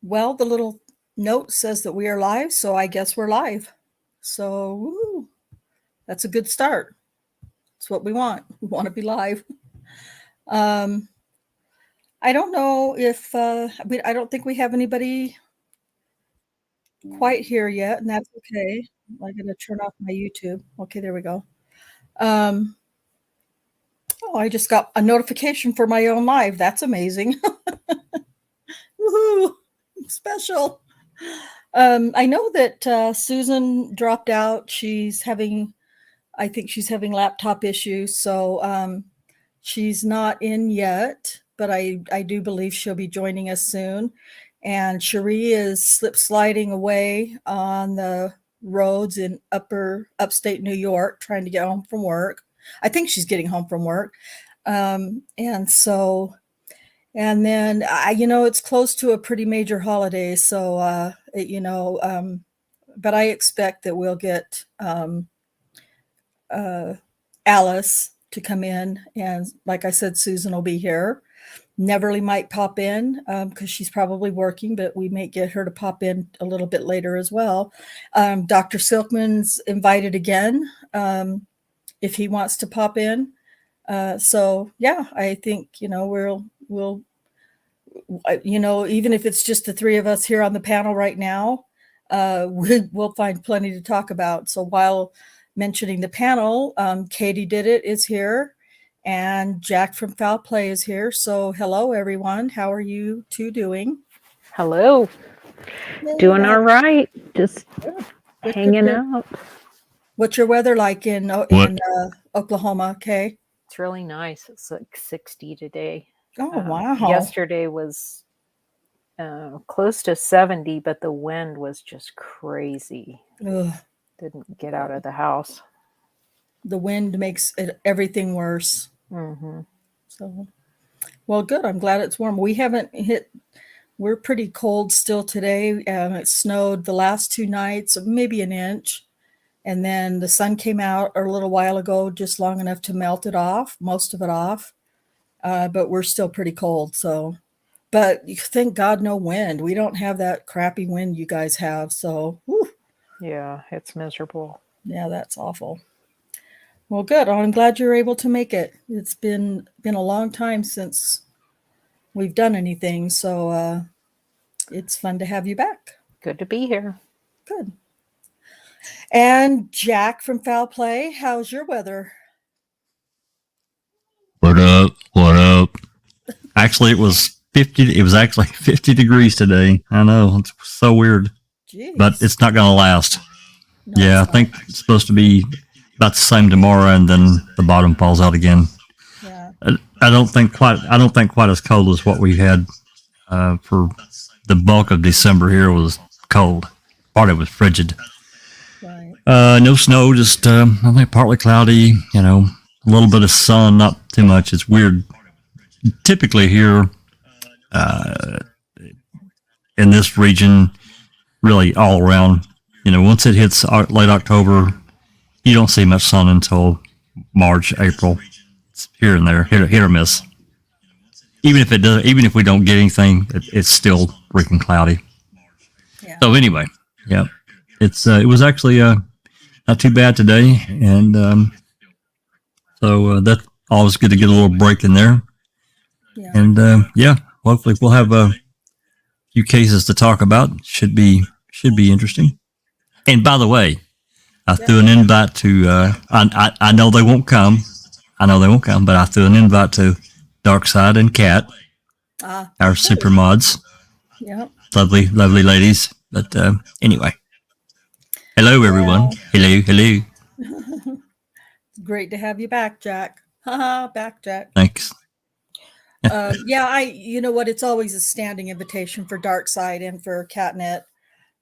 Well, the little note says that we are live, so I guess we're live. So, woo, that's a good start. It's what we want. We want to be live. Um, I don't know if I don't think we have anybody quite here yet, and that's okay. I'm going to turn off my YouTube. Okay, there we go. Um, oh, I just got a notification for my own live. That's amazing. Woohoo! Special. I know that Susan dropped out. I think she's having laptop issues, so she's not in yet, but I do believe she'll be joining us soon. And Cherie is slip sliding away on the roads in upstate New York, trying to get home from work. I think she's getting home from work. And so, and then it's close to a pretty major holiday, so but I expect that we'll get Alice to come in, and like I said, Susan will be here. Neverly might pop in because she's probably working, but we may get her to pop in a little bit later as well. Dr. Silkman's invited again if he wants to pop in. So yeah, I think we'll even if it's just the three of us here on the panel right now, we'll find plenty to talk about. So while mentioning the panel, Katie Did It is here, and Jack from Foul Play is here. So hello, everyone. How are you two doing? Hello. Doing all right. Just hanging out. What's your weather like in Oklahoma, Kay? It's really nice. It's like 60 today. Oh, wow. Yesterday was close to 70, but the wind was just crazy. Ugh. Didn't get out of the house. The wind makes everything worse. Mm-hmm. So, well, good. I'm glad it's warm. We're pretty cold still today. It snowed the last 2 nights, maybe an inch. And then the sun came out a little while ago, just long enough to melt it off, most of it off. But we're still pretty cold. So, but thank God no wind. We don't have that crappy wind you guys have. So, whew. Yeah, it's miserable. Yeah, that's awful. Well, good. I'm glad you're able to make it. It's been a long time since we've done anything. So it's fun to have you back. Good to be here. Good. And Jack from Foul Play, how's your weather? What up? What up? Actually, it was 50. It was actually 50 degrees today. I know. It's so weird. Jeez. But it's not going to last. No, yeah, I think it's supposed to be about the same tomorrow, and then the bottom falls out again. Yeah. I don't think quite as cold as what we had for the bulk of December. Here was cold. Part of it was frigid. Right. No snow, just I think partly cloudy. A little bit of sun, not too much. It's weird. Typically here in this region, really all around, once it hits late October, you don't see much sun until March, April. It's here and there, hit or miss. Even if we don't get anything, it's still freaking cloudy. Yeah. So anyway, yeah, it was actually not too bad today, and so that's always good to get a little break in there. Yeah. And hopefully we'll have a few cases to talk about. Should be interesting. And by the way, I threw an invite to. I know they won't come. But I threw an invite to Darkside and Kat, our super mods. Yeah. Lovely ladies. But anyway, hello everyone. Hello. Great to have you back, Jack. Haha, back, Jack. Thanks. You know what? It's always a standing invitation for Darkside and for Catnet.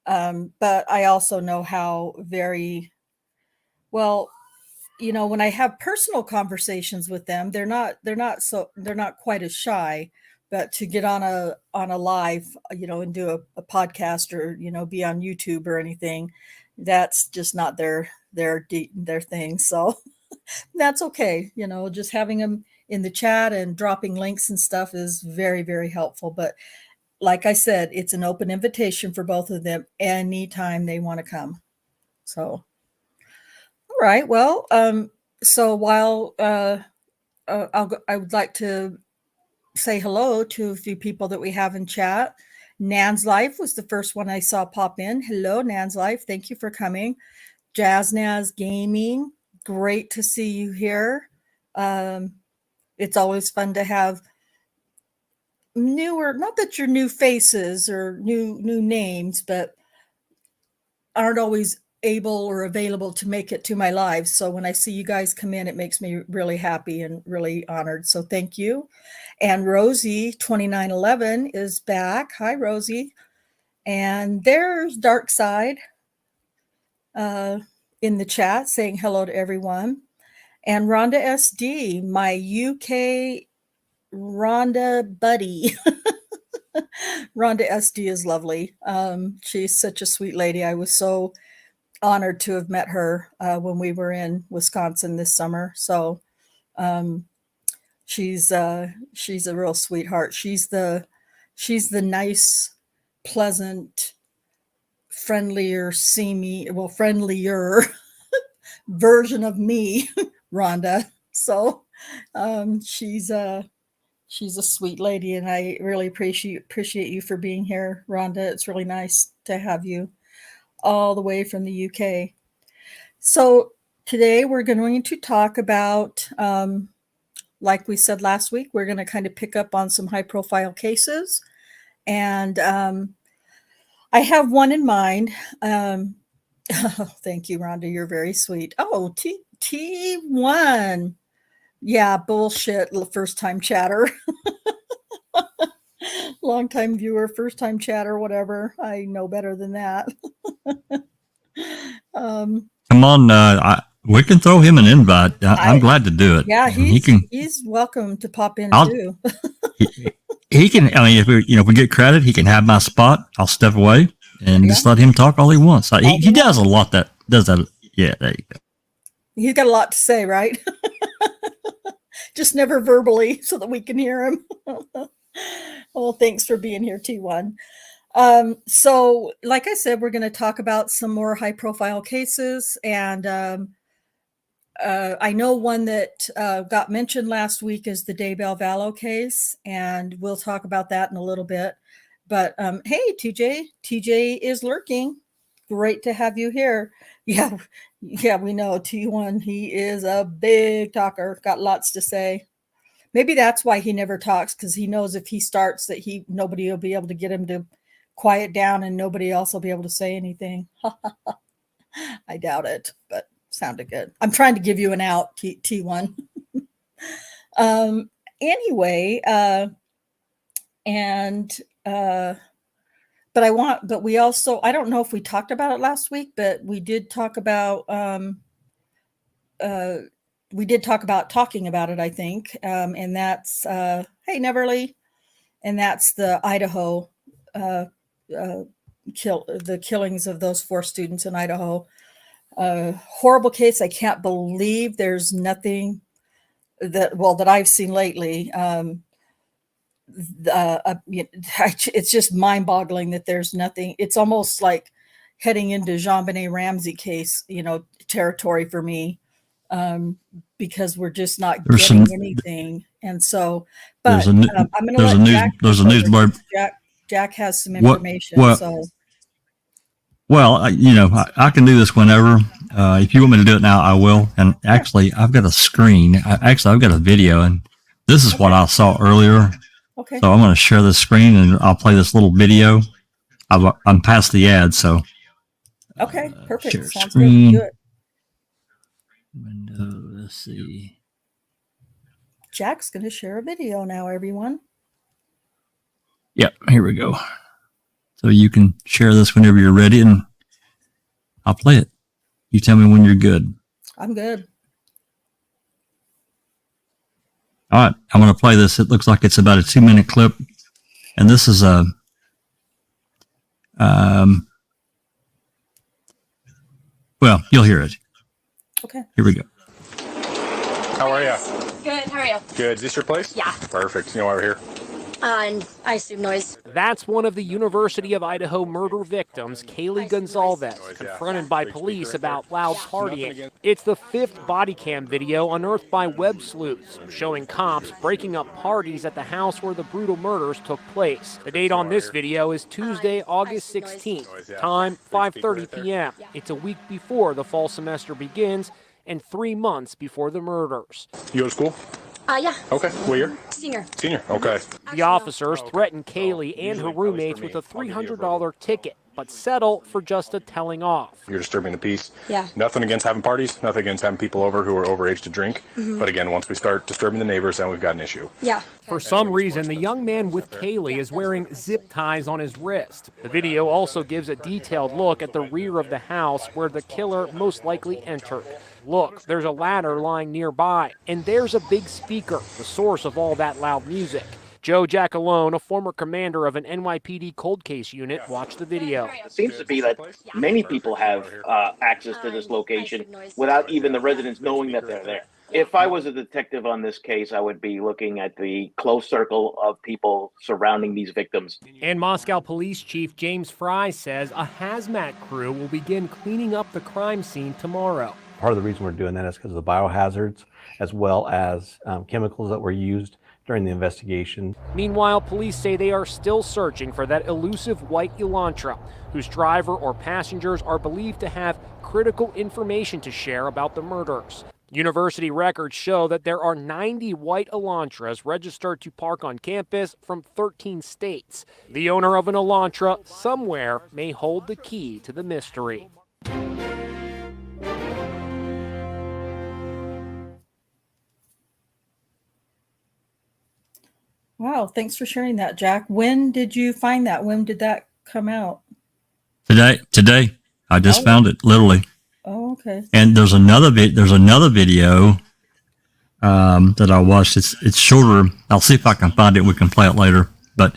But I also know how very well, when I have personal conversations with them, they're not quite as shy. But to get on a live, and do a podcast or be on YouTube or anything, that's just not their thing. So that's okay. Just having them in the chat and dropping links and stuff is very, very helpful. But like I said, it's an open invitation for both of them anytime they want to come. So, all right. Well, so while I would like to say hello to a few people that we have in chat. Nan's Life was the first one I saw pop in. Hello, Nan's Life. Thank you for coming. Jazz Naz Gaming. Great to see you here. It's always fun to have newer, not that you're new faces or new names, but aren't always able or available to make it to my live. So when I see you guys come in, it makes me really happy and really honored. So thank you. And Rosie 2911 is back. Hi, Rosie. And there's Dark Side in the chat saying hello to everyone. And Rhonda SD, my UK Rhonda buddy. Rhonda SD is lovely. She's such a sweet lady. I was so honored to have met her when we were in Wisconsin this summer. So she's a real sweetheart. She's the nice, pleasant, friendlier version of me, Rhonda. So she's a sweet lady, and I really appreciate you for being here, Rhonda. It's really nice to have you all the way from the UK. So today we're going to talk about, like we said last week, we're going to kind of pick up on some high profile cases. And I have one in mind. Oh, thank you, Rhonda. You're very sweet. Oh, T1. Yeah, bullshit. First time chatter. Long time viewer, first time chatter, whatever. I know better than that. Come on, we can throw him an invite. I'm glad to do it. Yeah, he's welcome to pop in too. he can. I mean, if we get credit, he can have my spot. I'll step away and just let him talk all he wants. He does a lot that does that. Yeah, there you go. He's got a lot to say, right? Just never verbally, so that we can hear him. Well, thanks for being here, T1. So like I said, we're going to talk about some more high profile cases. And I know one that got mentioned last week is the Daybell Vallow case. And we'll talk about that in a little bit. But hey, TJ is lurking. Great to have you here. Yeah, we know T1. He is a big talker. Got lots to say. Maybe that's why he never talks, because he knows if he starts that nobody will be able to get him to quiet down, and nobody else will be able to say anything. I doubt it, but sounded good. I'm trying to give you an out, T1. Anyway, but we also, I don't know if we talked about it last week, but we did talk about talking about it, I think. And that's, hey, Neverly. And that's the Idaho, the killings of those 4 students in Idaho. Horrible case. I can't believe there's nothing that I've seen lately. It's just mind boggling that there's nothing. It's almost like heading into JonBenet Ramsey case, territory for me. Because we're just not getting anything. And so, but I'm going to let Jack. There's a news blurb. Jack has some information. I can do this whenever. If you want me to do it now, I will. And actually, I've got a screen. I've got a video, and this is what I saw earlier. Okay. So I'm going to share this screen, and I'll play this little video. I'm past the ad, so. Okay, perfect. Share Sounds screen. good. Do it. Window, let's see. Jack's going to share a video now, everyone. Yep, here we go. So you can share this whenever you're ready, and I'll play it. You tell me when you're good. I'm good. All right, I'm going to play this. It looks like it's about a 2-minute clip, and this is a well, you'll hear it. Okay. Here we go. How are you? Good. How are you? Good. Is this your place? Yeah. Perfect. You know why we're here? And I assume noise. That's one of the University of Idaho murder victims, Kaylee Gonzalez, confronted by police about loud partying. It's the 5th body cam video unearthed by web sleuths, showing cops breaking up parties at the house where the brutal murders took place. The date on this video is Tuesday, August 16th, time 5:30 p.m. It's a week before the fall semester begins and 3 months before the murders. You go to school? Yeah. Okay. What year? Senior. Senior. Okay. The officers threatened Kaylee and her roommates with a $300 ticket, but settle for just a telling off. You're disturbing the peace. Yeah. Nothing against having parties, nothing against having people over who are overage to drink. But again, once we start disturbing the neighbors, then we've got an issue. Yeah. For some reason, the young man with Kaylee is wearing zip ties on his wrist. The video also gives a detailed look at the rear of the house where the killer most likely entered. Look, there's a ladder lying nearby, and there's a big speaker, the source of all that loud music. Joe Giacalone, a former commander of an NYPD cold case unit, watched the video. It seems to be that many people have access to this location without even the residents knowing that they're there. If I was a detective on this case, I would be looking at the close circle of people surrounding these victims. And Moscow Police Chief James Fry says a hazmat crew will begin cleaning up the crime scene tomorrow. Part of the reason we're doing that is because of the biohazards as well as chemicals that were used during the investigation. Meanwhile, police say they are still searching for that elusive white Elantra, whose driver or passengers are believed to have critical information to share about the murders. University records show that there are 90 white Elantras registered to park on campus from 13 states. The owner of an Elantra somewhere may hold the key to the mystery. Wow, thanks for sharing that, Jack. When did you find that? When did that come out? Today. I just found it, literally. Oh, okay. And there's another video that I watched. It's shorter. I'll see if I can find it. We can play it later. But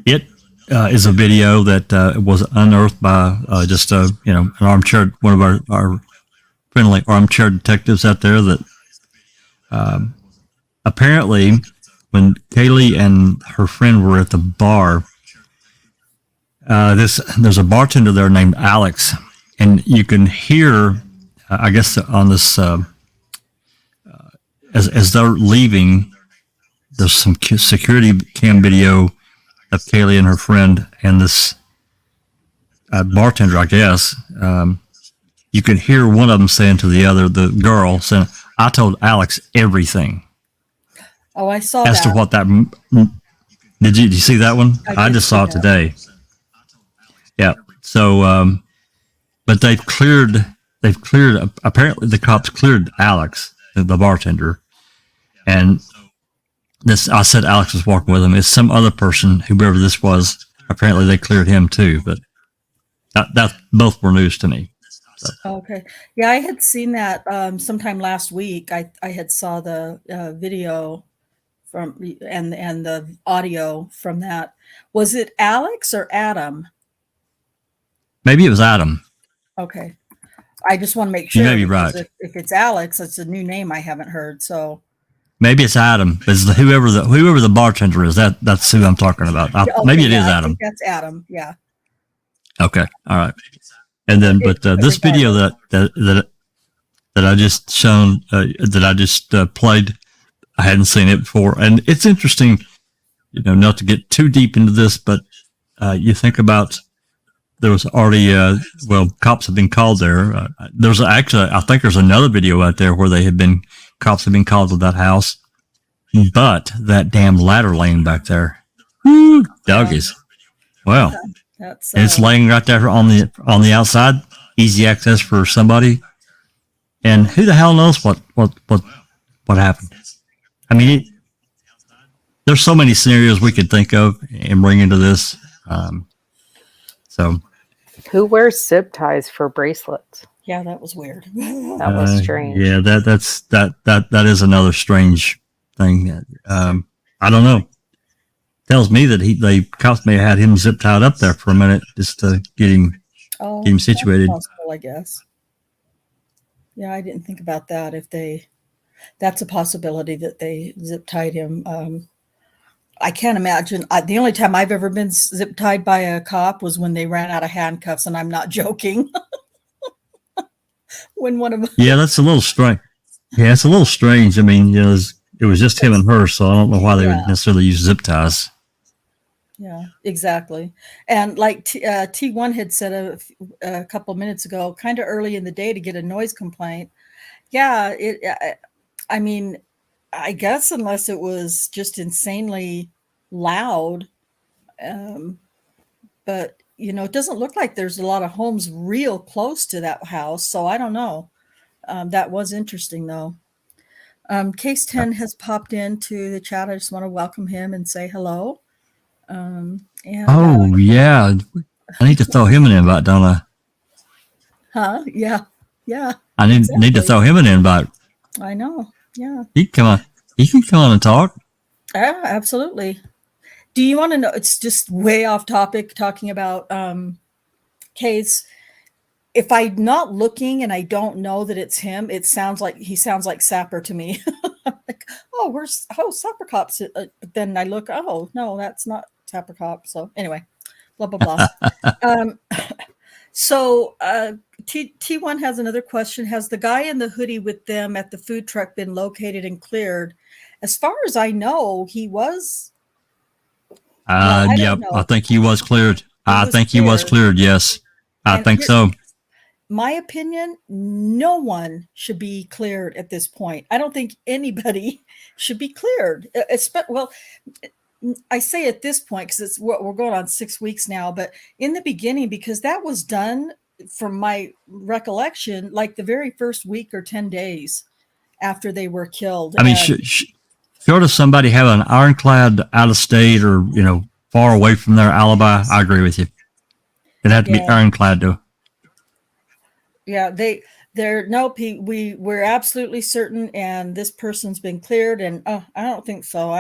it is a video that was unearthed by just an armchair, one of our friendly armchair detectives out there. That apparently, when Kaylee and her friend were at the bar, there's a bartender there named Alex, and you can hear, I guess, on this as they're leaving, there's some security cam video of Kaylee and her friend and this bartender, I guess. You can hear one of them saying to the other, the girl, saying, "I told Alex everything." Oh, I saw as that. to what that. Did you see that one? I just saw it today. Yeah. So, but they've cleared. Apparently, the cops cleared Alex, the bartender, and this. I said Alex was walking with him. It's some other person, whoever this was. Apparently, they cleared him too. But that both were news to me. So. Okay. Yeah, I had seen that sometime last week. I had saw the video from and the audio from that. Was it Alex or Adam? Maybe it was Adam. Okay. I just want to make sure. You may be right. If it's Alex, it's a new name I haven't heard. So maybe it's Adam. It's whoever the bartender is. That's who I'm talking about. Maybe it is Adam. I think that's Adam. Yeah. Okay. All right. And then, but this video that I just shown, that I just played, I hadn't seen it before, and it's interesting. Not to get too deep into this, but you think about there was already cops have been called there. There's actually, I think there's another video out there where cops have been called to that house, but that damn ladder laying back there, whoo, doggies. Well. It's laying right there on the outside, easy access for somebody, and who the hell knows what happened? I mean, there's so many scenarios we could think of and bring into this. So, who wears zip ties for bracelets? Yeah, that was weird. That was strange. Yeah, that is another strange thing. I don't know. Tells me that the cops may have had him zip tied up there for a minute just to get him situated. That's possible, I guess. Yeah, I didn't think about that. That's a possibility that they zip tied him. I can't imagine. The only time I've ever been zip tied by a cop was when they ran out of handcuffs, and I'm not joking. When one of Yeah, that's a little strange. Yeah, it's a little strange. I mean, it was just him and her, so I don't know why they would necessarily use zip ties. Yeah, exactly. And like T1 had said a couple of minutes ago, kind of early in the day to get a noise complaint. Yeah, I mean, I guess unless it was just insanely loud, but it doesn't look like there's a lot of homes real close to that house, so I don't know. That was interesting though. Case 10 has popped into the chat. I just want to welcome him and say hello. Oh yeah, I need to throw him an invite, don't I? Huh? Yeah. I need to throw him an invite. I know. Yeah. He can come on. He can come on and talk. Yeah, absolutely. Do you want to know? It's just way off topic talking about Case. If I'm not looking and I don't know that it's him, he sounds like Sapper to me. Like, Sapper Cop's. But then I look, oh no, that's not Sapper Cop. So anyway, blah blah blah. So T1 has another question. Has the guy in the hoodie with them at the food truck been located and cleared? As far as I know, he was. Yep, I think he was cleared. He was cleared. Yes, I think so. My opinion, no one should be cleared at this point. I don't think anybody should be cleared. Well, I say at this point because we're going on 6 weeks now, but in the beginning, because that was done from my recollection, like the very first week or 10 days after they were killed. I mean, short of somebody having an ironclad out of state or far away from their alibi, I agree with you. It had to be ironclad though. Yeah, we're absolutely certain, and this person's been cleared, and I don't think so.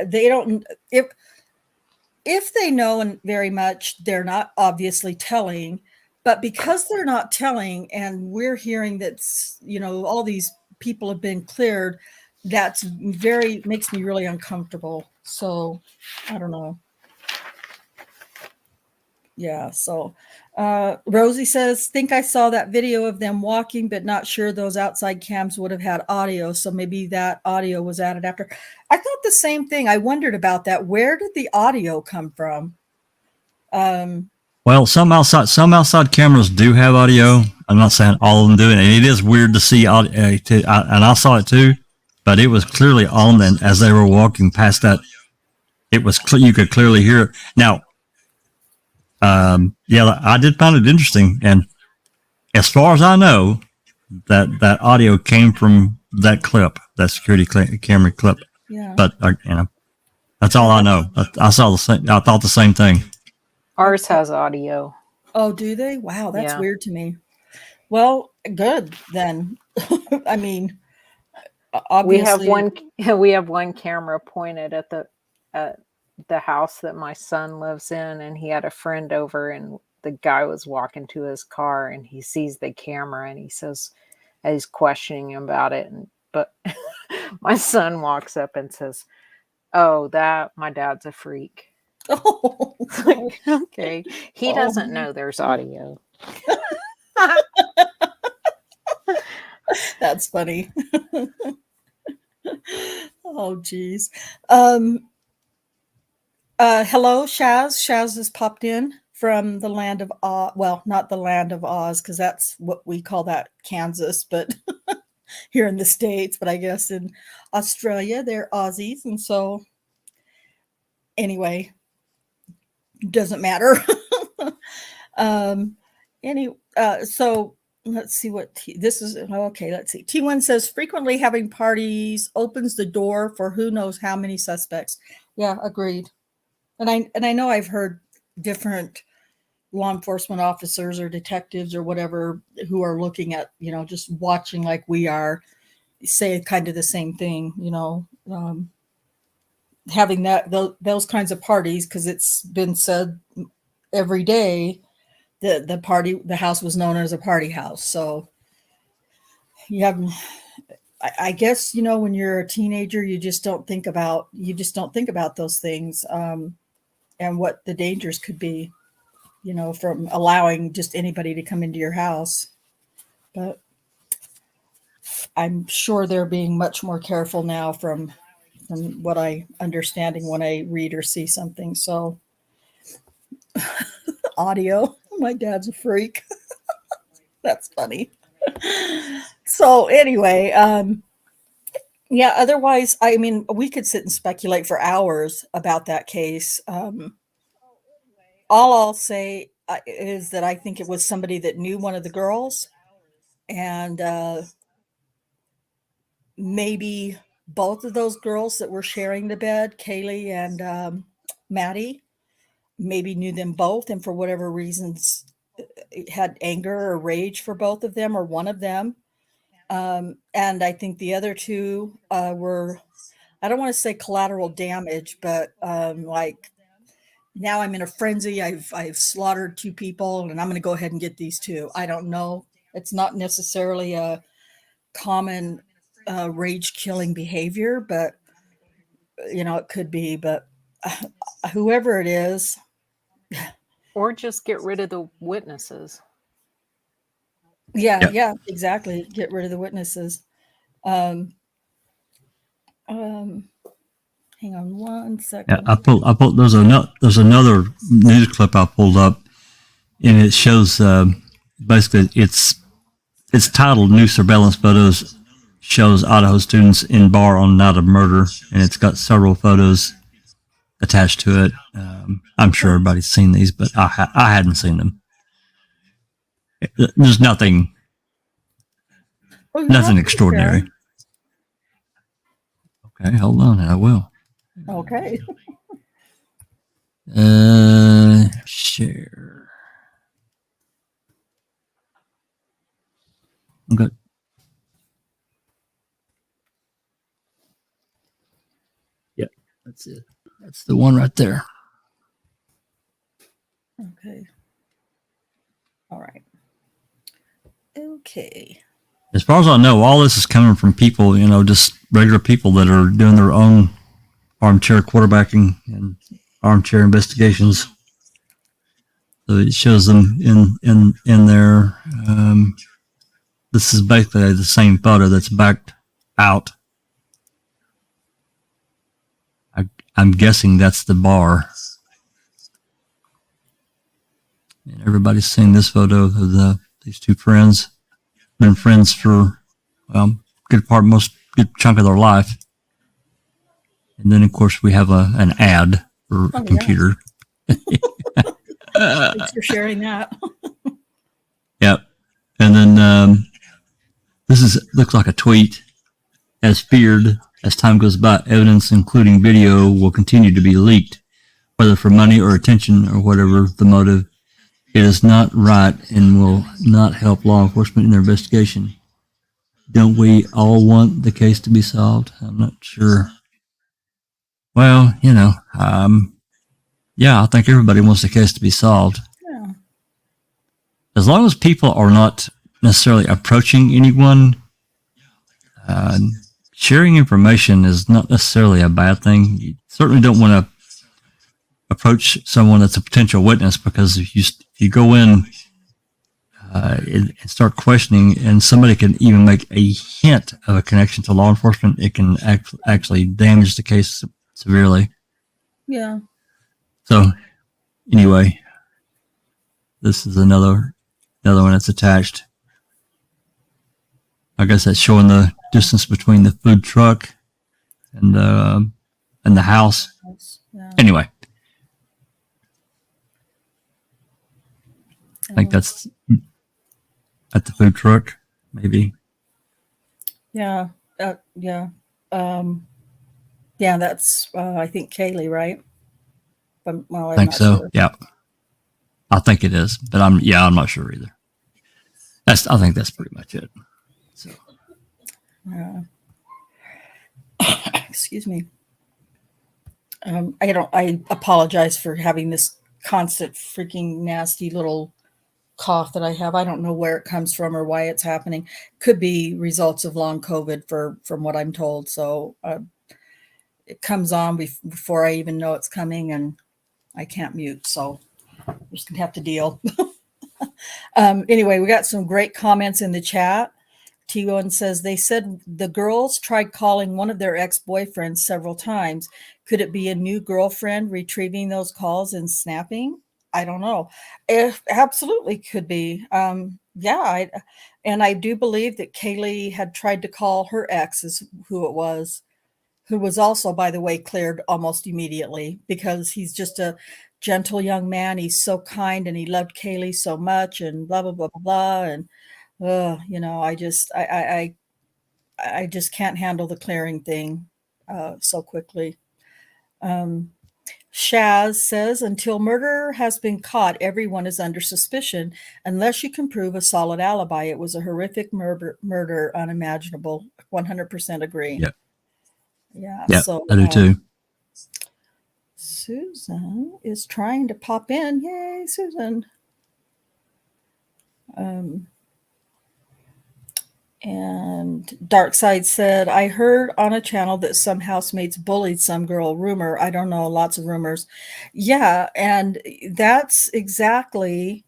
They don't, if they know and very much, they're not obviously telling, but because they're not telling, and we're hearing that all these people have been cleared, that's makes me really uncomfortable. So I don't know. Yeah, so Rosie says, think I saw that video of them walking, but not sure those outside cams would have had audio. So maybe that audio was added after. I thought the same thing. I wondered about that. Where did the audio come from? Well, some outside cameras do have audio. I'm not saying all of them do, and it is weird to see audio. And I saw it too, but it was clearly on. And as they were walking past that, it was you could clearly hear it. Now, I did find it interesting, and as far as I know, that audio came from that clip, that security camera clip. Yeah. But that's all I know. I saw the same. I thought the same thing. Ours has audio. Oh, do they? Wow, that's weird to me. Well, good then. I mean, obviously we have one camera pointed at the house that my son lives in, and he had a friend over, and the guy was walking to his car, and he sees the camera, and he says, he's questioning him about it, but my son walks up and says, "Oh, my dad's a freak." Oh, like, okay. He doesn't know there's audio. That's funny. Oh, geez. Hello, Shaz. Shaz has popped in from the land of Oz. Well, not the land of Oz, because that's what we call that, Kansas, but here in the States. But I guess in Australia, they're Aussies. And so, anyway, doesn't matter. So let's see what this is. Okay, let's see. T1 says frequently having parties opens the door for who knows how many suspects. Yeah, agreed. And I know I've heard different law enforcement officers or detectives or whatever who are looking at, just watching like we are, say kind of the same thing, having those kinds of parties, because it's been said every day that the house was known as a party house. So you have, I guess, when you're a teenager, you just don't think about those things, and what the dangers could be, from allowing just anybody to come into your house. But I'm sure they're being much more careful now from what I understanding when I read or see something. So audio, my dad's a freak. That's funny. So anyway, yeah, otherwise, I mean, we could sit and speculate for hours about that case. All I'll say is that I think it was somebody that knew one of the girls, and maybe both of those girls that were sharing the bed, Kaylee and Maddie, maybe knew them both, and for whatever reasons had anger or rage for both of them or one of them. And I think the other two were, I don't want to say collateral damage, but like, now I'm in a frenzy. I've slaughtered two people, and I'm going to go ahead and get these two. I don't know. It's not necessarily a common rage killing behavior, but it could be. But whoever it is, Or just get rid of the witnesses. yeah, Yep. yeah, exactly. Get rid of the witnesses. Um, hang on one second. Yeah, I pulled. There's another news clip I pulled up, and it shows basically it's titled "New Surveillance Photos Shows Idaho Students in Bar on Night of Murder," and it's got several photos attached to it. I'm sure everybody's seen these, but I hadn't seen them. There's nothing Oh, you have to extraordinary. share. Okay, hold on, I will. Okay. Share. Okay. Yep, that's it. That's the one right there. Okay. All right. Okay. As far as I know, all this is coming from people, just regular people that are doing their own armchair quarterbacking and armchair investigations. So it shows them in there. This is basically the same photo that's backed out. I'm guessing that's the bar. And everybody's seen this photo of these two friends. Been friends for good chunk of their life. And then, of course, we have an ad for a computer. Thanks for sharing that. Yep. And then this looks like a tweet. As feared, as time goes by, evidence, including video, will continue to be leaked, whether for money or attention or whatever the motive. It is not right and will not help law enforcement in their investigation. Don't we all want the case to be solved? I'm not sure. Well, yeah, I think everybody wants the case to be solved. Yeah. As long as people are not necessarily approaching anyone, sharing information is not necessarily a bad thing. You certainly don't want to approach someone that's a potential witness, because if you go in and start questioning, and somebody can even make a hint of a connection to law enforcement, it can actually damage the case severely. Yeah. So anyway, this is another one that's attached. I guess that's showing the distance between the food truck and the house. Yeah. Anyway, I think that's at the food truck, maybe. Yeah. Yeah. Yeah, that's I think Kaylee, right? Well, I think so. Sure. Yeah, I think it is, but I'm not sure either. I think that's pretty much it. So, excuse me. I apologize for having this constant freaking nasty little cough that I have. I don't know where it comes from or why it's happening. Could be results of long COVID from what I'm told. So it comes on before I even know it's coming, and I can't mute. So I'm just gonna have to deal. Anyway, we got some great comments in the chat. T1 says they said the girls tried calling one of their ex-boyfriends several times. Could it be a new girlfriend retrieving those calls and snapping? I don't know. If absolutely could be. Yeah, and I do believe that Kaylee had tried to call her ex, is who it was, who was also, by the way, cleared almost immediately because he's just a gentle young man. He's so kind and he loved Kaylee so much and blah, blah, blah, blah, blah. And, you know, I just can't handle the clearing thing so quickly. Shaz says, until murder has been caught, everyone is under suspicion unless you can prove a solid alibi. It was a horrific murder, unimaginable. 100% agree. Yep. Yeah. Yeah, So I do too. Susan is trying to pop in. Yay, Susan. And Darkside said, I heard on a channel that some housemates bullied some girl. Rumor. I don't know. Lots of rumors. Yeah. And that's exactly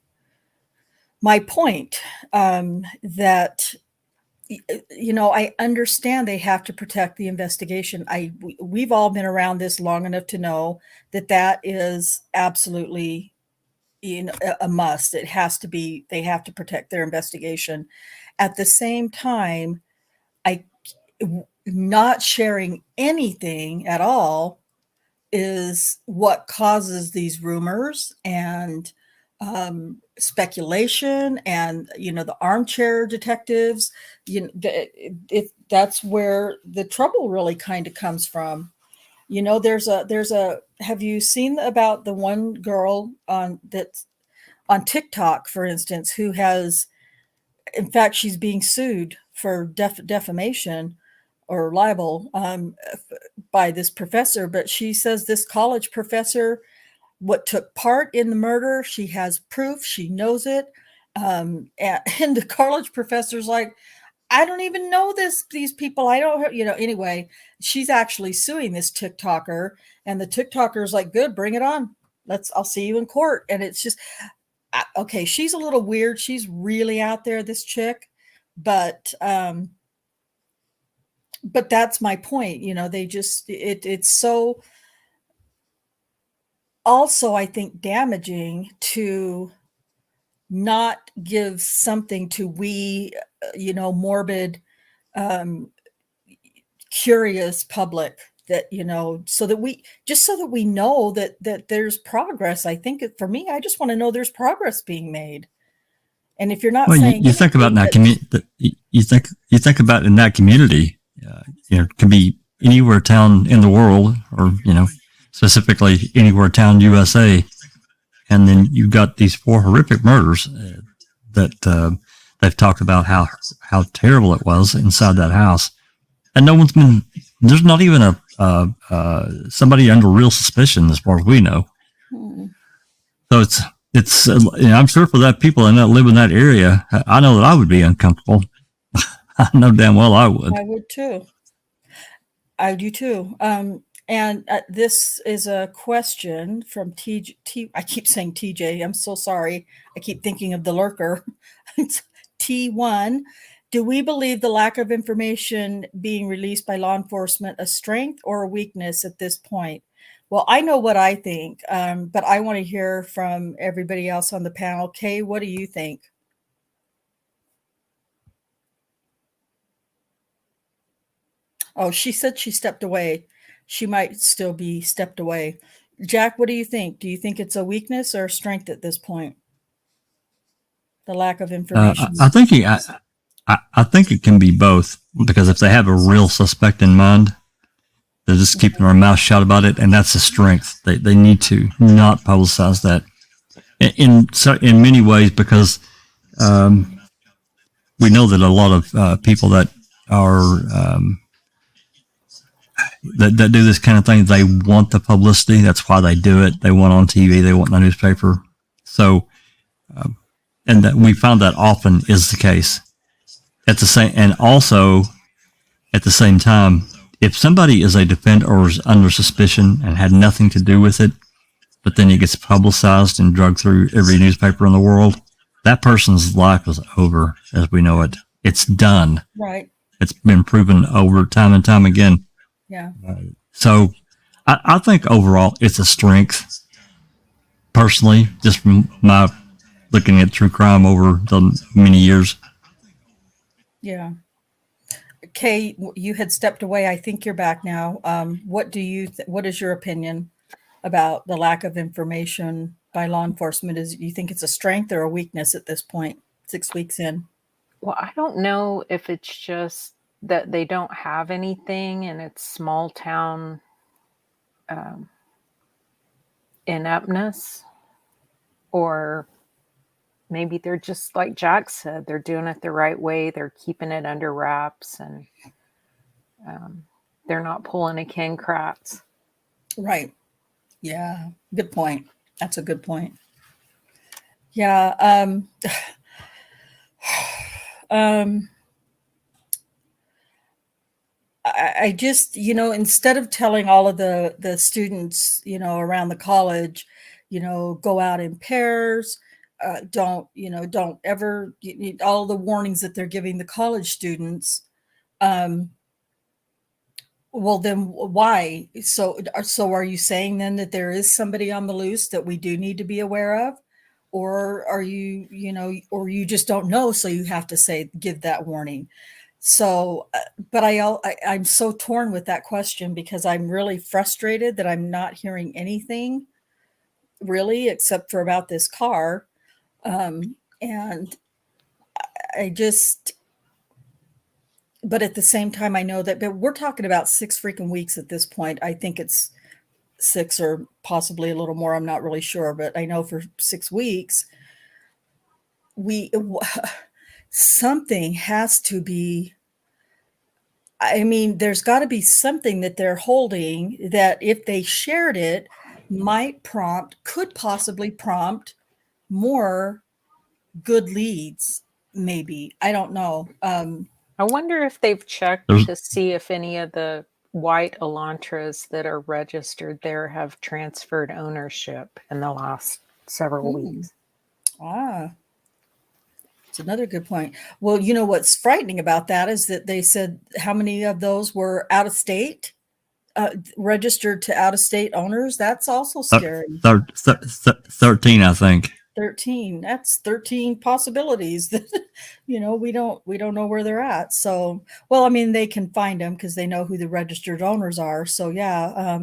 my point. That, you know, I understand they have to protect the investigation. We've all been around this long enough to know that that is absolutely, you know, a must. It has to be, they have to protect their investigation. At the same time, not sharing anything at all is what causes these rumors and speculation and, you know, the armchair detectives. You know, that's where the trouble really kind of comes from. You know, there's a have you seen about the one girl on TikTok, for instance, who has, in fact, she's being sued for defamation or libel by this professor, but she says this college professor what took part in the murder. She has proof. She knows it. And the college professor's like, I don't even know these people. I don't, you know, anyway, she's actually suing this TikToker, and the TikToker's like, good, bring it on. I'll see you in court. And it's just, okay, she's a little weird. She's really out there, this chick, but that's my point. You know, they just, it's so also, I think, damaging to not give something to you know, morbid, curious public that, you know, so that we know that there's progress. I think for me, I just want to know there's progress being made. And if you're not saying, you think about in that community, you think about in that community, you know, it can be anywhere town in the world, or, you know, specifically anywhere town USA. And then you've got these 4 horrific murders that they've talked about how terrible it was inside that house. And there's not even somebody under real suspicion as far as we know. So it's you know, I'm sure for that people that live in that area, I know that I would be uncomfortable. I know damn well I would. I would too. I do too. And this is a question from I keep saying TJ. I'm so sorry. I keep thinking of the lurker. It's T1. Do we believe the lack of information being released by law enforcement a strength or a weakness at this point? Well, I know what I think, but I want to hear from everybody else on the panel. Kay, what do you think? Oh, she said she stepped away. She might still be stepped away. Jack, what do you think? Do you think it's a weakness or a strength at this point? The lack of information. I think it can be both, because if they have a real suspect in mind, they're just keeping their mouth shut about it, and that's a strength. They need to not publicize that in many ways, because we know that a lot of people that are that do this kind of thing, they want the publicity. That's why they do it. They want on TV. They want in the newspaper. So and that we found that often is the case. At the same, and also at the same time, if somebody is a defendant or is under suspicion and had nothing to do with it, but then it gets publicized and drugged through every newspaper in the world, that person's life is over as we know it. It's done. Right. It's been proven over time and time again. Yeah. So I think overall it's a strength. Personally, just from my looking at true crime over the many years. Yeah. Kay, you had stepped away. I think you're back now. What is your opinion about the lack of information by law enforcement? You think it's a strength or a weakness at this point, 6 weeks in? Well, I don't know if it's just that they don't have anything and it's small town ineptness, or maybe they're just like Jack said, they're doing it the right way. They're keeping it under wraps, and they're not pulling a Ken Kratz. Right. Yeah. Good point. That's a good point. Yeah. I just, instead of telling all of the students, around the college, go out in pairs, don't ever, all the warnings that they're giving the college students. Well, then why? So are you saying then that there is somebody on the loose that we do need to be aware of? Or are you, or you just don't know, so you have to give that warning? So, but I'm so torn with that question because I'm really frustrated that I'm not hearing anything really, except for about this car. And I just, but at the same time, I know that, but we're talking about 6 freaking weeks at this point. I think it's 6 or possibly a little more. I'm not really sure, but I know for 6 weeks, something has to be, I mean, there's got to be something that they're holding that if they shared it could possibly prompt more good leads. Maybe. I don't know. I wonder if they've checked to see if any of the white Elantras that are registered there have transferred ownership in the last several weeks. It's another good point. Well, what's frightening about that is that they said how many of those were out of state, registered to out of state owners. That's also scary. 13, I think. 13. That's 13 possibilities that, we don't know where they're at. So, well, I mean, they can find them because they know who the registered owners are. So yeah.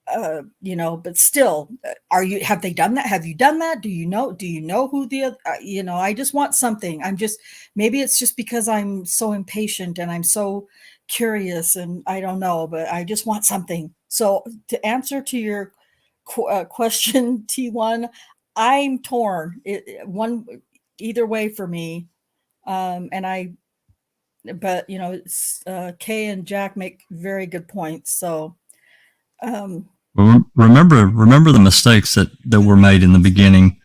But still, have they done that? Have you done that? Do you know who the, I just want something. Maybe it's just because I'm so impatient and I'm so curious and I don't know, but I just want something. So to answer to your question, T1, I'm torn. Either way for me. But Kay and Jack make very good points. So, remember the mistakes that were made in the beginning.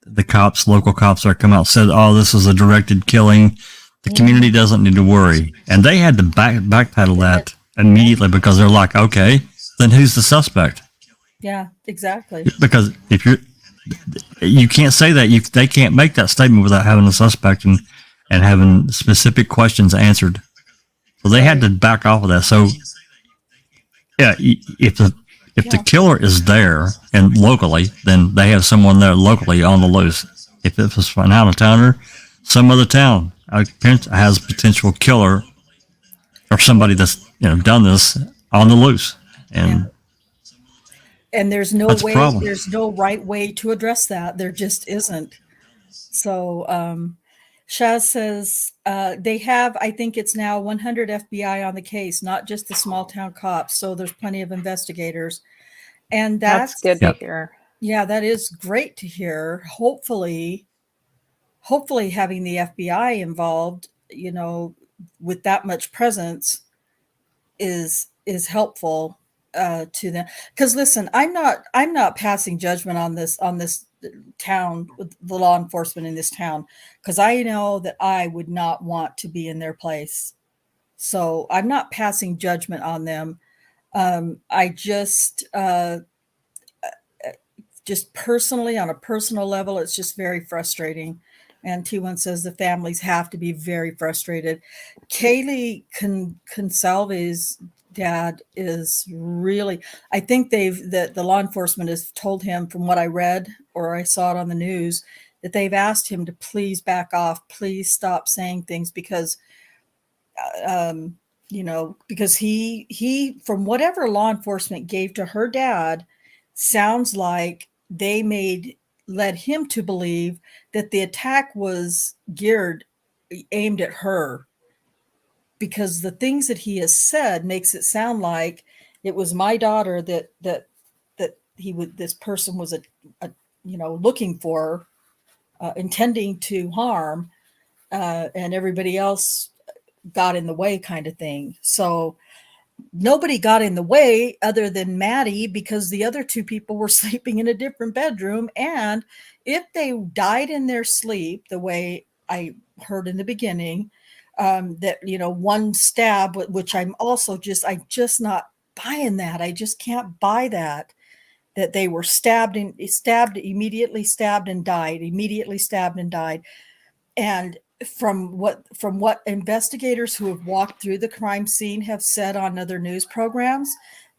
The local cops that come out and said, "Oh, this is a directed killing. The community doesn't need to worry," and they had to backpedal that immediately because they're like, "Okay, then who's the suspect?" Yeah, exactly. Because if you can't say that, they can't make that statement without having a suspect and having specific questions answered. So they had to back off of that. So yeah, if the killer is there and locally, then they have someone there locally on the loose. If it was an out of towner, some other town has potential killer or somebody that's done this on the loose, and there's no that's way, a problem. there's no right way to address that. There just isn't. So Shaz says they have, I think it's now 100 FBI on the case, not just the small town cops. So there's plenty of investigators. And that's good to hear. Yeah, that is great to hear. Hopefully having the FBI involved, with that much presence is helpful to them. Because listen, I'm not passing judgment on this town, the law enforcement in this town, because I know that I would not want to be in their place. So I'm not passing judgment on them. I just personally, on a personal level, it's just very frustrating. And T1 says the families have to be very frustrated. Kaylee Consalve's dad is really, I think the law enforcement has told him, from what I read or I saw it on the news, that they've asked him to please back off, please stop saying things, because because he from whatever law enforcement gave to her dad, sounds like they led him to believe that the attack was aimed at her, because the things that he has said makes it sound like it was my daughter that this person was looking for, intending to harm, and everybody else got in the way, kind of thing. So nobody got in the way other than Maddie, because the other two people were sleeping in a different bedroom. And if they died in their sleep, the way I heard in the beginning, that, one stab, which I'm just not buying that. I just can't buy that they were immediately stabbed and died, immediately stabbed and died. And from what investigators who have walked through the crime scene have said on other news programs,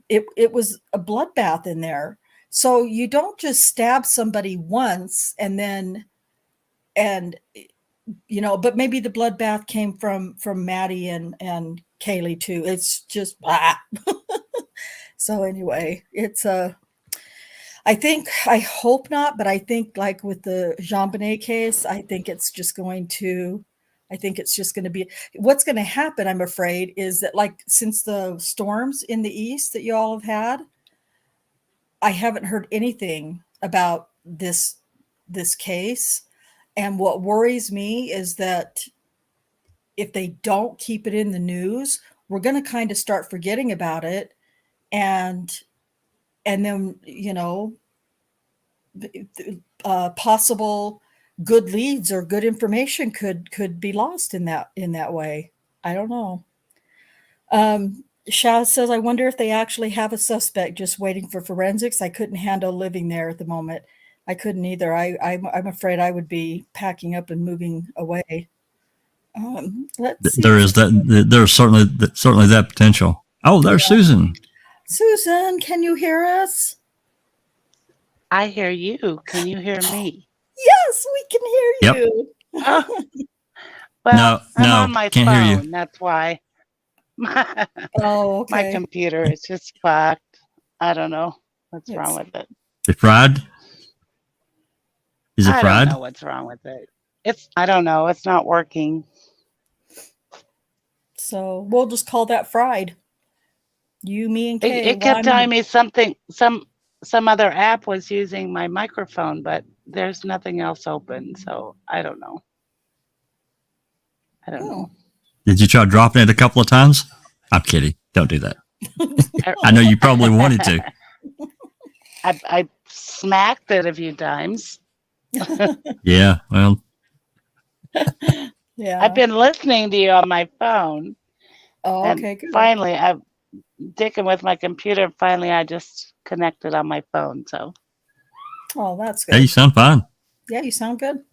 it was a bloodbath in there. So you don't just stab somebody once but maybe the bloodbath came from Maddie and Kaylee too. It's just blah. So anyway, it's I hope not, but I think, like with the JonBenet case, I think it's just going to be, what's going to happen, I'm afraid, is that, like, since the storms in the East that you all have had, I haven't heard anything about this case. And what worries me is that if they don't keep it in the news, we're going to kind of start forgetting about it. And then, possible good leads or good information could be lost in that way. I don't know. Shaz says, I wonder if they actually have a suspect just waiting for forensics. I couldn't handle living there at the moment. I couldn't either. I'm afraid I would be packing up and moving away. Let's see. There's certainly that potential. Oh, there's Susan. Susan, can you hear us? I hear you. Can you hear me? Yes, we can hear you. Oh. Well, I'm on my can't phone. Hear you. That's why. Okay. My computer is just fucked. I don't know what's wrong with it. Is it fried? I don't know what's wrong with it. I don't know. It's not working. So we'll just call that fried. You, me, and Kay. It kept telling me something. Some other app was using my microphone, but there's nothing else open. So I don't know. I don't know. Did you try dropping it a couple of times? I'm kidding. Don't do that. I know you probably wanted to. I smacked it a few times. Yeah, well. Yeah. I've been listening to you on my phone. Oh, okay, good. Finally, I'm dicking with my computer. Finally, I just connected on my phone. So. Oh, that's good. Hey, you sound fine. Yeah, you sound good.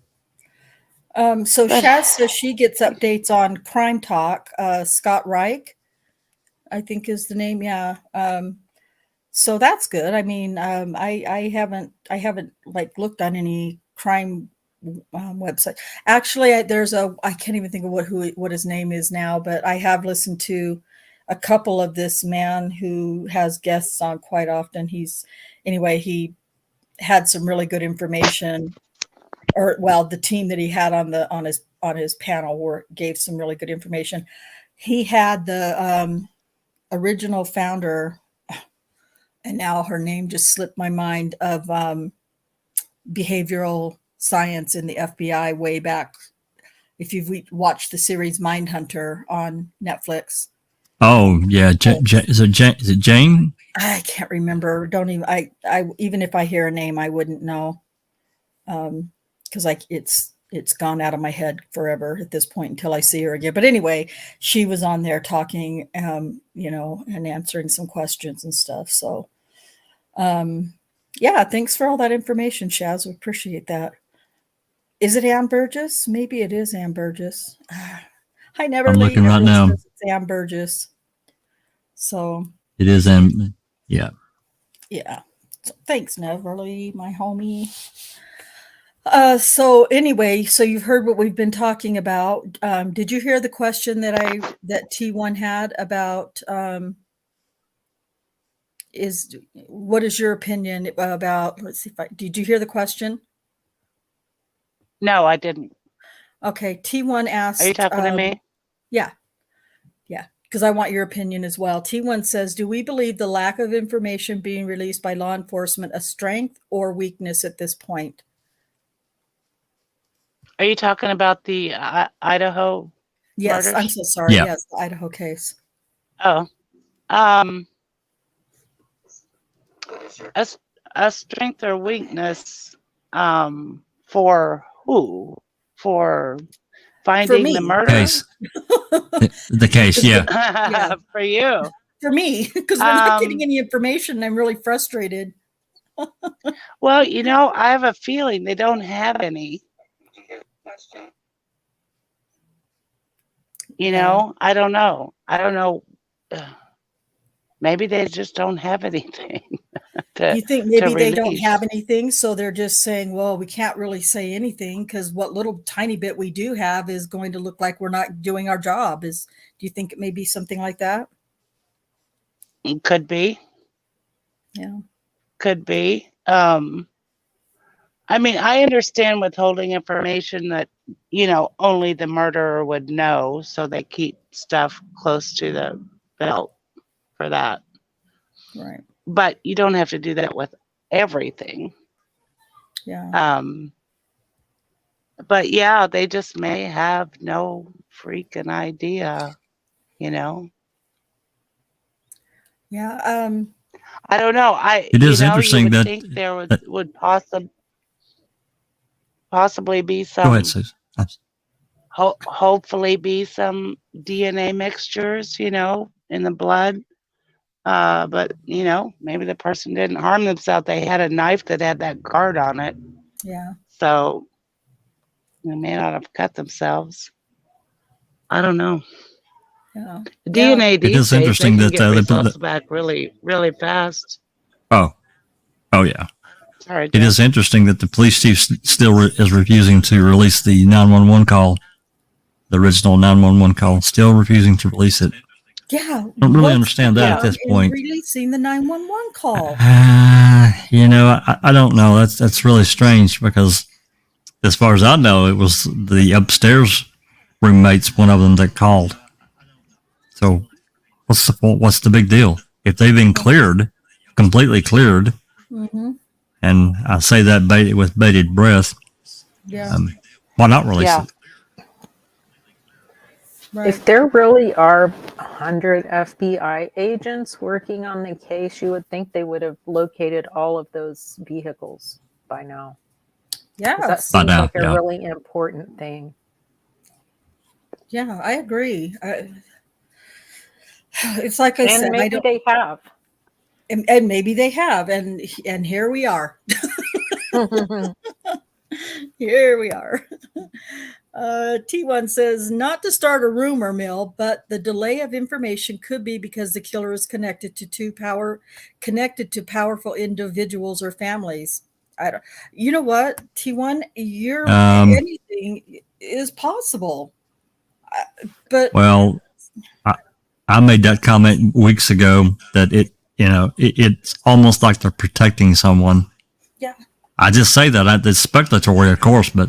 So Shaz says she gets updates on Crime Talk. Scott Reich, I think is the name. Yeah. So that's good. I mean, I haven't like looked on any crime website. Actually, I can't even think of what his name is now, but I have listened to a couple of this man who has guests on quite often. He had some really good information, the team that he had on his panel gave some really good information. He had the original founder, and now her name just slipped my mind, of behavioral science in the FBI way back. If you've watched the series Mindhunter on Netflix. Oh yeah, is it Jane? I can't remember. Don't even. I even if I hear a name, I wouldn't know. because it's gone out of my head forever at this point until I see her again. But anyway, she was on there talking, you know, and answering some questions and stuff. So, yeah, thanks for all that information, Shaz. We appreciate that. Is it Ann Burgess? Maybe it is Ann Burgess. Hi, Neverly. I'm looking right now. It's Ann Burgess. So It is, yeah. Yeah. So thanks, Neverly, my homie. So anyway, so you've heard what we've been talking about. Did you hear the question that T1 had about what is your opinion about, let's see did you hear the question? No, I didn't. Okay, T1 asked. Are you talking to me? Yeah. Yeah, because I want your opinion as well. T1 says, do we believe the lack of information being released by law enforcement a strength or weakness at this point? Are you talking about the Idaho Yes, murders? I'm so sorry. Yeah. Yes, the Idaho case. Oh, a strength or weakness, for who? For finding the me. murder? Case. The case, yeah. Yeah. For you. For me, because we're not getting any information. I'm really frustrated. Well, you know, I have a feeling they don't have any. You know, I don't know. Maybe they just don't have anything. You think maybe they don't release. have anything, so they're just saying, well, we can't really say anything because what little tiny bit we do have is going to look like we're not doing our job. Do you think it may be something like that? It could be. Yeah. Could be. I mean, I understand withholding information that, you know, only the murderer would know, so they keep stuff close to the belt for that. Right. But you don't have to do that with everything. Yeah. But yeah, they just may have no freaking idea, you know. Yeah. I don't know. It is interesting you would that think there would possibly be some. Go ahead, Susan. Hopefully be some DNA mixtures, you know, in the blood. But you know, maybe the person didn't harm themselves. They had a knife that had that guard on it. Yeah. So they may not have cut themselves. I don't know. Yeah. DNA these It is days, interesting they can that get results back really, really fast. Oh yeah. Sorry, It is interesting that the police chief still is refusing to release the 911 call, the original 911 call, still refusing to release it. Yeah. I don't really understand that at this point. Releasing the 911 call. You know, I don't know. That's really strange because as far as I know, it was the upstairs roommates, one of them, that called. So what's the big deal? If they've been cleared, completely cleared, and I say that with bated breath, why not release it? Right. If there really are 100 FBI agents working on the case, you would think they would have located all of those vehicles by now. Yeah. That seems like a really important thing. Yeah, I agree. It's like I said, maybe they have. And maybe they have, and here we are. Here we are. T1 says, not to start a rumor mill, but the delay of information could be because the killer is connected to powerful individuals or families. You know what, T1, anything is possible. But well, I made that comment weeks ago that it's almost like they're protecting someone. Yeah. I just say that it's speculatory, of course, but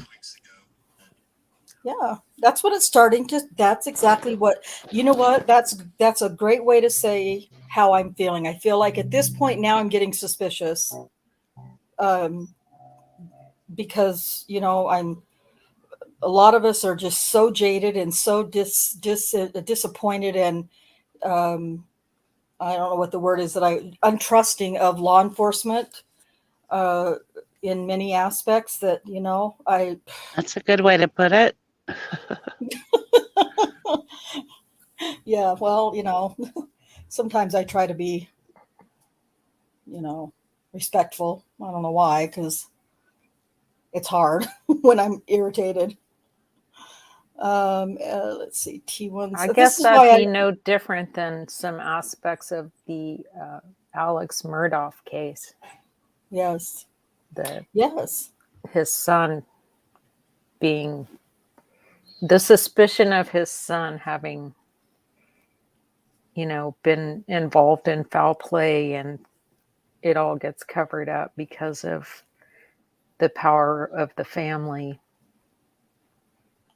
yeah, that's what it's starting to. That's exactly what, you know what, that's a great way to say how I'm feeling. I feel like at this point now I'm getting suspicious. Because, you know, a lot of us are just so jaded and so disappointed and I don't know what the word is, untrusting of law enforcement. in many aspects that, you know, That's a good way to put it. yeah, well, you know, sometimes I try to be, you know, respectful. I don't know why, because it's hard when I'm irritated. Let's see, T1. I So guess this is that'd why be no different than some aspects of the Alex Murdaugh case. yes, The yes, his son being the suspicion of his son having, you know, been involved in foul play, and it all gets covered up because of the power of the family.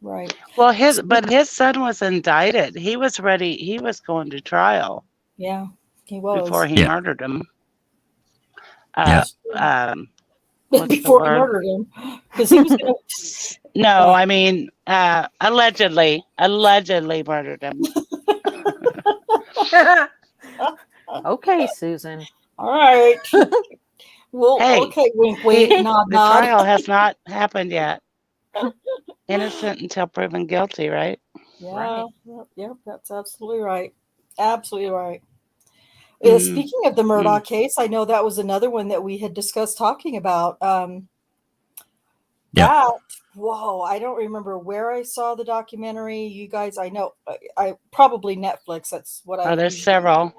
right. Well, his son was indicted. He was ready. He was going to trial Yeah, he before was. he Yeah. murdered him. Yeah. What's the Before he word? murdered him, because he was going to. No, I mean, allegedly murdered him. Okay, Susan. All right. Well, Hey, okay, wink, wink, nod, the nod. trial has not happened yet. Innocent until proven guilty, right? Yeah, Right. yep, that's absolutely right. Absolutely right. Mm. Speaking of the Murdaugh case, I know that was another one that we had discussed talking about. Yeah. Whoa, I don't remember where I saw the documentary. You guys, I know, I probably Netflix. That's what I Oh, there's usually. several.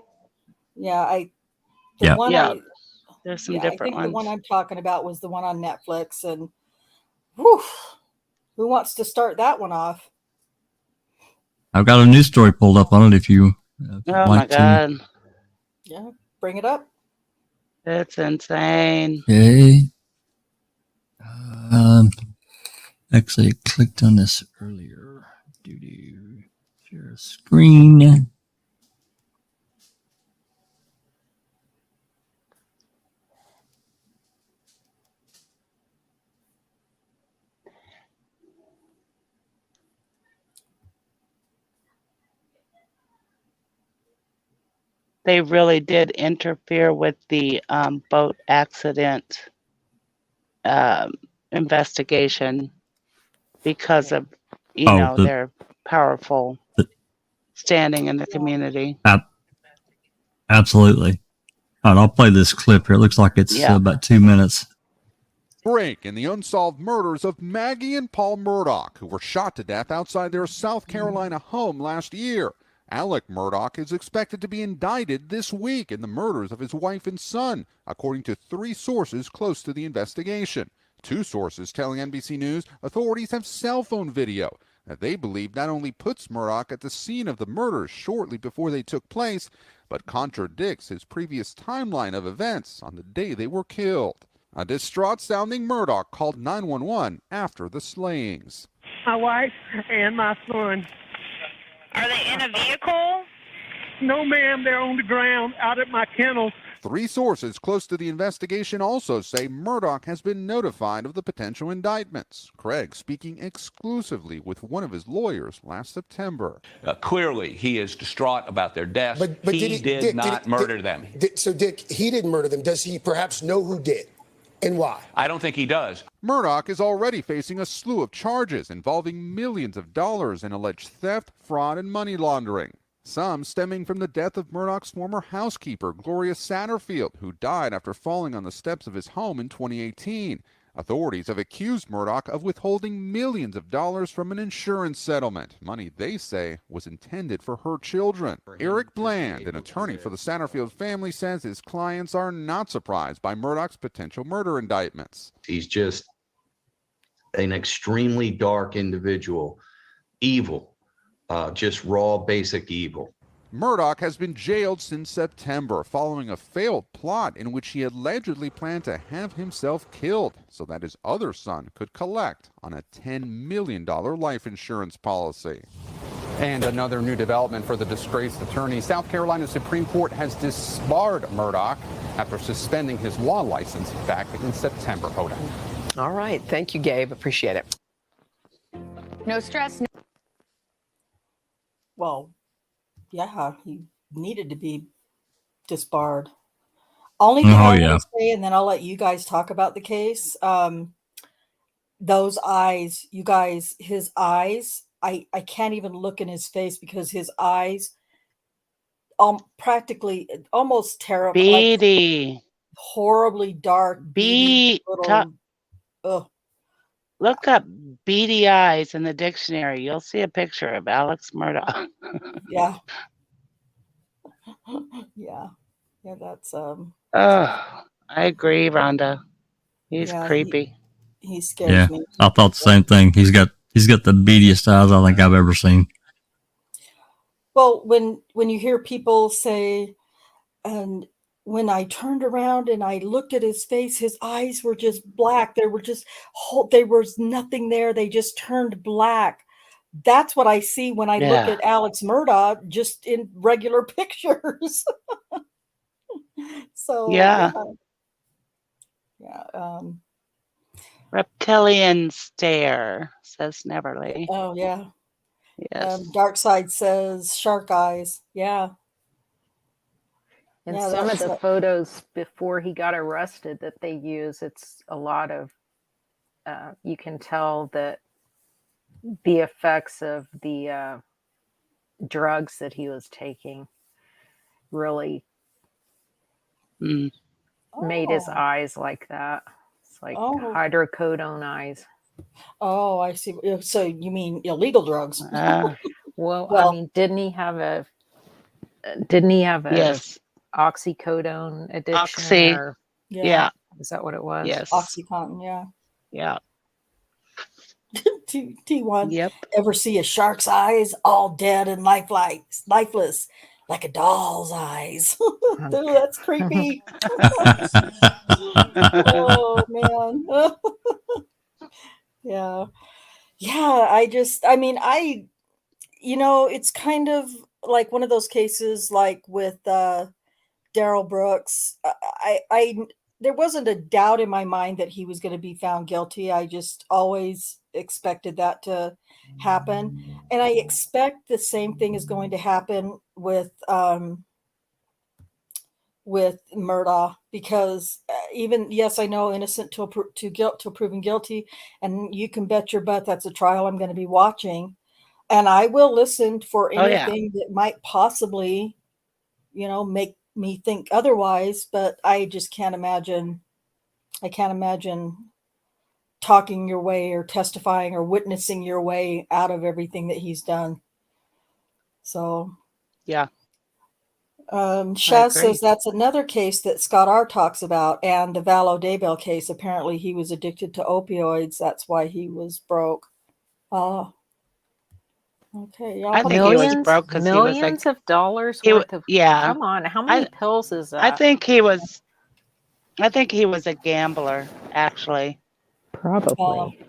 Yeah, Yeah. There's some I different think the one ones. I'm talking about was the one on Netflix, and whew, who wants to start that one off? I've got a news story pulled up on it if you Oh my like to. God. Yeah, bring it up. It's insane. Okay. Actually, I clicked on this earlier. Share screen. They really did interfere with the boat accident investigation because of, their powerful standing in the community. Absolutely. All right, I'll play this clip here. It looks like it's about 2 minutes. Break in the unsolved murders of Maggie and Paul Murdaugh, who were shot to death outside their South Carolina home last year. Alec Murdaugh is expected to be indicted this week in the murders of his wife and son, according to 3 sources close to the investigation. 2 sources telling NBC News authorities have cell phone video that they believe not only puts Murdaugh at the scene of the murders shortly before they took place, but contradicts his previous timeline of events on the day they were killed. A distraught-sounding Murdaugh called 911 after the slayings. My wife and my son. Are they in a vehicle? No, ma'am. They're on the ground out at my kennel. 3 sources close to the investigation also say Murdaugh has been notified of the potential indictments. Craig speaking exclusively with one of his lawyers last September. Clearly, he is distraught about their deaths. But he did not murder them. So, Dick, he didn't murder them. Does he perhaps know who did and why? I don't think he does. Murdaugh is already facing a slew of charges involving millions of dollars in alleged theft, fraud, and money laundering. Some stemming from the death of Murdaugh's former housekeeper, Gloria Satterfield, who died after falling on the steps of his home in 2018. Authorities have accused Murdaugh of withholding millions of dollars from an insurance settlement, money they say was intended for her children. Eric Bland, an attorney for the Satterfield family, says his clients are not surprised by Murdaugh's potential murder indictments. He's just an extremely dark individual, evil. Just raw, basic evil. Murdaugh has been jailed since September following a failed plot in which he allegedly planned to have himself killed so that his other son could collect on a $10 million life insurance policy. And another new development for the disgraced attorney. South Carolina Supreme Court has disbarred Murdaugh after suspending his law license back in September. Hoda. All right. Thank you, Gabe. Appreciate it. No stress. Well, yeah, he needed to be disbarred. Only thing Oh I yeah. want to say, and then I'll let you guys talk about the case. Those eyes, you guys, his eyes, I can't even look in his face because his eyes practically almost terrible, like Beady. horribly dark, beady little. Ugh. Look up beady eyes in the dictionary. You'll see a picture of Alex Murdaugh. Yeah. Yeah. Yeah, that's Oh, I agree, Rhonda. He's yeah, creepy. he scares Yeah. me. I thought the same thing. He's got the beadiest eyes I think I've ever seen. Well, when you hear people say, and when I turned around and I looked at his face, his eyes were just black. There were just there was nothing there. They just turned black. That's what I see when I look Yeah. at Alex Murdaugh just in regular pictures. So Yeah. yeah. Reptilian stare, says Neverly. Oh yeah. Yes. Dark Side says shark eyes. Yeah. And Yeah, some of that's the photos before he got arrested that they use, it's a lot of, you can tell that the effects of the drugs that he was taking really made his eyes like that. It's like hydrocodone eyes. Oh, I see. So you mean illegal drugs? Well, I mean, didn't he have a Yes. oxycodone addiction? Oxy. Or Yeah. is that what it was? Yes. Oxycontin, yeah. Yeah. T1. Yep. Ever see a shark's eyes all dead and lifeless, like a doll's eyes? Dude, that's creepy. Oh man. Yeah. Yeah, I mean, it's kind of like one of those cases like with Daryl Brooks. I there wasn't a doubt in my mind that he was going to be found guilty. I just always expected that to happen. And I expect the same thing is going to happen with Murdaugh, because even, yes, I know innocent till proven guilty, and you can bet your butt that's a trial I'm going to be watching, and I will listen for Oh, yeah. anything that might possibly, make me think otherwise. But I just can't imagine. I can't imagine talking your way or testifying or witnessing your way out of everything that he's done. So yeah. Shaz says that's another case that Scott R talks about, and the Vallow Daybell case. Apparently, he was addicted to opioids. That's why he was broke. Okay. I think he was broke because he was like millions of dollars worth of. Yeah. Come on, how many pills is that? I think he was a gambler, actually. Probably.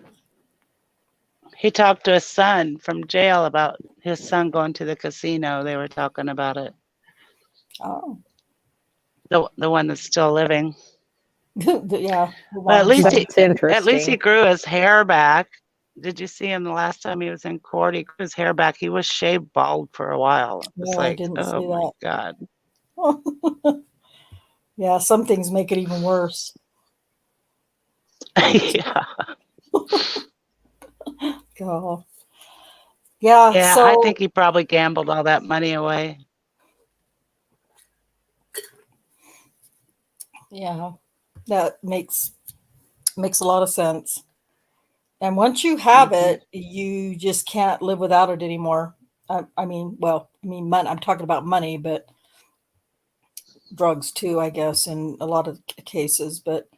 He talked to his son from jail about his son going to the casino. They were talking about it. Oh. The one that's still living. Yeah. But at least interesting. he grew his hair back. Did you see him the last time he was in court? He grew his hair back. He was shaved bald for a while. It's No, I didn't see my that. God. Yeah, some things make it even worse. Yeah. God. Yeah. Yeah, So I think he probably gambled all that money away. yeah, that makes a lot of sense. And once you have it, you just can't live without it anymore. I mean, money, I'm talking about money, but drugs too, I guess, in a lot of cases. But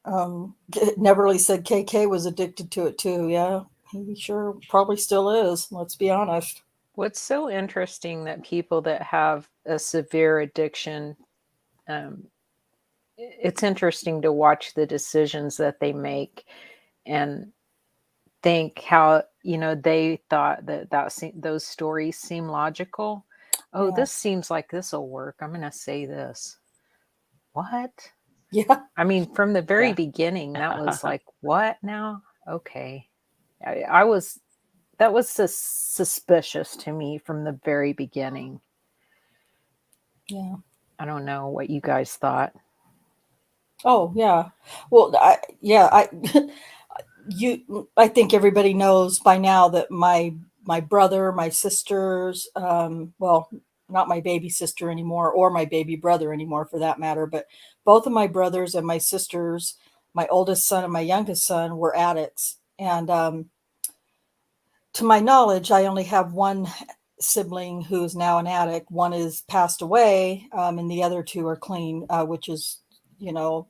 Neverly said KK was addicted to it too. Yeah, he sure probably still is. Let's be honest. What's so interesting that people that have a severe addiction, it's interesting to watch the decisions that they make and think how, they thought that those stories seem logical. Oh, Yeah. this seems like this will work. I'm going to say this. What? Yeah. I mean, from the very beginning, that was like, what now? Okay. That was suspicious to me from the very beginning. Yeah. I don't know what you guys thought. Oh yeah. Well, I think everybody knows by now that my brother, my sisters, well, not my baby sister anymore, or my baby brother anymore for that matter, but both of my brothers and my sisters, my oldest son and my youngest son, were addicts. And to my knowledge, I only have one sibling who is now an addict. One is passed away, and the other two are clean, which is, you know,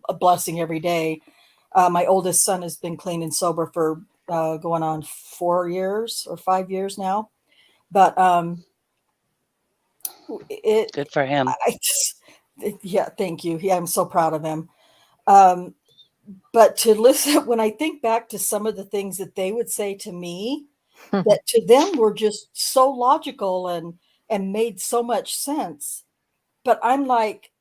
a blessing every day. My oldest son has been clean and sober for going on 4 years or 5 years now. But Good for him. Yeah, thank you. Yeah, I'm so proud of him. Um, but to listen, when I think back to some of the things that they would say to me, that to them were just so logical and made so much sense. But I'm like,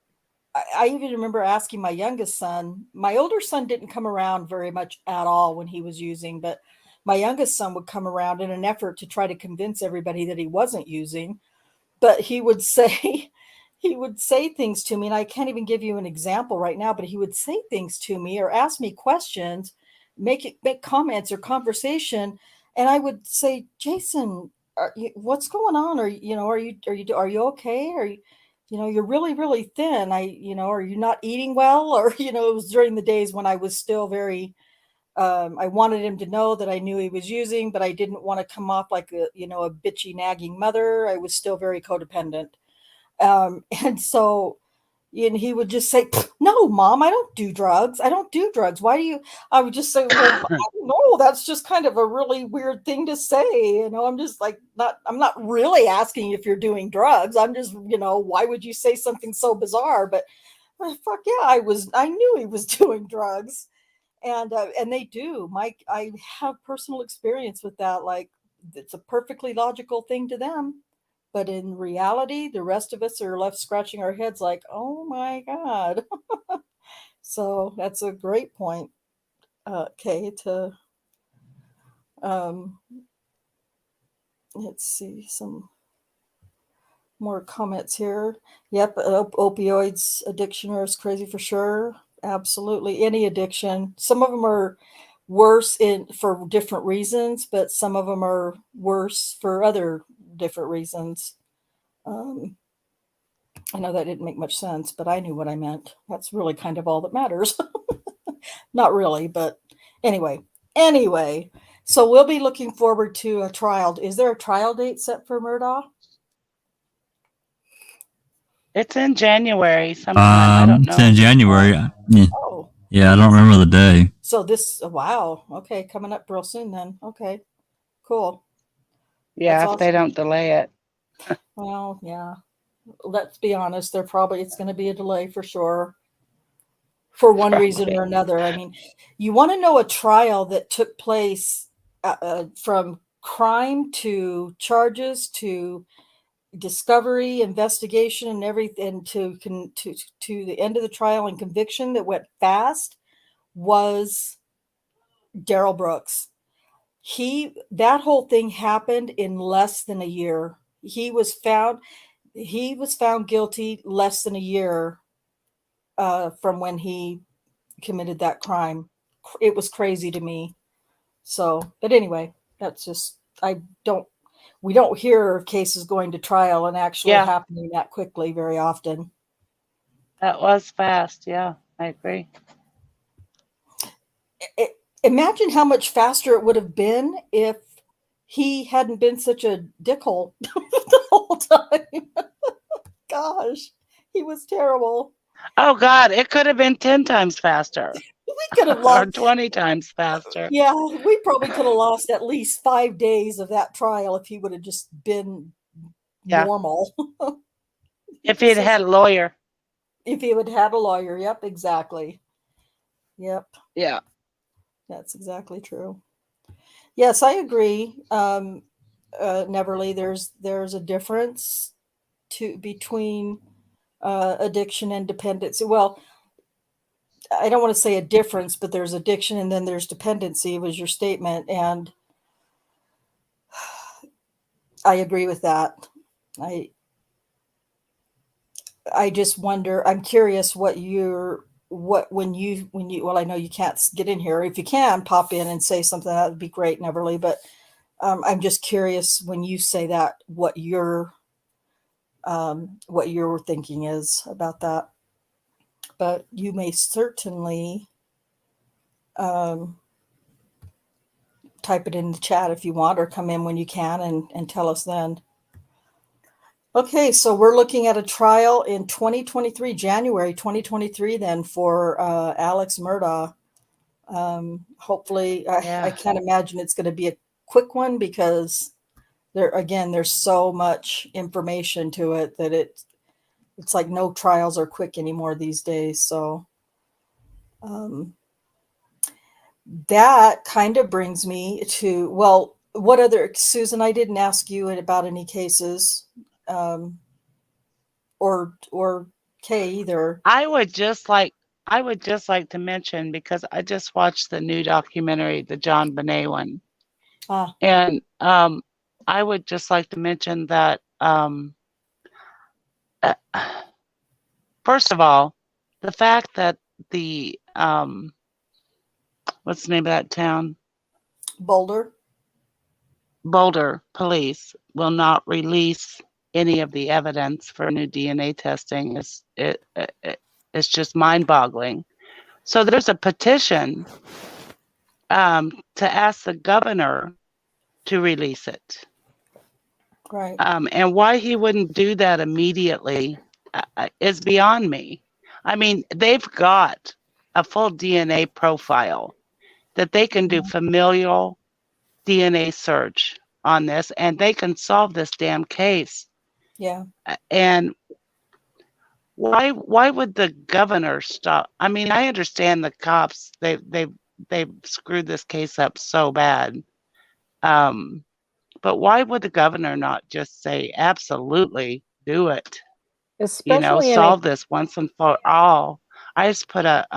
I even remember asking my youngest son. My older son didn't come around very much at all when he was using, but my youngest son would come around in an effort to try to convince everybody that he wasn't using. But he would say he would say things to me, and I can't even give you an example right now, but he would say things to me or ask me questions, make comments or conversation, and I would say, "Jason, what's going on? Or are you okay? Are you, you're really really thin. Are you not eating well?" Or it was during the days when I was still very I wanted him to know that I knew he was using, but I didn't want to come off like a bitchy, nagging mother. I was still very codependent. And so, and he would just say, "No, mom, I don't do drugs. I don't do drugs. Why do you?" I would just say, "Well, I don't know. That's just kind of a really weird thing to say. I'm just like, I'm not really asking if you're doing drugs. I'm just, why would you say something so bizarre?" But fuck yeah, I knew he was doing drugs, and they do. Mike, I have personal experience with that. Like, it's a perfectly logical thing to them, but in reality, the rest of us are left scratching our heads like, "Oh my god." So that's a great point, Kay. To um, let's see some more comments here. Yep, opioids addiction is crazy for sure. Absolutely, any addiction. Some of them are worse for different reasons, but some of them are worse for other different reasons. Um, I know that didn't make much sense, but I knew what I meant. That's really kind of all that matters. Not really, but anyway. Anyway, so we'll be looking forward to a trial. Is there a trial date set for Murdaugh? It's in January sometime. I don't It's in know. January. Yeah. Oh. Yeah, I don't remember the day. So this, wow. Okay, coming up real soon then. Okay, cool. Yeah, That's if they awesome. don't delay it. Well, yeah. Let's be honest. It's going to be a delay for sure, for one reason or another. I mean, you want to know a trial that took place from crime to charges to discovery, investigation, and everything to the end of the trial and conviction that went fast was Daryl Brooks. That whole thing happened in less than a year. He was found guilty less than a year from when he committed that crime. It was crazy to me. So, but anyway, that's just we don't hear of cases going to trial and actually happening that quickly very often. That was fast. Yeah, I agree. Imagine how much faster it would have been if he hadn't been such a dickhole the whole time. Gosh, he was terrible. Oh God, it could have been 10 times faster. We could have or lost 20 times faster. Yeah, we probably could have lost at least 5 days of that trial if he would have just been normal. If he'd had a lawyer. If he would have a lawyer. Yep, exactly. Yep. Yeah. That's exactly true. Yes, I agree. Neverly, there's a difference between addiction and dependency. Well, I don't want to say a difference, but there's addiction and then there's dependency was your statement. And I agree with that. I just wonder, I'm curious what your when you well, I know you can't get in here. If you can pop in and say something, that would be great, Neverly. But I'm just curious when you say that, what your thinking is about that. But you may certainly type it in the chat if you want, or come in when you can and tell us then. Okay, so we're looking at a trial in 2023, January 2023, then for Alex Murdaugh. Hopefully, I can't imagine it's going to be a quick one because there's so much information to it that it's like no trials are quick anymore these days. So that kind of brings me to, well, what other, Susan, I didn't ask you about any cases or Kay either. I would just like to mention, because I just watched the new documentary, the John Bonet one. And I would just like to mention that first of all, the fact that the what's the name of that town? Boulder police will not release any of the evidence for new DNA testing it's just mind-boggling. So there's a petition to ask the governor to release it. Right. And why he wouldn't do that immediately is beyond me. I mean, they've got a full DNA profile that they can do familial DNA search on this, and they can solve this damn case. Yeah. And why would the governor stop? I mean, I understand the cops, they've screwed this case up so bad. But why would the governor not just say, absolutely, do it? Especially solve this once and for all. I just put a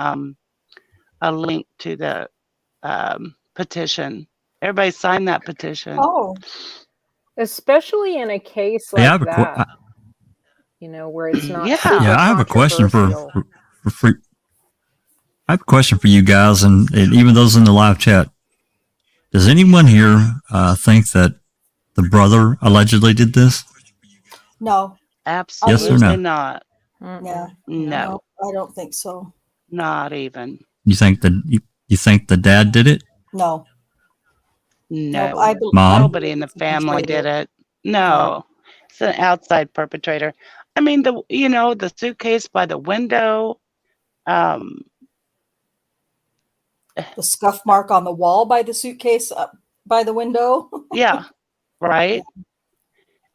link to the petition. Everybody sign that petition. Oh. Especially in a case like that, where it's not super I have a question for I have a question for you guys, and even those in the live chat. Does anyone here think that the brother allegedly did this? No. Absolutely yes or no? Not. Yeah. No. I don't think so. Not even. You think the dad did it? No. No. Mom? Nobody in the family did it. No. It's an outside perpetrator. I mean, the suitcase by the window, the scuff mark on the wall by the suitcase by the window. Yeah. Right.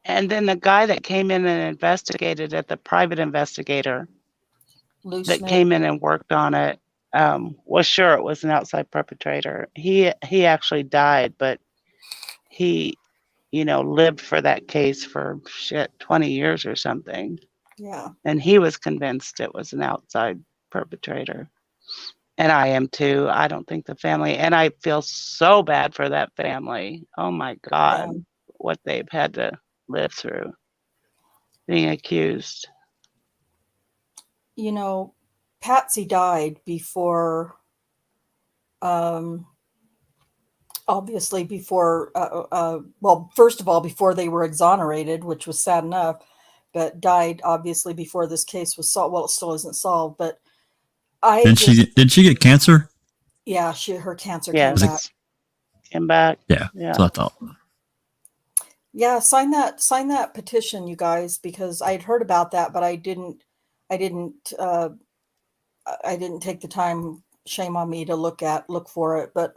And then the guy that came in and investigated it, the private investigator that came in and worked on it, was sure it was an outside perpetrator. He actually died, but he, lived for that case for 20 years or something. Yeah. And he was convinced it was an outside perpetrator. And I am too. I don't think the family, and I feel so bad for that family. Oh my God, what they've had to live through being accused. Patsy died before, obviously before, well, first of all, before they were exonerated, which was sad enough, but died obviously before this case was solved. Well, it still isn't solved, but did she get cancer? Yeah, her cancer came back. Came back. Yeah, that's what I thought. Yeah, sign that petition, you guys, because I'd heard about that, but I didn't take the time. Shame on me to look for it. But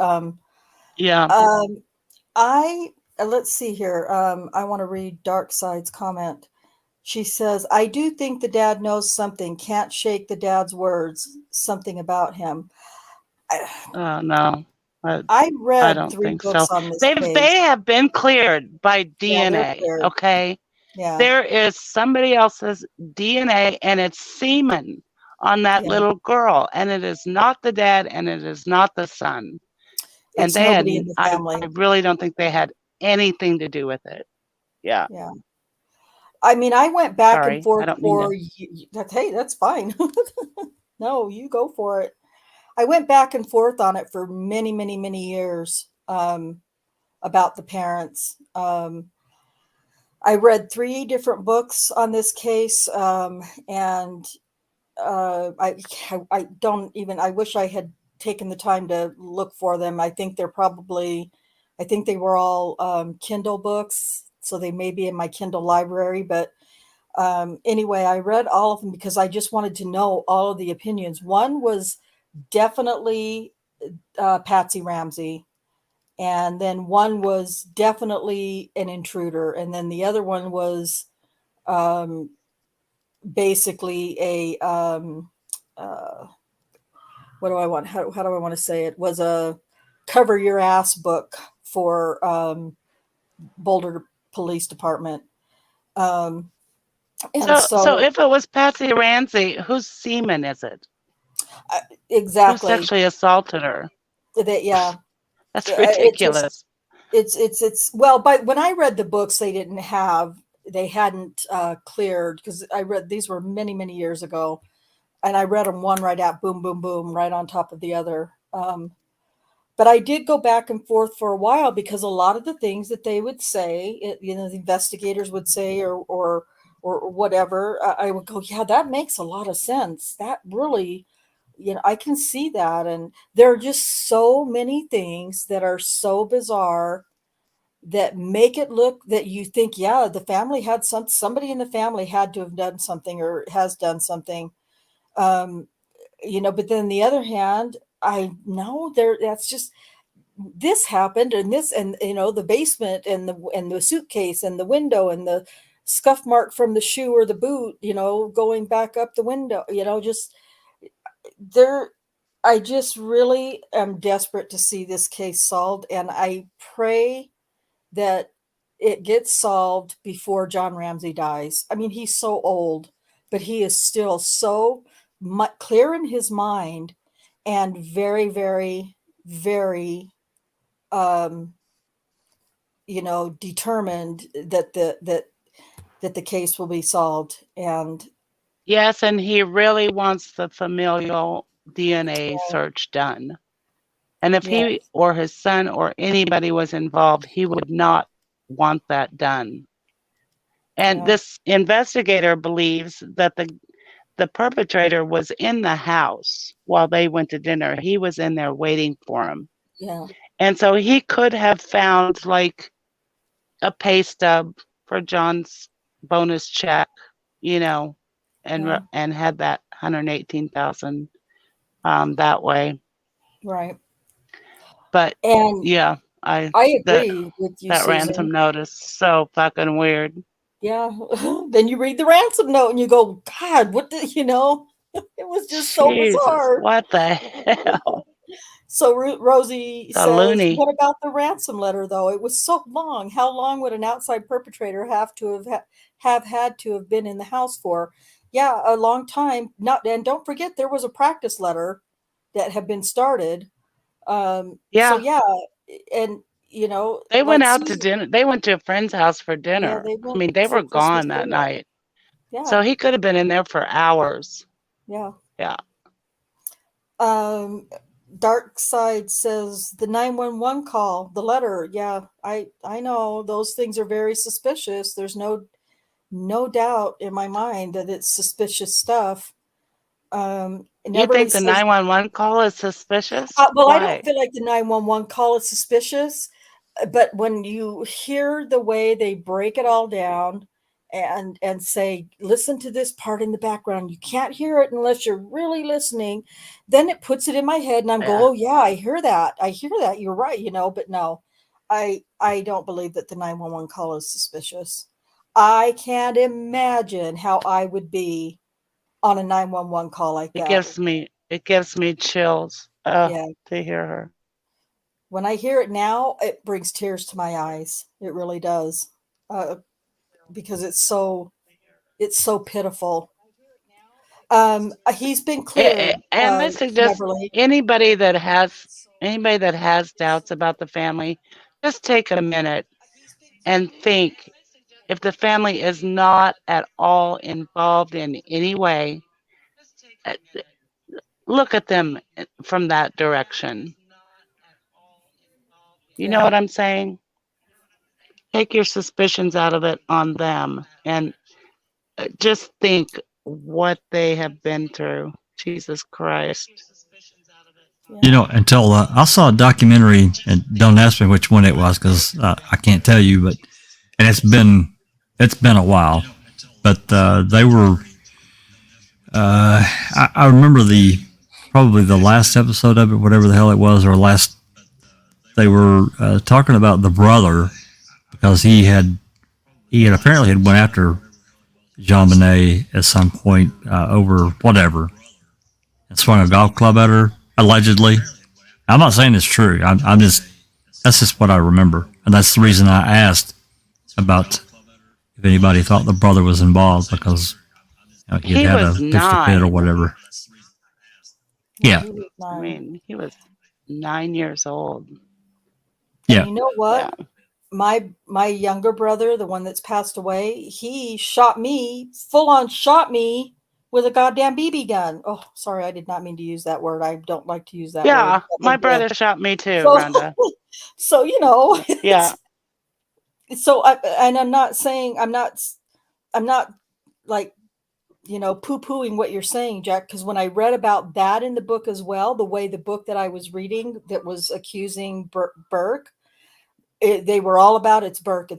let's see here. I want to read Darkside's comment. She says, I do think the dad knows something. Can't shake the dad's words. Something about him. No. I read I don't 3 think books so. on this They case. have been cleared by Yeah, they're DNA. cleared. Okay. Yeah. There is somebody else's DNA and it's semen on that little girl, and it is not the dad and it is not the son. It's And nobody in the family. I really don't think they had anything to do with it. Yeah. Yeah. I mean, I went back Sorry, and forth I don't mean for hey, that's fine. No, you go for it. I went back and forth on it for many, many, many years about the parents. I read 3 different books on this case, and I don't even. I wish I had taken the time to look for them. I think they're probably. I think they were all Kindle books, so they may be in my Kindle library. But anyway, I read all of them because I just wanted to know all of the opinions. One was definitely Patsy Ramsey, and then one was definitely an intruder, and then the other one was um, basically a what do I want? How do I want to say it? Was a cover your ass book for Boulder Police Department. And So if it was Patsy Ramsey, whose semen is it? Exactly. Who sexually assaulted her? Yeah. That's ridiculous. It's well, but when I read the books, they hadn't cleared, because I read, these were many, many years ago, and I read them one right out, boom, boom, boom, right on top of the other. But I did go back and forth for a while, because a lot of the things that they would say, the investigators would say, or whatever, I would go, yeah, that makes a lot of sense. That really, I can see that. And there are just so many things that are so bizarre that make it look that you think, yeah, the family had somebody in the family had to have done something or has done something. But then on the other hand, I know that's just, this happened, and this, and the basement, and the suitcase, and the window, and the scuff mark from the shoe or the boot, going back up the window, just there. I just really am desperate to see this case solved, and I pray that it gets solved before John Ramsey dies. I mean, he's so old, but he is still so clear in his mind, and very, very, very determined that the case will be solved. And yes, and he really wants the familial DNA search done. And if he or his son or anybody was involved, he would not want that done. And this investigator believes that the perpetrator was in the house while they went to dinner. He was in there waiting for him. Yeah. And so he could have found like a pay stub for John's bonus check, and had that $118,000 that way. Right. But and I agree with you, that Susan. ransom note is so fucking weird. Yeah. Then you read the ransom note and you go, God, what the, it was just so bizarre. What the hell? So Rosie says, loony. what about the ransom letter, though? It was so long. How long would an outside perpetrator have to have had to have been in the house for? Yeah, a long time. And don't forget, there was a practice letter that had been started. So yeah, and they went out to dinner. They went to a friend's house for dinner. Yeah, they were gone that night. Yeah. So he could have been in there for hours. Yeah. Yeah. Dark Side says the 911 call, the letter. Yeah, I know those things are very suspicious. There's no doubt in my mind that it's suspicious stuff. You think the 911 call is suspicious? Well, Why? I don't feel like the 911 call is suspicious, but when you hear the way they break it all down and say, listen to this part in the background, you can't hear it unless you're really listening, then it puts it in my head, and I'm going, oh yeah, I hear that, you're right, but no, I don't believe that the 911 call is suspicious. I can't imagine how I would be on a 911 call like that. It gives me chills to hear her. When I hear it now, it brings tears to my eyes. It really does. Because it's so pitiful. He's been cleared. And I suggest anybody that has doubts about the family, just take a minute and think, if the family is not at all involved in any way, look at them from that direction. You know what I'm saying? Take your suspicions out of it on them and just think what they have been through. Jesus Christ. You know, until I saw a documentary, and don't ask me which one it was because I can't tell you, but and it's been a while, but they were. I remember probably the last episode of it, whatever the hell it was, or last. They were talking about the brother because he had apparently had went after JonBenet at some point over whatever and swung a golf club at her allegedly. I'm not saying it's true. I'm just that's just what I remember, and that's the reason I asked about if anybody thought the brother was involved because he had a pistol fit or whatever. Yeah. I mean, he was 9 years old. Yeah. And you know what? Yeah. My younger brother, the one that's passed away, he shot me, full on shot me with a goddamn BB gun. Oh, sorry, I did not mean to use that word. I don't like to use that word. Yeah, my brother shot me too, Rhonda. So, you know. Yeah. So, I'm not saying, I'm not like, you know, poo-pooing what you're saying, Jack, because when I read about that in the book as well, the way the book that I was reading that was accusing Burke, they were all about it's Burke.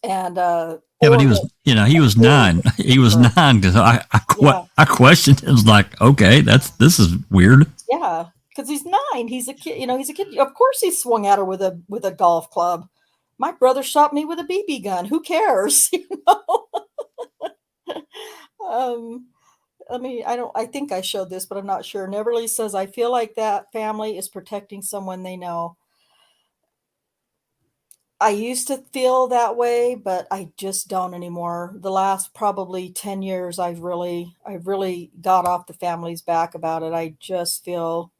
Yeah, but he was, you know, he was 9. He was 9 because I questioned. It was like, okay, this is weird. Yeah, because he's 9. He's a kid. You know, he's a kid. Of course, he swung at her with a golf club. My brother shot me with a BB gun. Who cares? You know. I think I showed this, but I'm not sure. Neverly says, I feel like that family is protecting someone they know. I used to feel that way, but I just don't anymore. The last probably 10 years, I've really got off the family's back about it. I just feel,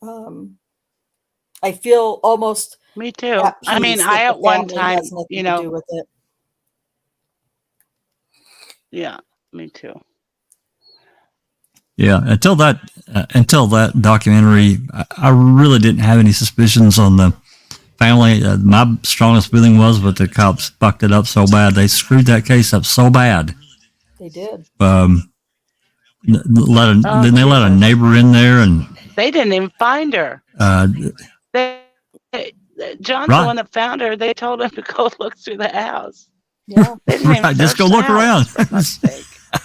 I feel almost. Me too. I mean, I at one time, you know, to do with it. Yeah, me too. Yeah, until that documentary, I really didn't have any suspicions on the family. My strongest feeling was, but the cops fucked it up so bad. They screwed that case up so bad. They did. Didn't they let a neighbor in there and they didn't even find her. John's the one that found her. They told him to go look through the house. Yeah, right, just go look around.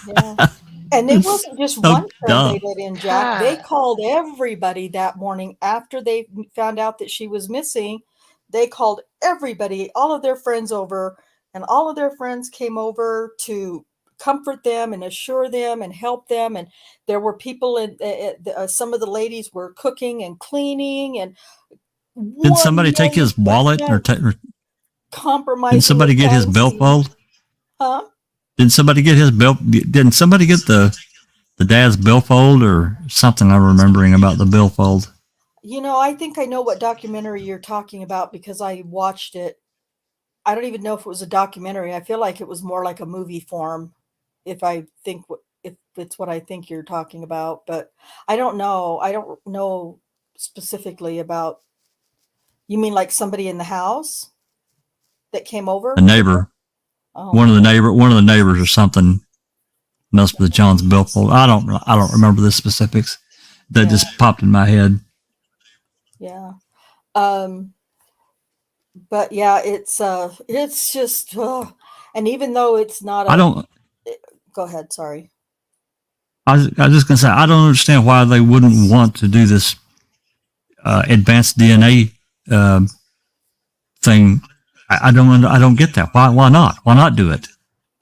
Yeah. And it wasn't just one friend they let in, Jack. They called everybody that morning after they found out that she was missing. They called everybody, all of their friends over, and all of their friends came over to comfort them and assure them and help them. And there were people, some of the ladies were cooking and cleaning. And did somebody take his wallet or compromising? Did somebody get his billfold? Huh? Did somebody get his bill? Didn't somebody get the dad's billfold or something? I'm remembering about the billfold. You know, I think I know what documentary you're talking about because I watched it. I don't even know if it was a documentary. I feel like it was more like a movie form. If it's what I think you're talking about, but I don't know. I don't know specifically about. You mean like somebody in the house that came over? A neighbor. Oh. One of the neighbors or something must be John's billfold. I don't remember the specifics. That just popped in my head. Yeah. But yeah, it's just, and even though it's not, go ahead. Sorry. I was just gonna say, I don't understand why they wouldn't want to do this advanced DNA thing. I don't get that. Why not? Why not do it?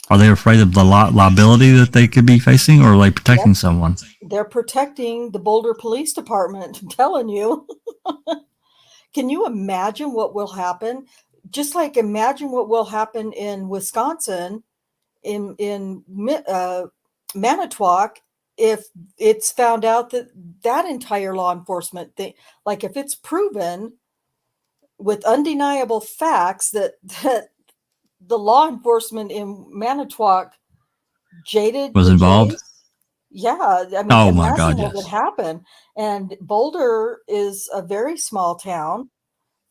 Are they afraid of the liability that they could be facing, or are they protecting someone? They're protecting the Boulder Police Department. I'm telling you. Can you imagine what will happen? Just like imagine what will happen in Wisconsin, in Manitowoc, if it's found out that entire law enforcement thing, like if it's proven with undeniable facts that the law enforcement in Manitowoc was involved. Yeah, I mean, Oh my imagine God, what would yes. happen. And Boulder is a very small town.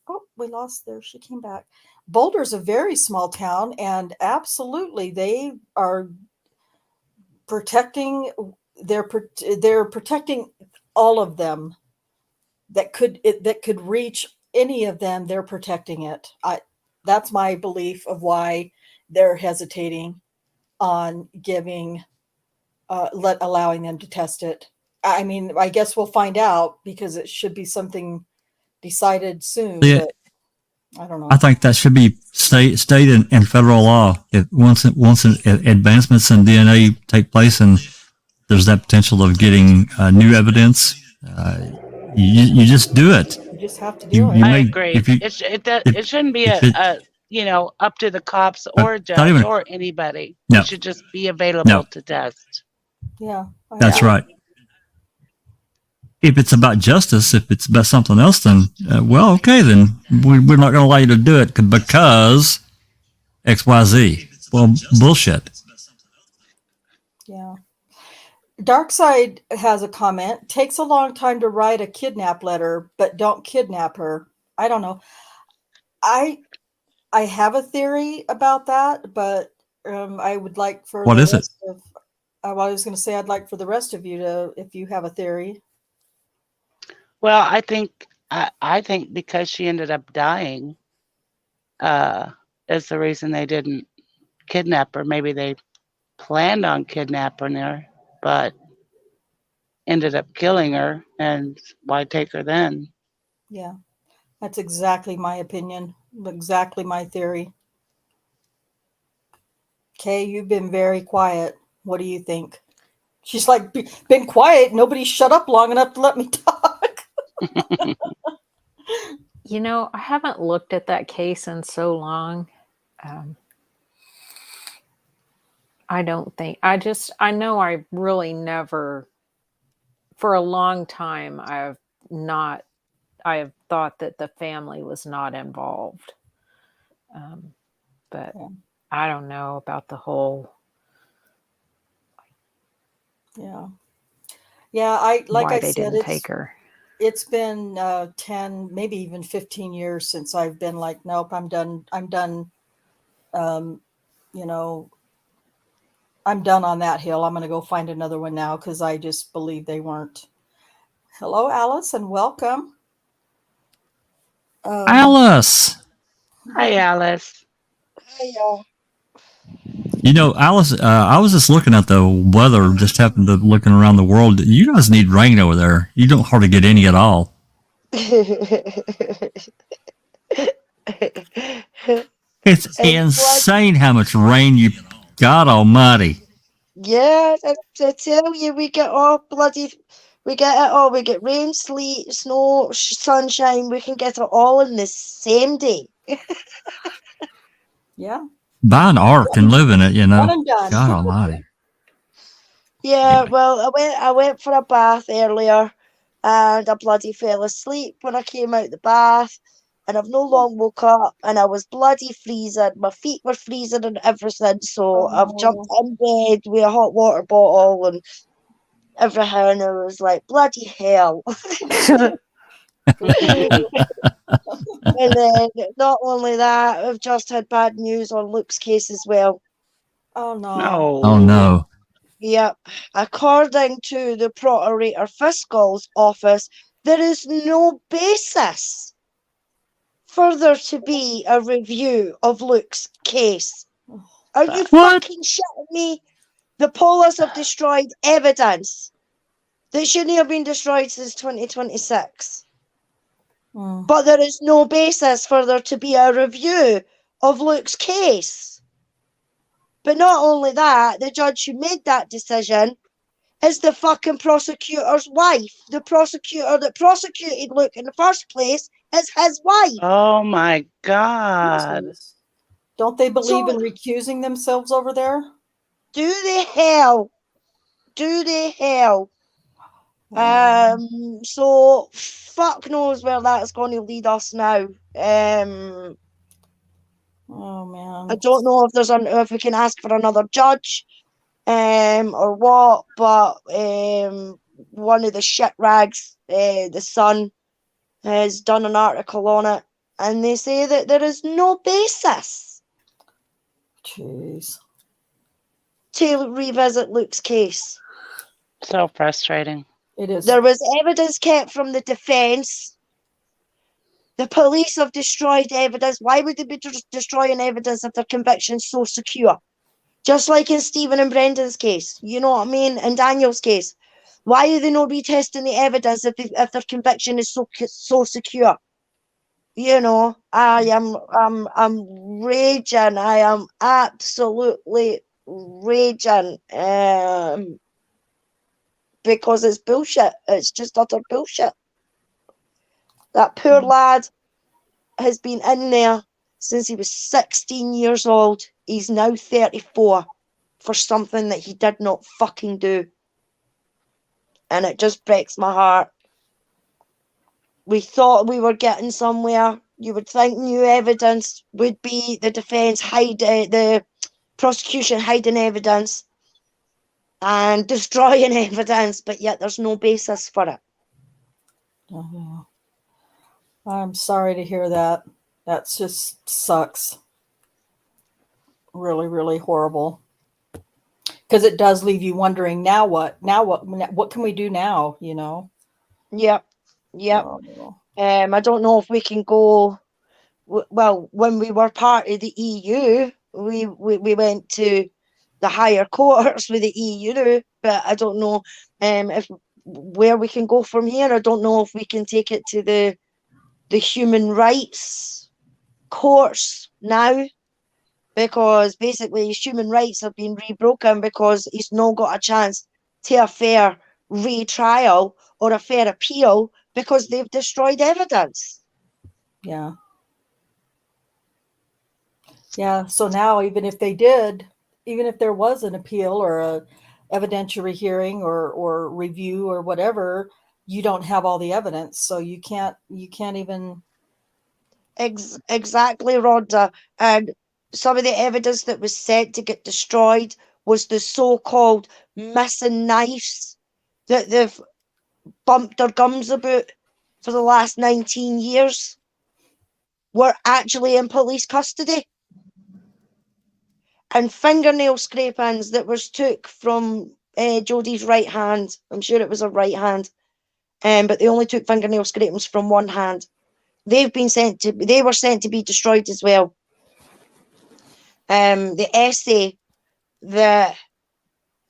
Oh, we lost there. She came back. Boulder's a very small town, and absolutely, they are protecting. They're protecting all of them that could reach any of them. They're protecting it. That's my belief of why they're hesitating on giving allowing them to test it. I mean, I guess we'll find out because it should be something decided soon, Yeah, but I don't know. I think that should be state and federal law. If once advancements in DNA take place and there's that potential of getting new evidence, you just do it. You just have to do You it. I may agree. if you It shouldn't be if it up to the cops or a not judge even or anybody. no It should just be available to test. Yeah, I that's agree. right. If it's about justice, if it's about something else, then well, okay, then we're not going to allow you to do it because XYZ. Well, bullshit. Yeah. Darkside has a comment. Takes a long time to write a kidnap letter, but don't kidnap her. I don't know. I have a theory about that, but I would like for What the is it? rest of. Well, I was going to say I'd like for the rest of you to, if you have a theory. Well, I think because she ended up dying, is the reason they didn't kidnap her. Maybe they planned on kidnapping her, but ended up killing her. And why take her then? Yeah, that's exactly my opinion. Exactly my theory. Kay, you've been very quiet. What do you think? She's like, been quiet. Nobody shut up long enough to let me talk. You know, I haven't looked at that case in so long. I don't think, I know I really never, for a long time, I have thought that the family was not involved. But Yeah. I don't know about the whole. Yeah. Yeah, I They said, didn't take her. It's been 10, maybe even 15 years since I've been like, nope, I'm done. I'm done. You know, I'm done on that hill. I'm going to go find another one now because I just believe they weren't. Hello, Alice, and welcome. Alice. Hi, Alice. Hi, y'all. You know, Alice, I was just looking at the weather, just happened to looking around the world. You guys need rain over there. You don't hardly get any at all. It's insane how much rain you God almighty. Yeah, I tell you, we get all we get it all. We get rain, sleet, snow, sunshine. We can get it all in the same day. Yeah. Buy an ark and live in it, you know. One and done. God almighty. Yeah, well, I went for a bath earlier, and I bloody fell asleep when I came out the bath, and I've no long woke up, and I was bloody freezing. My feet were freezing and everything, so I've jumped in bed with a hot water bottle and everything, and I was like, bloody hell. And then, not only that, I've just had bad news on Luke's case as well. Oh, no. No. Oh, no. Yep. According to the Procurator Fiscal's office, there is no basis for there to be a review of Luke's case. Are you fucking shitting me? The police have destroyed evidence that shouldn't have been destroyed since 2026. But there is no basis for there to be a review of Luke's case. But not only that, the judge who made that decision is the fucking prosecutor's wife. The prosecutor that prosecuted Luke in the first place is his wife. Oh my God. Don't they believe in recusing themselves over there? Do they hell? Do they hell? So fuck knows where that's going to lead us now. Oh man. I don't know if if we can ask for another judge. or what, but one of the shit rags, the Sun, has done an article on it, and they say that there is no basis Jeez. to revisit Luke's case. So frustrating. It is. There was evidence kept from the defense. The police have destroyed evidence. Why would they be destroying evidence if their conviction's so secure? Just like in Stephen and Brendan's case, you know what I mean? In Daniel's case, why are they not retesting the evidence if their conviction is so secure? You know, I'm raging. I am absolutely raging. Because it's bullshit. It's just utter bullshit. That poor lad has been in there since he was 16 years old. He's now 34 for something that he did not fucking do. And it just breaks my heart. We thought we were getting somewhere. You would think new evidence would be the defense the prosecution hiding evidence and destroying evidence, but yet there's no basis for it. Oh, I'm sorry to hear that. That's just sucks. Really, really horrible. Because it does leave you wondering, now what? Now what can we do now, you know? Yep. I don't know if we can go. Well, when we were part of the EU, we went to the higher courts with the EU, but I don't know if where we can go from here. I don't know if we can take it to the human rights courts now, because basically his human rights have been rebroken because he's not got a chance to a fair retrial or a fair appeal because they've destroyed evidence. Yeah. Yeah. So now, even if there was an appeal or a evidentiary hearing or review or whatever, you don't have all the evidence. So you can't even. Exactly, Rhonda. And some of the evidence that was said to get destroyed was the so-called missing knives that they've bumped their gums about for the last 19 years were actually in police custody. And fingernail scrapings that was took from Jodie's right hand. I'm sure it was her right hand. But they only took fingernail scrapings from one hand. They were sent to be destroyed as well. The essay that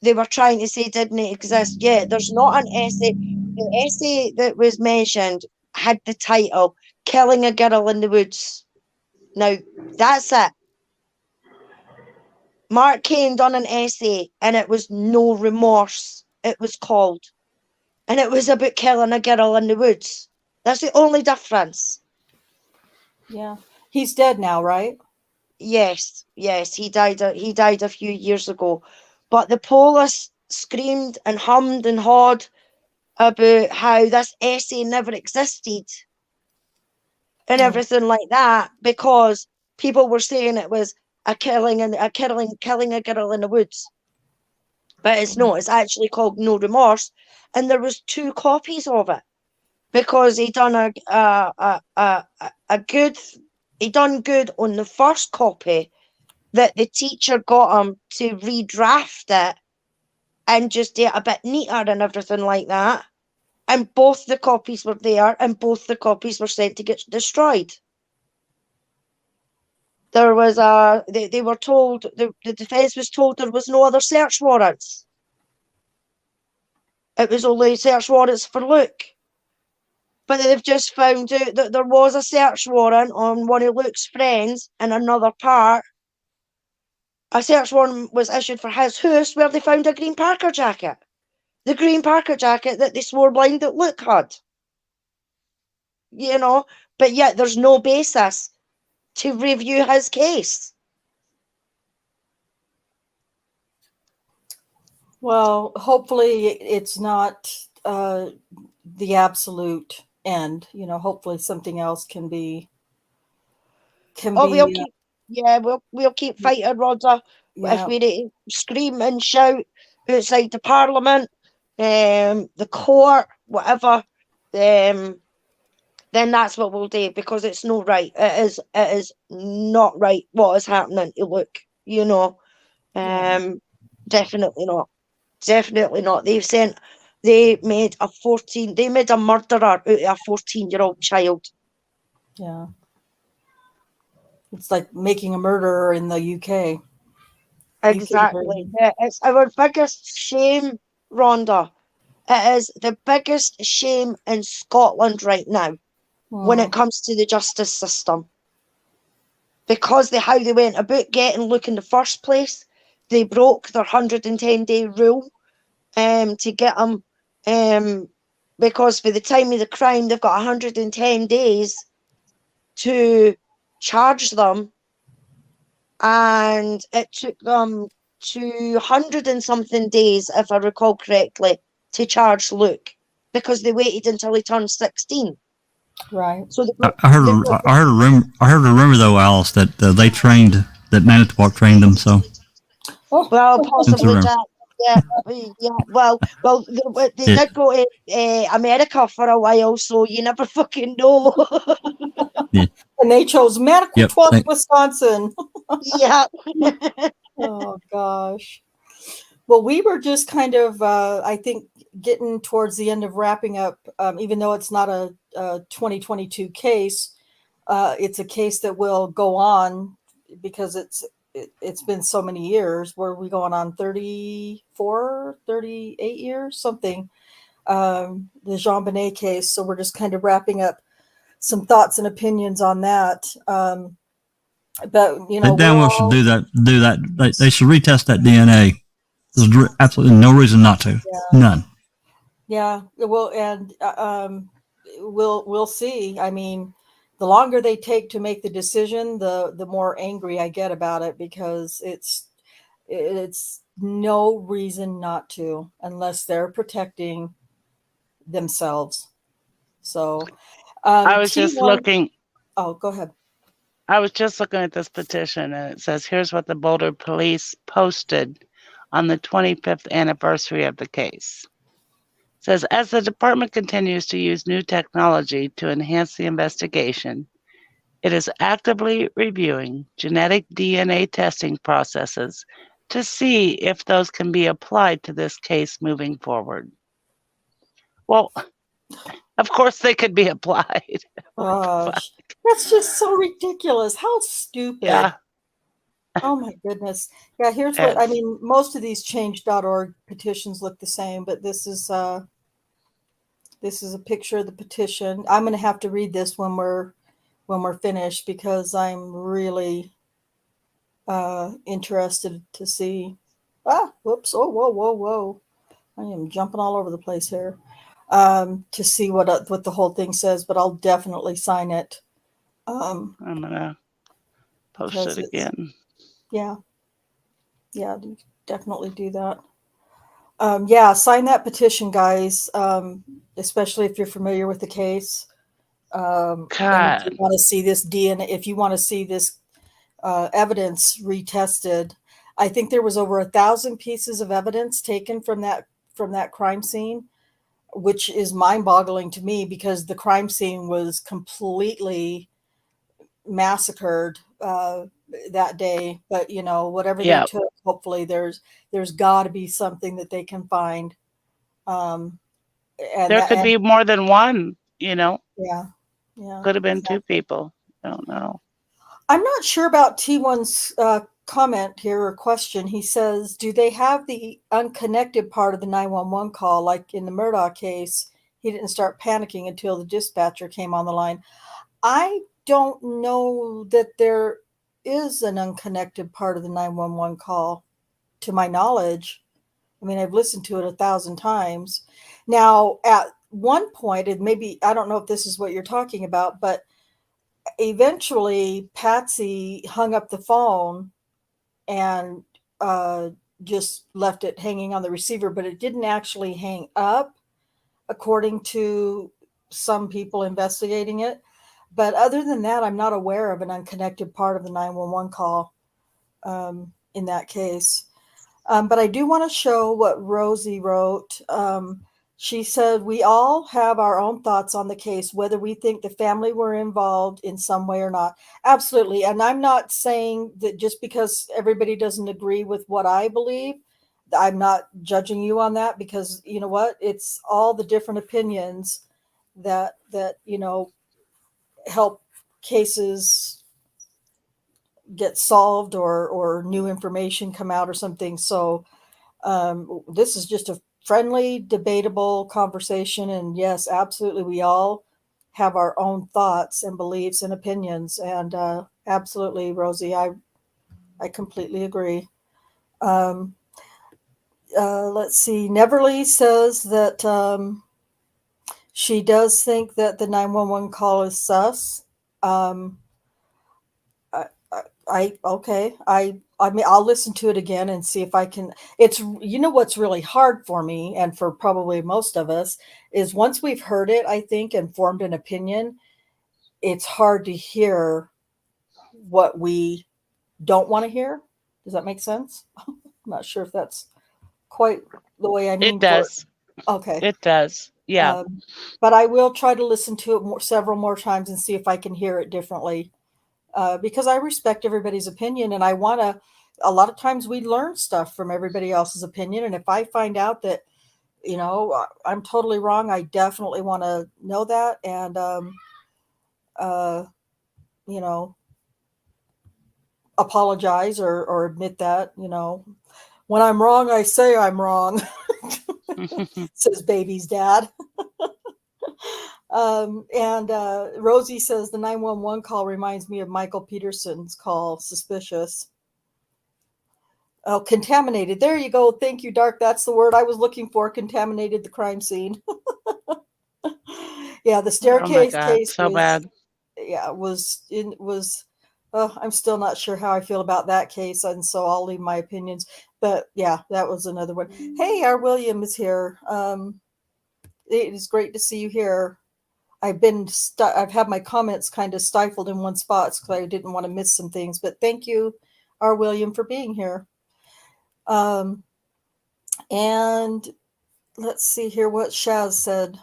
they were trying to say didn't exist. Yeah, there's not an essay. The essay that was mentioned had the title "Killing a Girl in the Woods." Now, that's it. Mark Cain done an essay and it was No Remorse, it was called. And it was about killing a girl in the woods. That's the only difference. Yeah. He's dead now, right? Yes, he died a few years ago. But the police screamed and hummed and hawed about how this essay never existed and everything like that, because people were saying it was killing a girl in the woods. But it's not. It's actually called No Remorse, and there was 2 copies of it because he done he done good on the first copy, that the teacher got him to redraft it and just do it a bit neater and everything like that. And both the copies were there, and both the copies were sent to get destroyed. There was they were told, the defence was told there was no other search warrants. It was only search warrants for Luke. But they've just found out that there was a search warrant on one of Luke's friends in another part. A search warrant was issued for his house where they found a green Parker jacket. The green Parker jacket that they swore blind that Luke had. You know, but yet there's no basis to review his case. Well, hopefully it's not the absolute end. You know, hopefully something else can be. We'll keep fighting, Roger. If we need to scream and shout outside the Parliament, the court, whatever, then that's what we'll do, because it's not right. It is not right what is happening to Luke, you know. Definitely not. Definitely not. They made a murderer out of a 14-year-old child. Yeah. It's like making a murderer in the UK. Exactly. Yeah, it's our biggest shame, Rhonda. It is the biggest shame in Scotland right now when it comes to the justice system. Because how they went about getting Luke in the first place, they broke their 110-day rule to get him, because by the time of the crime, they've got 110 days to charge them, and it took them 200 and something days, if I recall correctly, to charge Luke, because they waited until he turned 16. Right. So I heard a rumor though, Alice, that they trained, that Manitowoc trained them. So well, possibly rumor. that. Yeah, yeah. Well, they Yeah. did go to America for a while, so you never fucking know. Yeah. And they chose Manitowoc, Wisconsin. Yeah. Oh gosh. Well, we were just kind of, I think, getting towards the end of wrapping up. Even though it's not a 2022 case, it's a case that will go on because it's been so many years. Were we going on 34, 38 years, something? The Jean Bonnet case. So we're just kind of wrapping up some thoughts and opinions on that. But you know, They damn well should do that. They should retest that DNA. There's absolutely no reason not to. Yeah. None. Yeah. Well, and we'll see. I mean, the longer they take to make the decision, the more angry I get about it, because it's no reason not to, unless they're protecting themselves. So I was just looking. Oh, go ahead. I was just looking at this petition, and it says, here's what the Boulder police posted on the 25th anniversary of the case. It says, as the department continues to use new technology to enhance the investigation, it is actively reviewing genetic DNA testing processes to see if those can be applied to this case moving forward. Well, of course they could be applied. Gosh, that's just so ridiculous. How stupid. Yeah. Oh my goodness. Yeah, here's what I mean. Most of these change.org petitions look the same, but this is a picture of the petition. I'm going to have to read this when we're finished, because I'm really interested to see. Whoops. Oh, whoa. I am jumping all over the place here. To see what the whole thing says, but I'll definitely sign it. I'm gonna post it again. Yeah, definitely do that. Yeah, sign that petition, guys. Especially if you're familiar with the case. And if you want to see this DNA, if you want to see this evidence retested, I think there was over 1,000 pieces of evidence taken from that crime scene, which is mind-boggling to me, because the crime scene was completely massacred that day. But you know, whatever they took, hopefully there's got to be something that they can find. And there could be more than one, you know. Yeah. Could have been two people. I don't know. I'm not sure about T1's comment here, or question. He says, do they have the unconnected part of the 911 call? Like in the Murdaugh case, he didn't start panicking until the dispatcher came on the line. I don't know that there is an unconnected part of the 911 call, to my knowledge. I mean, I've listened to it 1,000 times. Now, at one point, it maybe, I don't know if this is what you're talking about, but eventually Patsy hung up the phone and just left it hanging on the receiver, but it didn't actually hang up, according to some people investigating it. But other than that, I'm not aware of an unconnected part of the 911 call. in that case. But I do want to show what Rosie wrote. She said, we all have our own thoughts on the case, whether we think the family were involved in some way or not. Absolutely. And I'm not saying that just because everybody doesn't agree with what I believe, I'm not judging you on that, because you know what? It's all the different opinions that help cases get solved or new information come out or something. So this is just a friendly, debatable conversation. And yes, absolutely, we all have our own thoughts and beliefs and opinions. And absolutely, Rosie, I completely agree. Let's see. Neverly says that she does think that the 911 call is sus. I mean, I'll listen to it again and see if I can. It's, what's really hard for me, and for probably most of us, is once we've heard it, I think, and formed an opinion, it's hard to hear what we don't want to hear. Does that make sense? I'm not sure if that's quite the way I mean. It does. Okay. It does. Yeah. But I will try to listen to it several more times and see if I can hear it differently. Because I respect everybody's opinion, and I want to. A lot of times we learn stuff from everybody else's opinion, and if I find out that I'm totally wrong, I definitely want to know that, and apologize or admit that. When I'm wrong, I say I'm wrong. Says baby's dad. And Rosie says the 911 call reminds me of Michael Peterson's call. Suspicious. Oh, contaminated. There you go. Thank you, Dark. That's the word I was looking for. Contaminated the crime scene. Yeah, the staircase case so was bad. Yeah, I'm still not sure how I feel about that case, and so I'll leave my opinions. But yeah, that was another one. Hey, our William is here. It is great to see you here. I've had my comments kind of stifled in one spot because I didn't want to miss some things. But thank you, our William, for being here. And let's see here what Shaz said.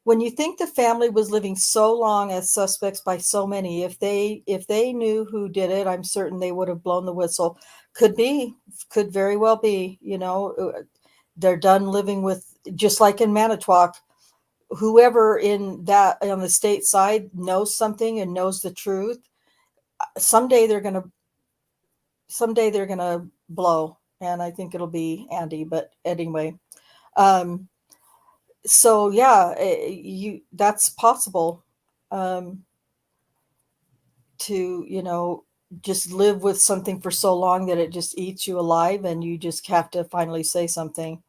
When you think the family was living so long as suspects by so many, if they knew who did it, I'm certain they would have blown the whistle. Could very well be. They're done living with, just like in Manitowoc. Whoever on the state side knows something and knows the truth, someday they're gonna blow, and I think it'll be Andy. But anyway, so yeah, that's possible, to just live with something for so long that it just eats you alive, and you just have to finally say something.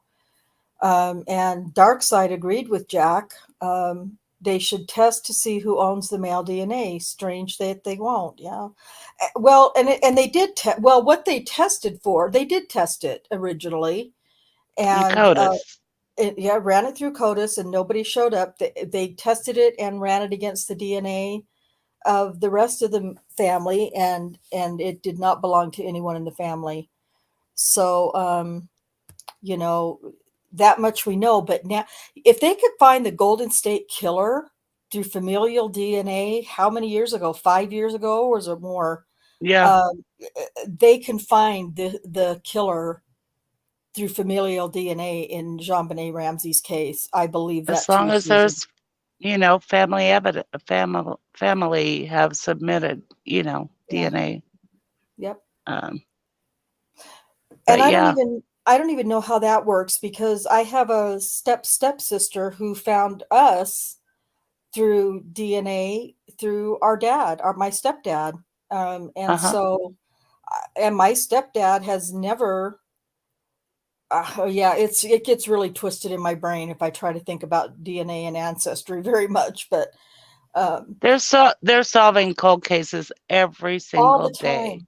And Darkside agreed with Jack. They should test to see who owns the male DNA. Strange that they won't. Yeah. Well, and they did. What they tested for, they did test it originally, and ran it through CODIS, and nobody showed up. They tested it and ran it against the DNA of the rest of the family, and it did not belong to anyone in the family. So, that much we know. But now, if they could find the Golden State Killer through familial DNA, how many years ago? 5 years ago, or is it more? Yeah. They can find the killer through familial DNA in JonBenet Ramsey's case. I believe that as long too, as Susan. there's, family evidence, family have submitted, DNA. Yep. But And I yeah. don't even know how that works, because I have a stepsister who found us through DNA through our dad, my stepdad. So, and my stepdad has never, it gets really twisted in my brain if I try to think about DNA and ancestry very much, but they're solving cold cases every single day.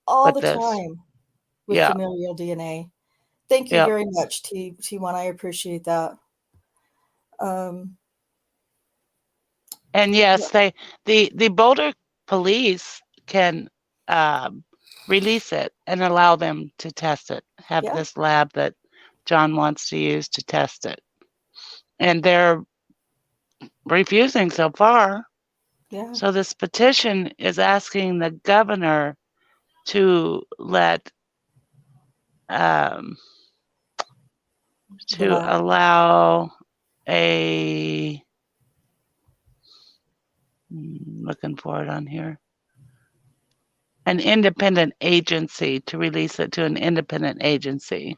All the time with Yeah. familial DNA. Thank you very much, T1. I appreciate that. And yes, the Boulder police can release it and allow them to test it. Have Yeah. this lab that John wants to use to test it. And they're refusing so far. Yeah. So this petition is asking the governor to let allow a looking for it on here. An independent agency to release it to an independent agency.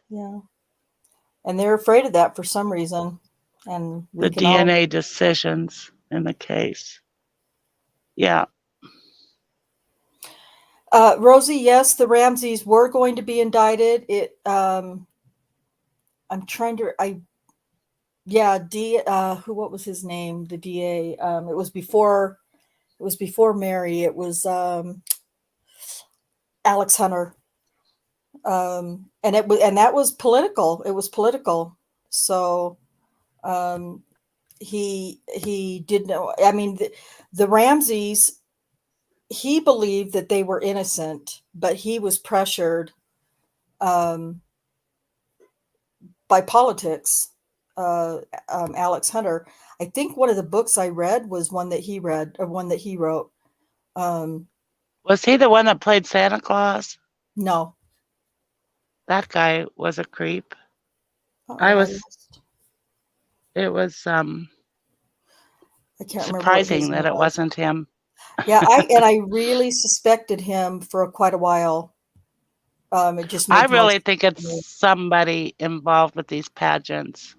Yeah. And they're afraid of that for some reason. And we The can all DNA decisions in the case. Yeah. Rosie, yes, the Ramseys were going to be indicted. I'm trying to what was his name? The DA. It was before Mary. It was Alex Hunter. And that was political. It was political. So he did know. I mean, the Ramseys, he believed that they were innocent, but he was pressured by politics. Alex Hunter. I think one of the books I read was one that he read, or one that he wrote. Was he the one that played Santa Claus? No. That guy was a creep. It was I can't surprising remember that it wasn't him. Yeah, I really suspected him for quite a while. It just made I really most think it's somebody involved with these pageants,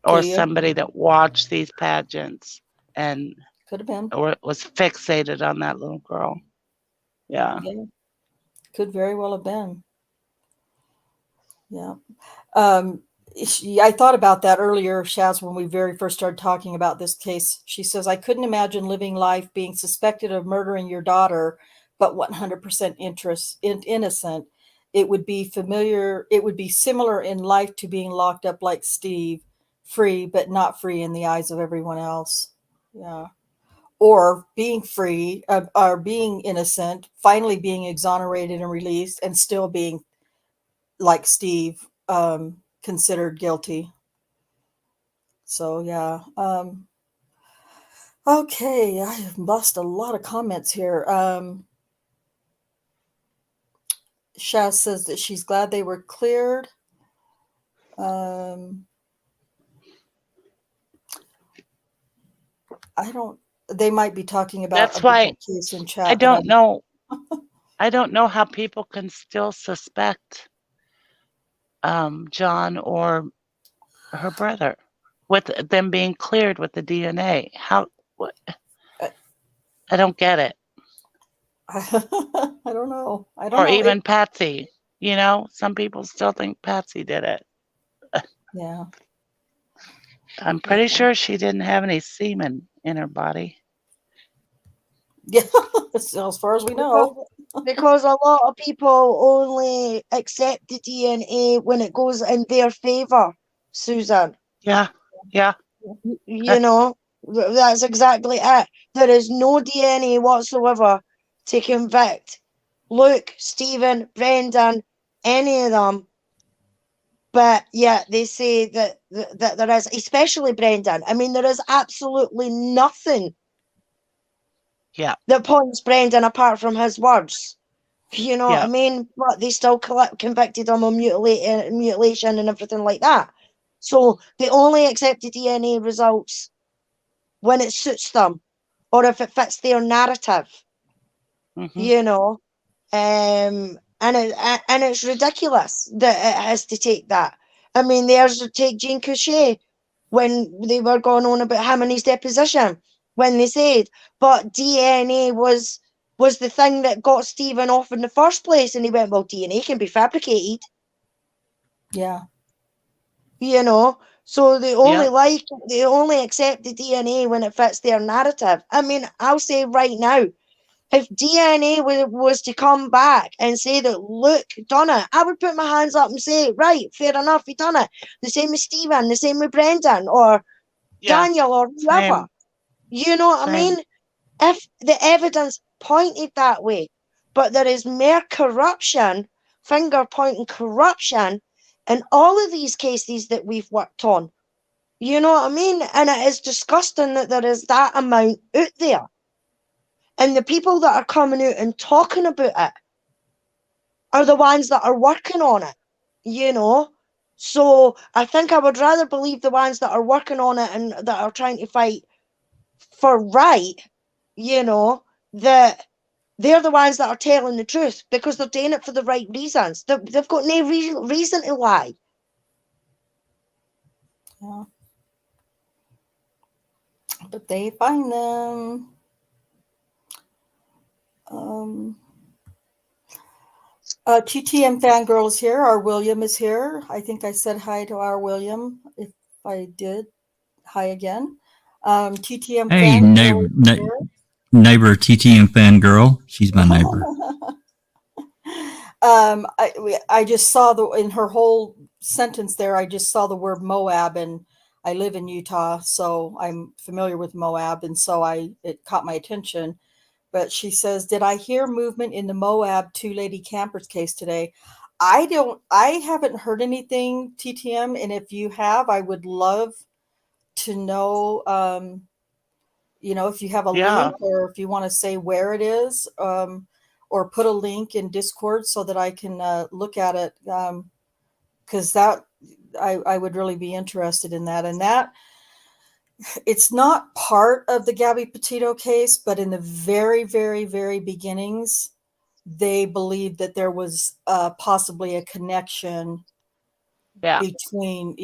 or Do you? somebody that watched these pageants and Could have been. or was fixated on that little girl. Yeah. Yeah. Could very well have been. Yeah. I thought about that earlier, Shaz, when we very first started talking about this case. She says, I couldn't imagine living life being suspected of murdering your daughter, but 100% innocent. It would be similar in life to being locked up like Steve, free, but not free in the eyes of everyone else. Yeah. Or being free, or being innocent, finally being exonerated and released, and still being like Steve, considered guilty. So yeah. Okay, I have lost a lot of comments here. Shaz says that she's glad they were cleared. They might be talking about That's why case in chat. I don't know. I don't know how people can still suspect John or her brother with them being cleared with the DNA. What? I don't get it. I don't know. Or even Patsy. You know, some people still think Patsy did it. Yeah. I'm pretty sure she didn't have any semen in her body. Yeah, as far as we know. Because a lot of people only accept the DNA when it goes in their favor, Susan. Yeah, yeah. You know, that's exactly it. There is no DNA whatsoever to convict Luke, Stephen, Brendan, any of them. But yeah, they say that there is, especially Brendan. I mean, there is absolutely nothing that points Brendan apart from his words. You know what I mean? But they still convicted him of mutilation and everything like that. So they only accept the DNA results when it suits them, or if it fits their narrative. You know, and it's ridiculous that it has to take that. I mean, take Jean Couché when they were going on about him and his deposition, when they said, but DNA was the thing that got Stephen off in the first place, and he went, well, DNA can be fabricated. Yeah. You know, so they only accept the DNA when it fits their narrative. I mean, I'll say right now, if DNA was to come back and say that Luke done it, I would put my hands up and say, right, fair enough, he done it. The same with Stephen, the same with Brendan, or Daniel, or whoever. You know what I mean? If the evidence pointed that way. but there is more corruption, finger pointing corruption in all of these cases that we've worked on. You know what I mean? And it is disgusting that there is that amount out there. And the people that are coming out and talking about it are the ones that are working on it, you know? So I think I would rather believe the ones that are working on it and that are trying to fight for right, you know, that they're the ones that are telling the truth because they're doing it for the right reasons. They've got no reason to lie. Yeah. But they find them. TTM Fangirl is here. Our William is here. I think I said hi to our William. If I did, hi again. TTM Hey, Fangirl is here. neighbor TTM Fangirl. She's my neighbor. I just saw in her whole sentence there, I just saw the word Moab, and I live in Utah, so I'm familiar with Moab, and so it caught my attention. But she says, did I hear movement in the Moab two lady campers case today? I haven't heard anything, TTM, and if you have, I would love to know, if you have a link, or if you want to say where it is, or put a link in Discord so that I can look at it, because I would really be interested in that. And that, it's not part of the Gabby Petito case, but in the very, very, very beginnings, they believed that there was possibly a connection between,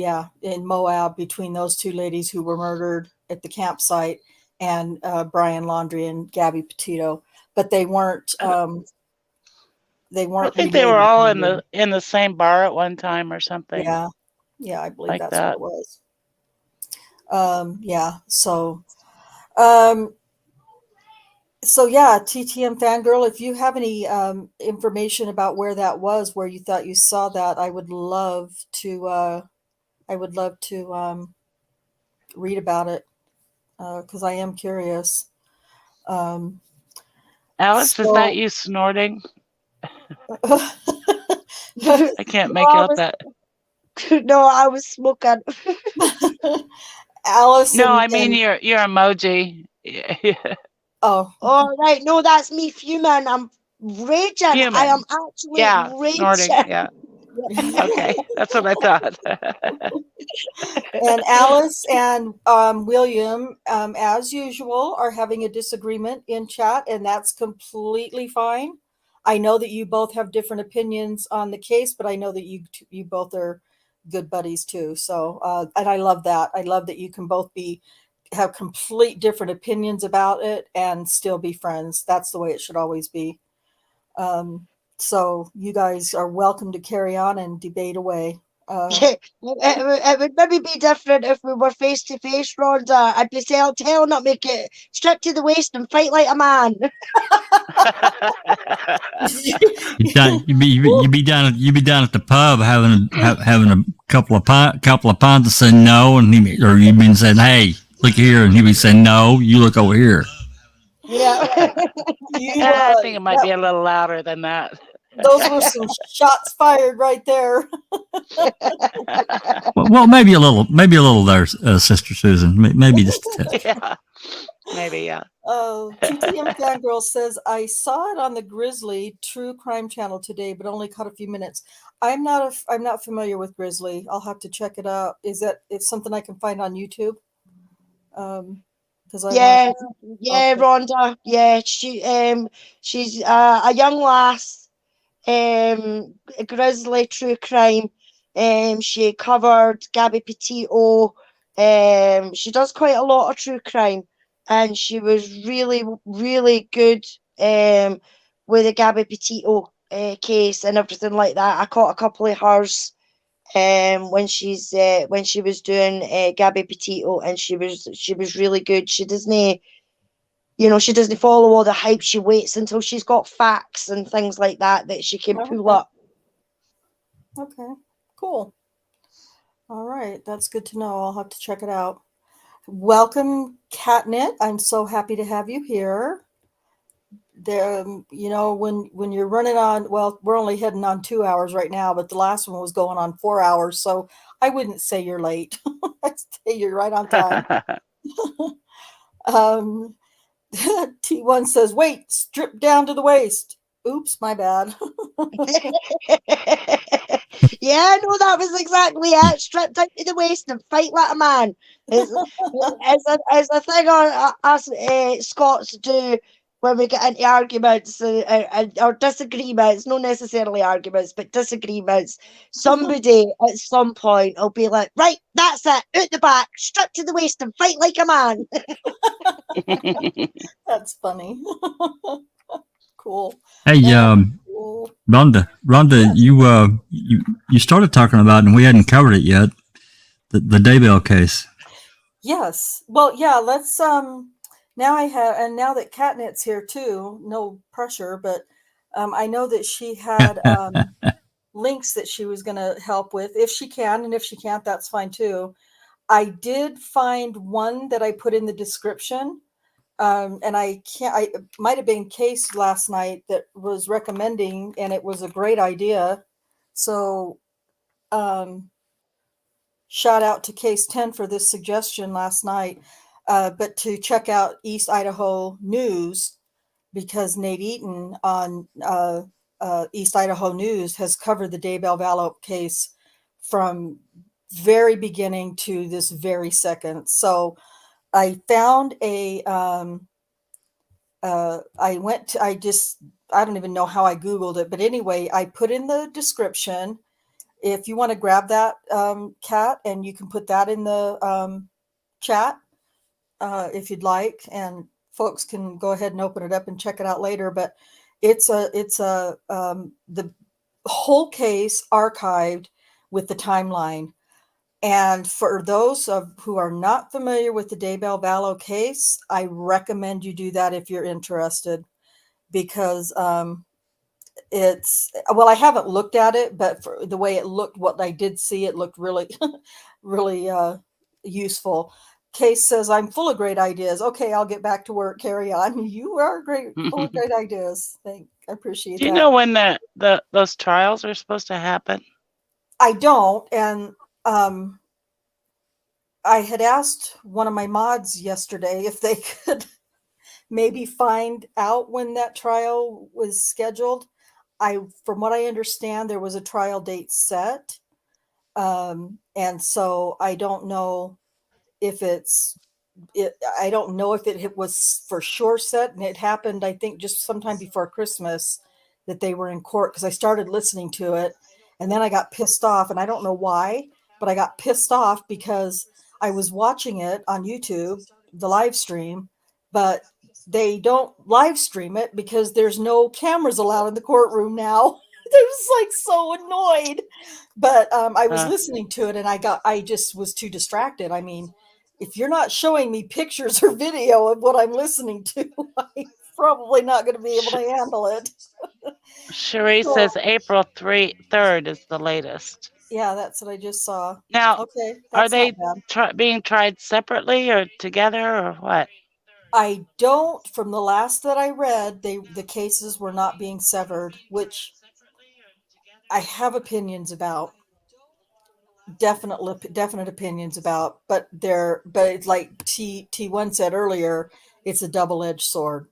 in Moab, between those two ladies who were murdered at the campsite and Brian Laundrie and Gabby Petito, but they weren't. They weren't. I think they were all in the same bar at one time or something. Yeah, I believe like that's that. what it was. So yeah, TTM Fangirl, if you have any information about where that was, where you thought you saw that, I would love to read about it, because I am curious. Alice, is that you snorting? I can't make out that. No, I was smoking. Alice. No, I mean your emoji. Oh, right. No, that's me fuming. I'm raging. Fuming. I am actually raging. Snorting. Yeah. Okay, that's what I thought. And Alice and William, as usual, are having a disagreement in chat, and that's completely fine. I know that you both have different opinions on the case, but I know that you both are good buddies too. So, and I love that. I love that you can both have complete different opinions about it and still be friends. That's the way it should always be. So you guys are welcome to carry on and debate away. It would maybe be different if we were face to face, Rhonda. I'd be telling them to get stripped to the waist and fight like a man. You'd be down at the pub having a couple of pints and saying no, and you'd been saying, hey, look here, and he'd be saying no, you look over here. Yeah. I think it might be a little louder than that. Those were some shots fired right there. well, maybe a little there, Sister Susan. Maybe just a touch. Yeah. Maybe, yeah. TTM Fangirl says, I saw it on the Grizzly True Crime channel today, but only caught a few minutes. I'm not familiar with Grizzly. I'll have to check it out. It's something I can find on YouTube? Yeah, Rhonda. Yeah, she's a young lass. Grizzly True Crime. She covered Gabby Petito. She does quite a lot of true crime, and she was really, really good with the Gabby Petito case and everything like that. I caught a couple of hers when she was doing Gabby Petito, and she was really good. She doesn't. She doesn't follow all the hype. She waits until she's got facts and things like that she can pull up. Okay, cool. All right, that's good to know. I'll have to check it out. Welcome, Catnip. I'm so happy to have you here. you know, when you're running on, well, we're only heading on 2 hours right now, but the last one was going on 4 hours. So I wouldn't say you're late. I'd say you're right on time. T1 says, wait, strip down to the waist. Oops, my bad. Yeah, no, that was exactly it. Stripped down to the waist and fight like a man. It's a thing us Scots do when we get into arguments or disagreements, not necessarily arguments, but disagreements. Somebody at some point will be like, right, that's it, out the back, stripped to the waist and fight like a man. That's funny. Cool. Hey, Cool. Rhonda, you started talking about, and we hadn't covered it yet, the Daybell case. Yes. Well, yeah, let's now I have, and now that Catnet's here too, no pressure, but I know that she had links that she was going to help with if she can, and if she can't, that's fine too. I did find one that I put in the description, and I it might have been Case last night that was recommending, and it was a great idea. So shout out to Case 10 for this suggestion last night. But to check out East Idaho News, because Nate Eaton on East Idaho News has covered the Daybell Vallow case from very beginning to this very second. So I found I don't even know how I Googled it, but anyway, I put in the description. If you want to grab that, Kat, and you can put that in the chat if you'd like, and folks can go ahead and open it up and check it out later. But it's the whole case archived with the timeline. And for those who are not familiar with the Daybell Vallow case, I recommend you do that if you're interested, because I haven't looked at it, but for the way it looked, what I did see, it looked really, really useful. Case says, I'm full of great ideas. Okay, I'll get back to work. Carry on. You are great, full of great ideas. I appreciate that. Do you know when those trials are supposed to happen? I don't, and I had asked one of my mods yesterday if they could maybe find out when that trial was scheduled. From what I understand, there was a trial date set. And so I don't know if I don't know if it was for sure set, and it happened, I think, just sometime before Christmas that they were in court, because I started listening to it and then I got pissed off, and I don't know why, but I got pissed off because I was watching it on YouTube, the live stream, but they don't live stream it because there's no cameras allowed in the courtroom now. I was like so annoyed, but I was listening to it and I just was too distracted. I mean, if you're not showing me pictures or video of what I'm listening to, I'm probably not going to be able to handle it. Cherie says April 3rd is the latest. Yeah, that's what I just saw. Now, okay, are they not being tried separately or together or what? I don't. From the last that I read, the cases were not being severed, which I have opinions about. Definite opinions about, but it's like T1 said earlier, it's a double-edged sword.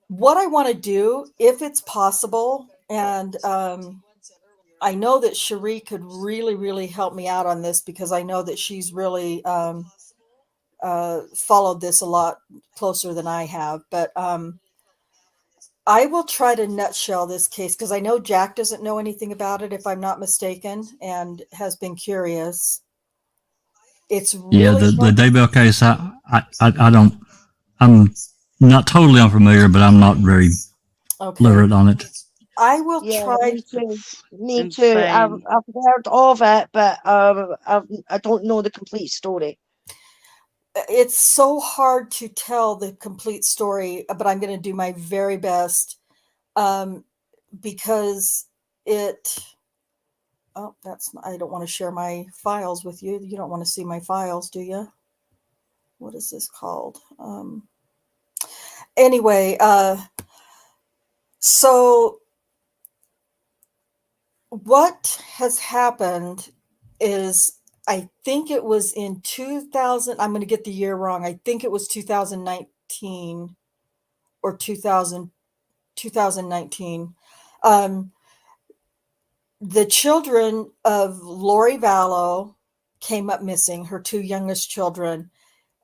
What I want to do, if it's possible, and I know that Cherie could really, really help me out on this, because I know that she's really followed this a lot closer than I have, but I will try to nutshell this case, because I know Jack doesn't know anything about it, if I'm not mistaken, and has been curious. It's really the Daybell case. I don't. I'm not totally unfamiliar, but I'm not very literate on it. I will try. Me too. I've heard of it, but I don't know the complete story. It's so hard to tell the complete story, but I'm going to do my very best, because I don't want to share my files with you. You don't want to see my files, do you? What is this called? anyway, so what has happened is, I think it was in 2000, I'm going to get the year wrong. I think it was 2019 or 2019. The children of Lori Vallow came up missing, her two youngest children.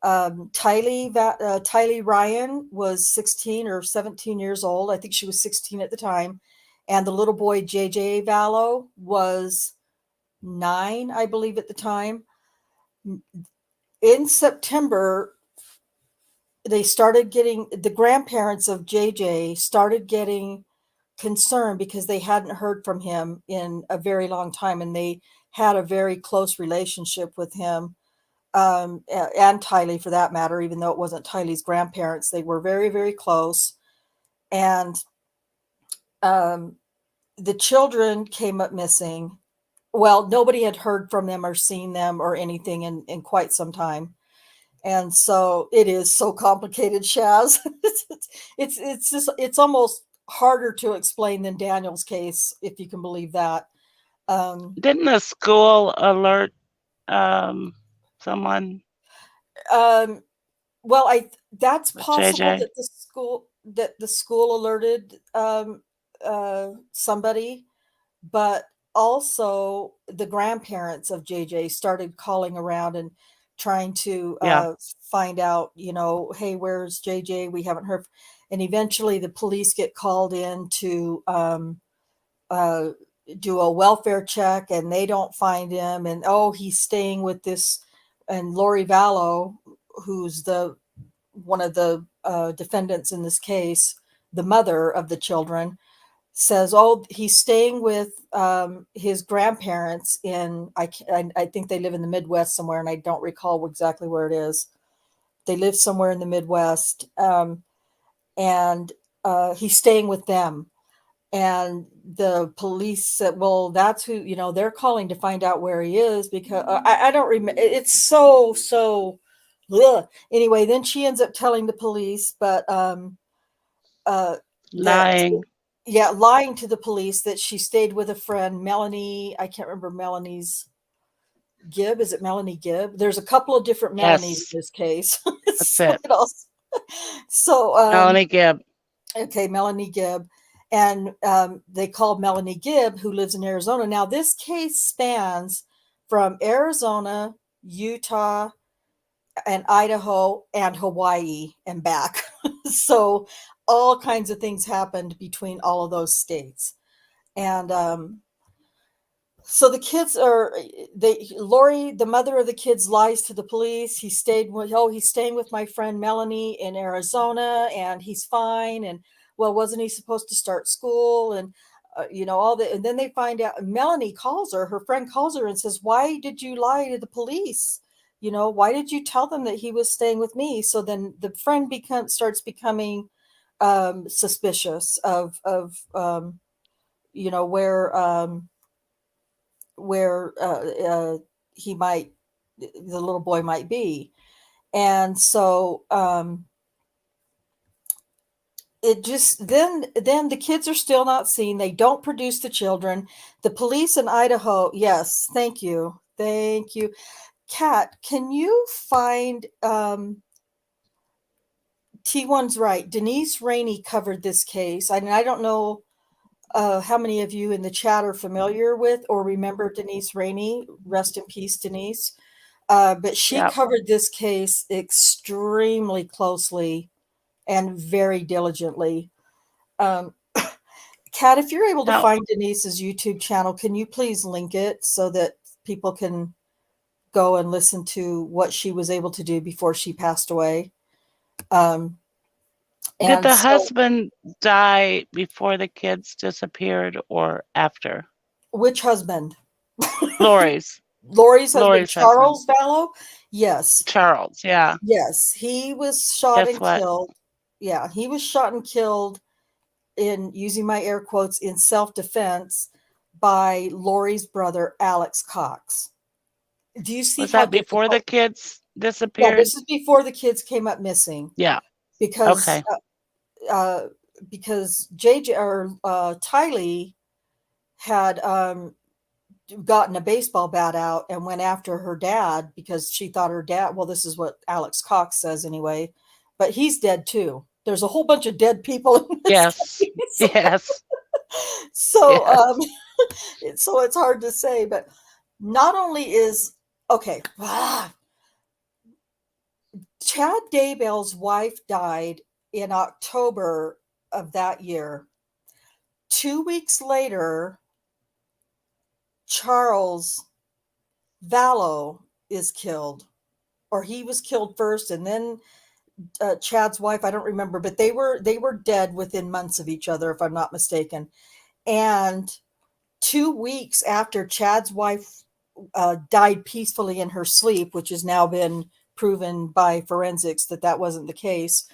Tylee Ryan was 16 or 17 years old. I think she was 16 at the time. And the little boy, JJ Vallow, was 9, I believe, at the time. In September, the grandparents of JJ started getting concerned because they hadn't heard from him in a very long time, and they had a very close relationship with him, and Tylee for that matter, even though it wasn't Tylee's grandparents. They were very, very close. And the children came up missing. Well, nobody had heard from them or seen them or anything in quite some time. And so it is so complicated, Shaz. It's almost harder to explain than Daniel's case, if you can believe that. Didn't the school alert someone? Well, that's possible JJ? that the school alerted somebody, but also the grandparents of JJ started calling around and trying to find out, hey, where's JJ? We haven't heard. And eventually the police get called in to do a welfare check, and they don't find him. And, he's staying with this. And Lori Vallow, who's one of the defendants in this case, the mother of the children, says, he's staying with his grandparents I think they live in the Midwest somewhere, and I don't recall exactly where it is. They live somewhere in the Midwest, and he's staying with them. And the police said, well, that's who, they're calling to find out where he is, because I don't remember. It's so ugh. Anyway, then she ends up telling the police, but Lying. Lying to the police that she stayed with a friend, Melanie. I can't remember Melanie's Gibb. Is it Melanie Gibb? There's a couple of different Melanies in this case. That's it. So Melanie Gibb. Okay, Melanie Gibb. And they called Melanie Gibb, who lives in Arizona. Now, this case spans from Arizona, Utah, and Idaho, and Hawaii, and back. So all kinds of things happened between all of those states. And so the kids Lori, the mother of the kids, lies to the police. He's staying with my friend Melanie in Arizona, and he's fine. And, well, wasn't he supposed to start school? And, all that. And then they find out, Melanie calls her friend calls her and says, why did you lie to the police? Why did you tell them that he was staying with me? So then the friend starts becoming suspicious of where he might, the little boy might be. And so it just, then the kids are still not seen. They don't produce the children. The police in Idaho. Yes. Thank you. Kat, can you find T1's right? Denise Rainey covered this case. I don't know how many of you in the chat are familiar with or remember Denise Rainey. Rest in peace, Denise. But she covered this case extremely closely and very diligently. Kat, if you're able to find Denise's YouTube channel, can you please link it so that people can go and listen to what she was able to do before she passed away? Did the husband die before the kids disappeared or after? Which husband? Lori's. Lori's husband, Charles Vallow? Yes. Charles, yeah. Yes, he was shot and killed. Yeah, he was shot and killed, in using my air quotes, in self-defense by Lori's brother, Alex Cox. Do you see? Was that before the kids disappeared? Yeah, this is before the kids came up missing. Yeah. Because because JJ or Tylee had gotten a baseball bat out and went after her dad because she thought her dad, well, this is what Alex Cox says anyway, but he's dead too. There's a whole bunch of dead people in this Yes. case. Yes. So, Yes. so it's hard to say, but not only is, okay, Chad Daybell's wife died in October of that year. 2 weeks later, Charles Vallow is killed, or he was killed first, and then Chad's wife, I don't remember, but they were dead within months of each other, if I'm not mistaken. And 2 weeks after Chad's wife died peacefully in her sleep, which has now been proven by forensics that wasn't the case,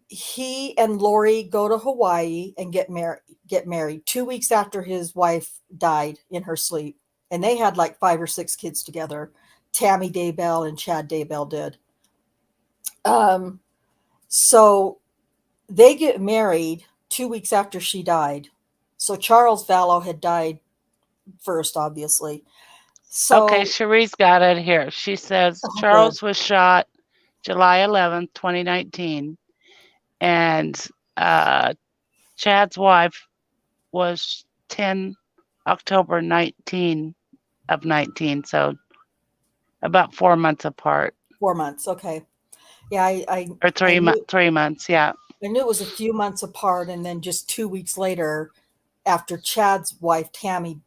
he and Lori go to Hawaii and get married 2 weeks after his wife died in her sleep. And they had like 5 or 6 kids together. Tammy Daybell and Chad Daybell did. So they get married 2 weeks after she died. So Charles Vallow had died first, obviously. So Okay, Cherie's got it here. She says Charles was shot July 11th, 2019. And Chad's wife was 10 October 19 of 19. So about 4 months apart. 4 months. Okay. Yeah. Or 3 months. Yeah. I knew it was a few months apart. And then just 2 weeks later, after Chad's wife, Tammy,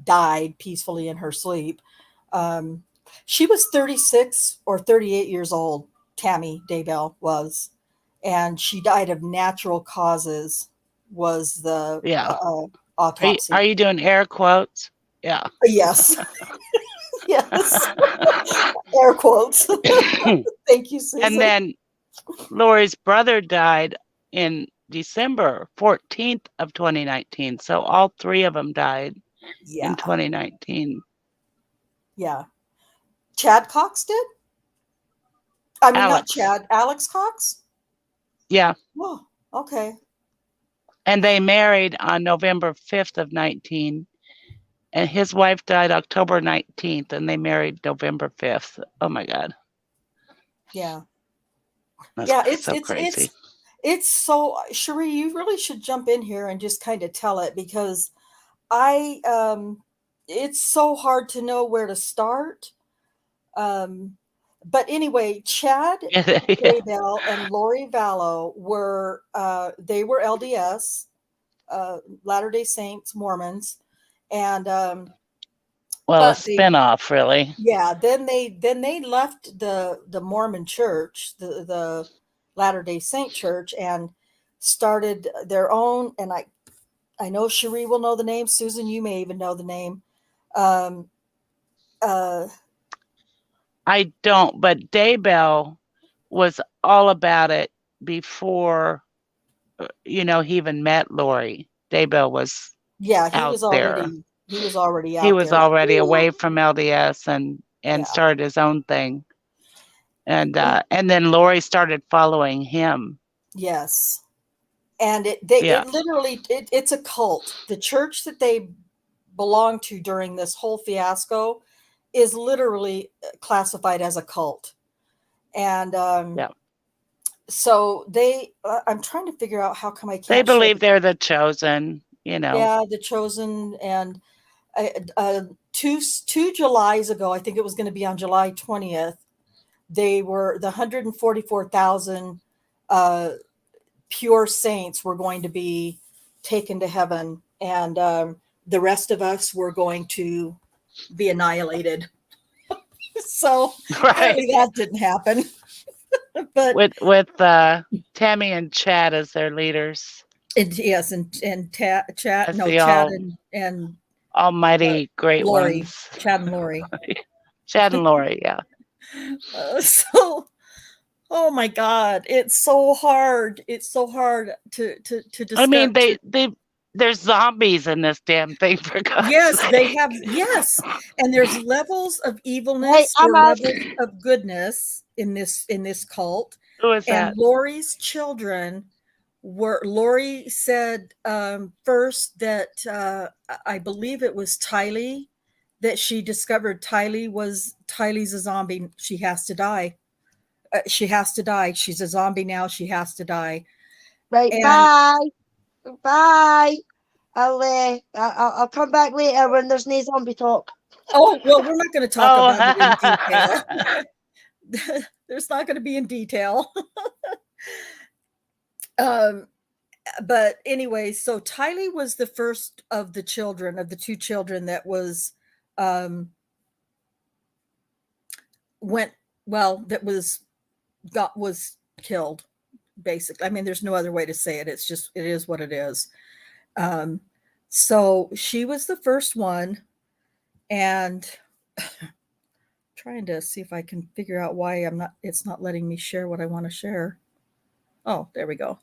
died peacefully in her sleep. She was 36 or 38 years old. Tammy Daybell was, and she died of natural causes was the autopsy. Are you doing air quotes? Yeah. Yes. Yes. Air quotes. Thank you, Susan. And then Lori's brother died in December 14th of 2019. So all 3 of them died in 2019. Yeah. Chad Cox did? I mean, Alex. not Chad. Alex Cox? Yeah. Oh, okay. And they married on November 5th of 19. And his wife died October 19th, and they married November 5th. Oh my God. Yeah. That's so crazy. It's so, Cherie, you really should jump in here and just kind of tell it, because it's so hard to know where to start. But anyway, Chad Daybell and Lori Vallow were LDS, Latter-day Saints, Mormons, and a spinoff, really. Yeah. Then they left the Mormon church, the Latter-day Saint church, and started their own. And I know Cherie will know the name. Susan, you may even know the name. I don't, but Daybell was all about it before, he even met Lori. Daybell was he was already out. He was already away from LDS and started his own thing. And then Lori started following him. Yes. And it literally, it's a cult. The church that they belong to during this whole fiasco is literally classified as a cult. And so I'm trying to figure out how come I can't. They believe they're the chosen, Yeah, the chosen. And 2 Julys ago, I think it was going to be on July 20th, they were the 144,000 pure saints were going to be taken to heaven, and the rest of us were going to be annihilated. So apparently that didn't happen. But with Tammy and Chad as their leaders. And Chad and almighty great Lori, ones. Chad and Lori. Chad and Lori, yeah. So, oh my God, it's so hard. It's so hard to discuss. I mean, there's zombies in this damn thing, for God's sake. They have, and there's levels of evilness or levels of goodness in this cult. Who is And that? Lori's children were, Lori said first that I believe it was Tylee, that she discovered Tylee's a zombie. She has to die. She has to die. She's a zombie now. She has to die. Right. And Bye. I'll come back later when there's no zombie talk. oh, well, we're not going to talk Oh. about it in detail. There's not going to be in detail. But anyway, so Tylee was the first of the children, of the two children that was was killed, basically. I mean, there's no other way to say it. It's just, it is what it is. So she was the first one, and trying to see if I can figure out why it's not letting me share what I want to share. Oh, there we go.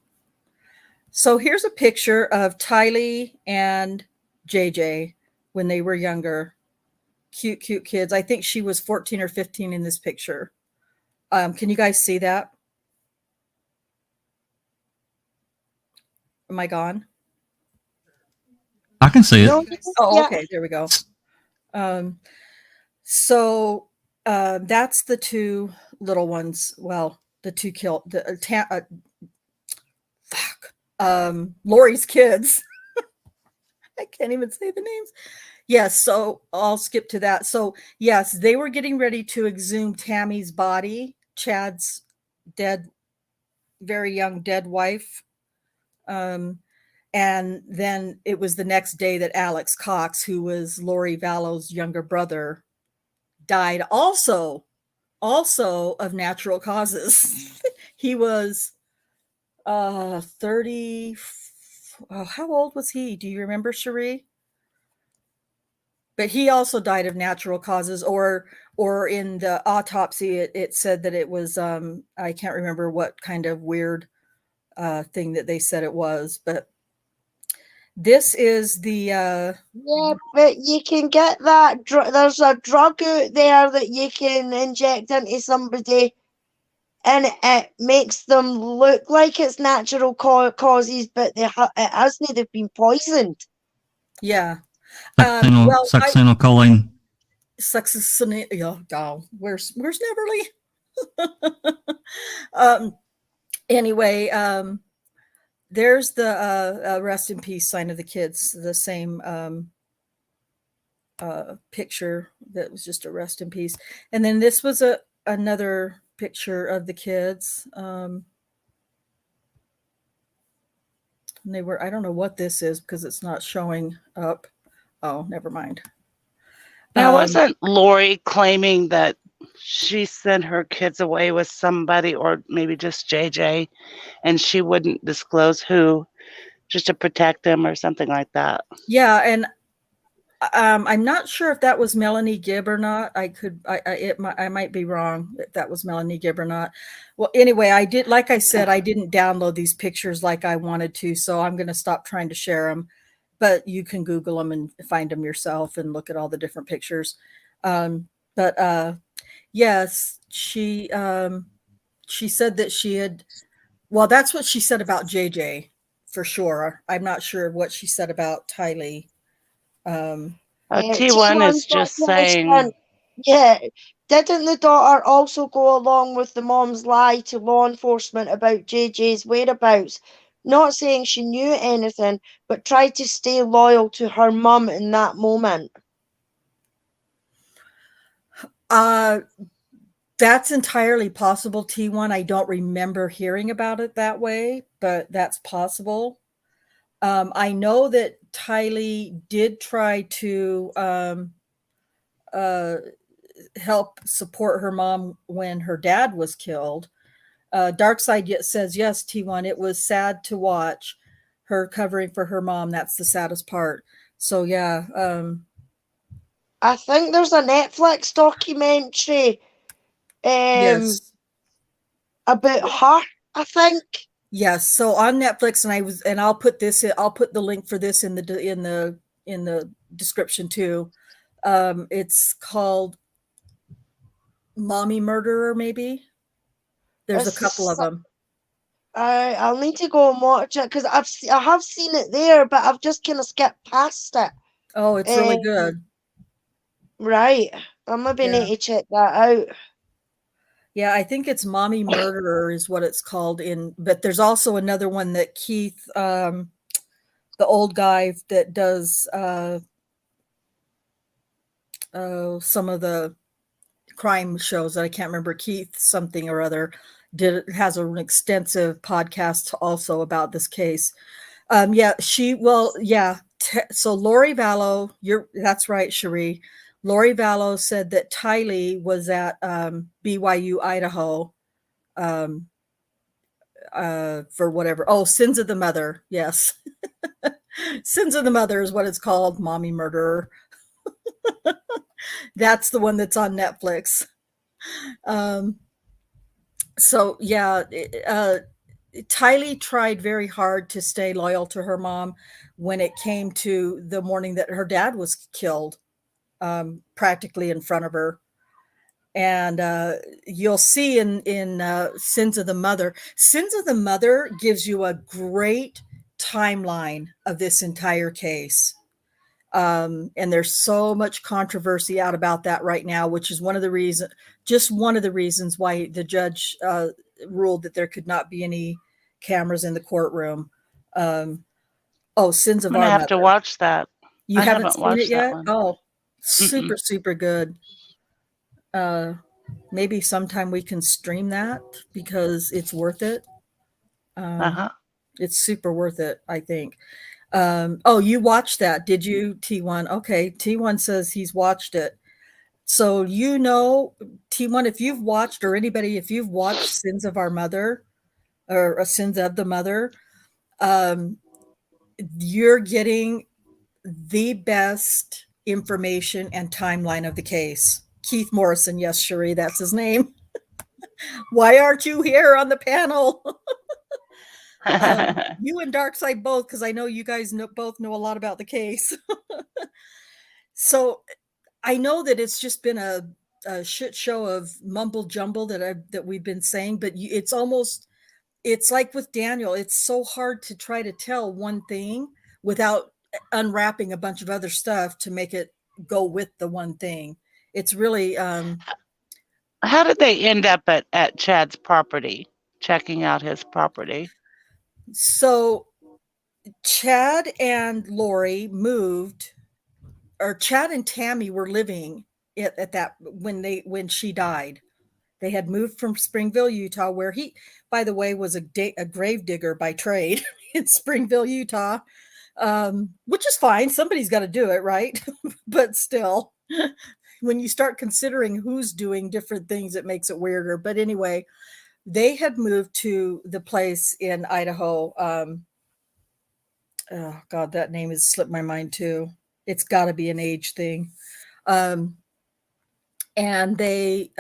So here's a picture of Tylee and JJ when they were younger. Cute, cute kids. I think she was 14 or 15 in this picture. Can you guys see that? Am I gone? I can see it. Oh, okay. There we go. So that's the two little ones. Well, the two killed Lori's kids. I can't even say the names. Yes, so I'll skip to that. So yes, they were getting ready to exhume Tammy's body, Chad's dead, very young dead wife. And then it was the next day that Alex Cox, who was Lori Vallow's younger brother, died also of natural causes. He was 30. How old was he? Do you remember, Cherie? But he also died of natural causes, or in the autopsy, it said that it was, I can't remember what kind of weird thing that they said it was, but this is the yeah, but you can get that. There's a drug out there that you can inject into somebody, and it makes them look like it's natural causes, but it hasn't. They've been poisoned. Yeah. Succinylcholine. Oh, where's Neverly? Anyway, there's the rest in peace sign of the kids, the same picture that was just a rest in peace. And then this was another picture of the kids. And they were, I don't know what this is because it's not showing up. Oh, never mind. Now, wasn't Lori claiming that she sent her kids away with somebody, or maybe just JJ, and she wouldn't disclose who, just to protect them or something like that? Yeah, and I'm not sure if that was Melanie Gibb or not. I might be wrong if that was Melanie Gibb or not. Well, anyway, like I said, I didn't download these pictures like I wanted to, so I'm going to stop trying to share them. But you can Google them and find them yourself and look at all the different pictures. Yes, she said that she had. Well, that's what she said about JJ for sure. I'm not sure what she said about Tylee. T1 is just saying. Yeah, didn't the daughter also go along with the mom's lie to law enforcement about JJ's whereabouts? Not saying she knew anything, but tried to stay loyal to her mum in that moment. That's entirely possible, T1. I don't remember hearing about it that way, but that's possible. I know that Tylee did try to help support her mom when her dad was killed. Darkside yet says, yes, T1, it was sad to watch her covering for her mom. That's the saddest part. So yeah. I think there's a Netflix documentary Yes. about her, I think. Yes. So on Netflix, and I'll put the link for this in the description too. It's called Mommy Murderer, maybe. There's a couple of them. I'll need to go and watch it because I have seen it there, but I've just kind of skipped past it. Oh, it's really good. Right. I'm maybe Yeah. need to check that out. Yeah, I think it's Mommy Murderer is what it's called but there's also another one that Keith, the old guy that does some of the crime shows that I can't remember, Keith something or other, has an extensive podcast also about this case. So Lori Vallow, that's right, Cherie. Lori Vallow said that Tylee was at BYU, Idaho, for whatever. Oh, Sins of the Mother. Yes. Sins of the Mother is what it's called. Mommy Murderer. That's the one that's on Netflix. Tylee tried very hard to stay loyal to her mom when it came to the morning that her dad was killed, practically in front of her. And you'll see in Sins of the Mother. Sins of the Mother gives you a great timeline of this entire case. And there's so much controversy out about that right now, which is one of the reasons why the judge ruled that there could not be any cameras in the courtroom. Sins of I'm gonna Our have Mother. to watch that. You I haven't seen watched it yet? that one. Oh, super good. Maybe sometime we can stream that because it's worth it. It's super worth it, I think. You watched that, did you, T1? Okay, T1 says he's watched it. So T1, if you've watched, or anybody, if you've watched Sins of Our Mother or Sins of the Mother, you're getting the best information and timeline of the case. Keith Morrison, yes, Cherie, that's his name. Why aren't you here on the panel? You and Darkside both, because I know you guys both know a lot about the case. So I know that it's just been a shit show of mumble jumble that we've been saying, but it's like with Daniel, it's so hard to try to tell one thing without unwrapping a bunch of other stuff to make it go with the one thing. It's really How did they end up at Chad's property, checking out his property? So Chad and Lori moved, or Chad and Tammy were living at that when she died. They had moved from Springville, Utah, where he, by the way, was a grave digger by trade in Springville, Utah, which is fine. Somebody's got to do it, right? But still, when you start considering who's doing different things, it makes it weirder. But anyway, they had moved to the place in Idaho. Oh God, that name has slipped my mind too. It's got to be an age thing. And they,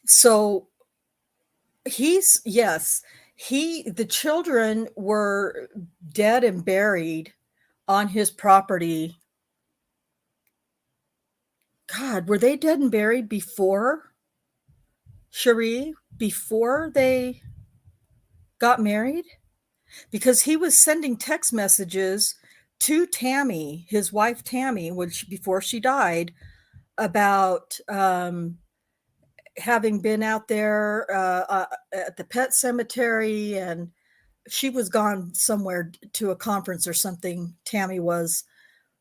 so the children were dead and buried on his property. God, were they dead and buried before, Cherie, before they got married? Because he was sending text messages to Tammy, his wife Tammy, before she died, about having been out there at the pet cemetery, and she was gone somewhere to a conference or something. Tammy was,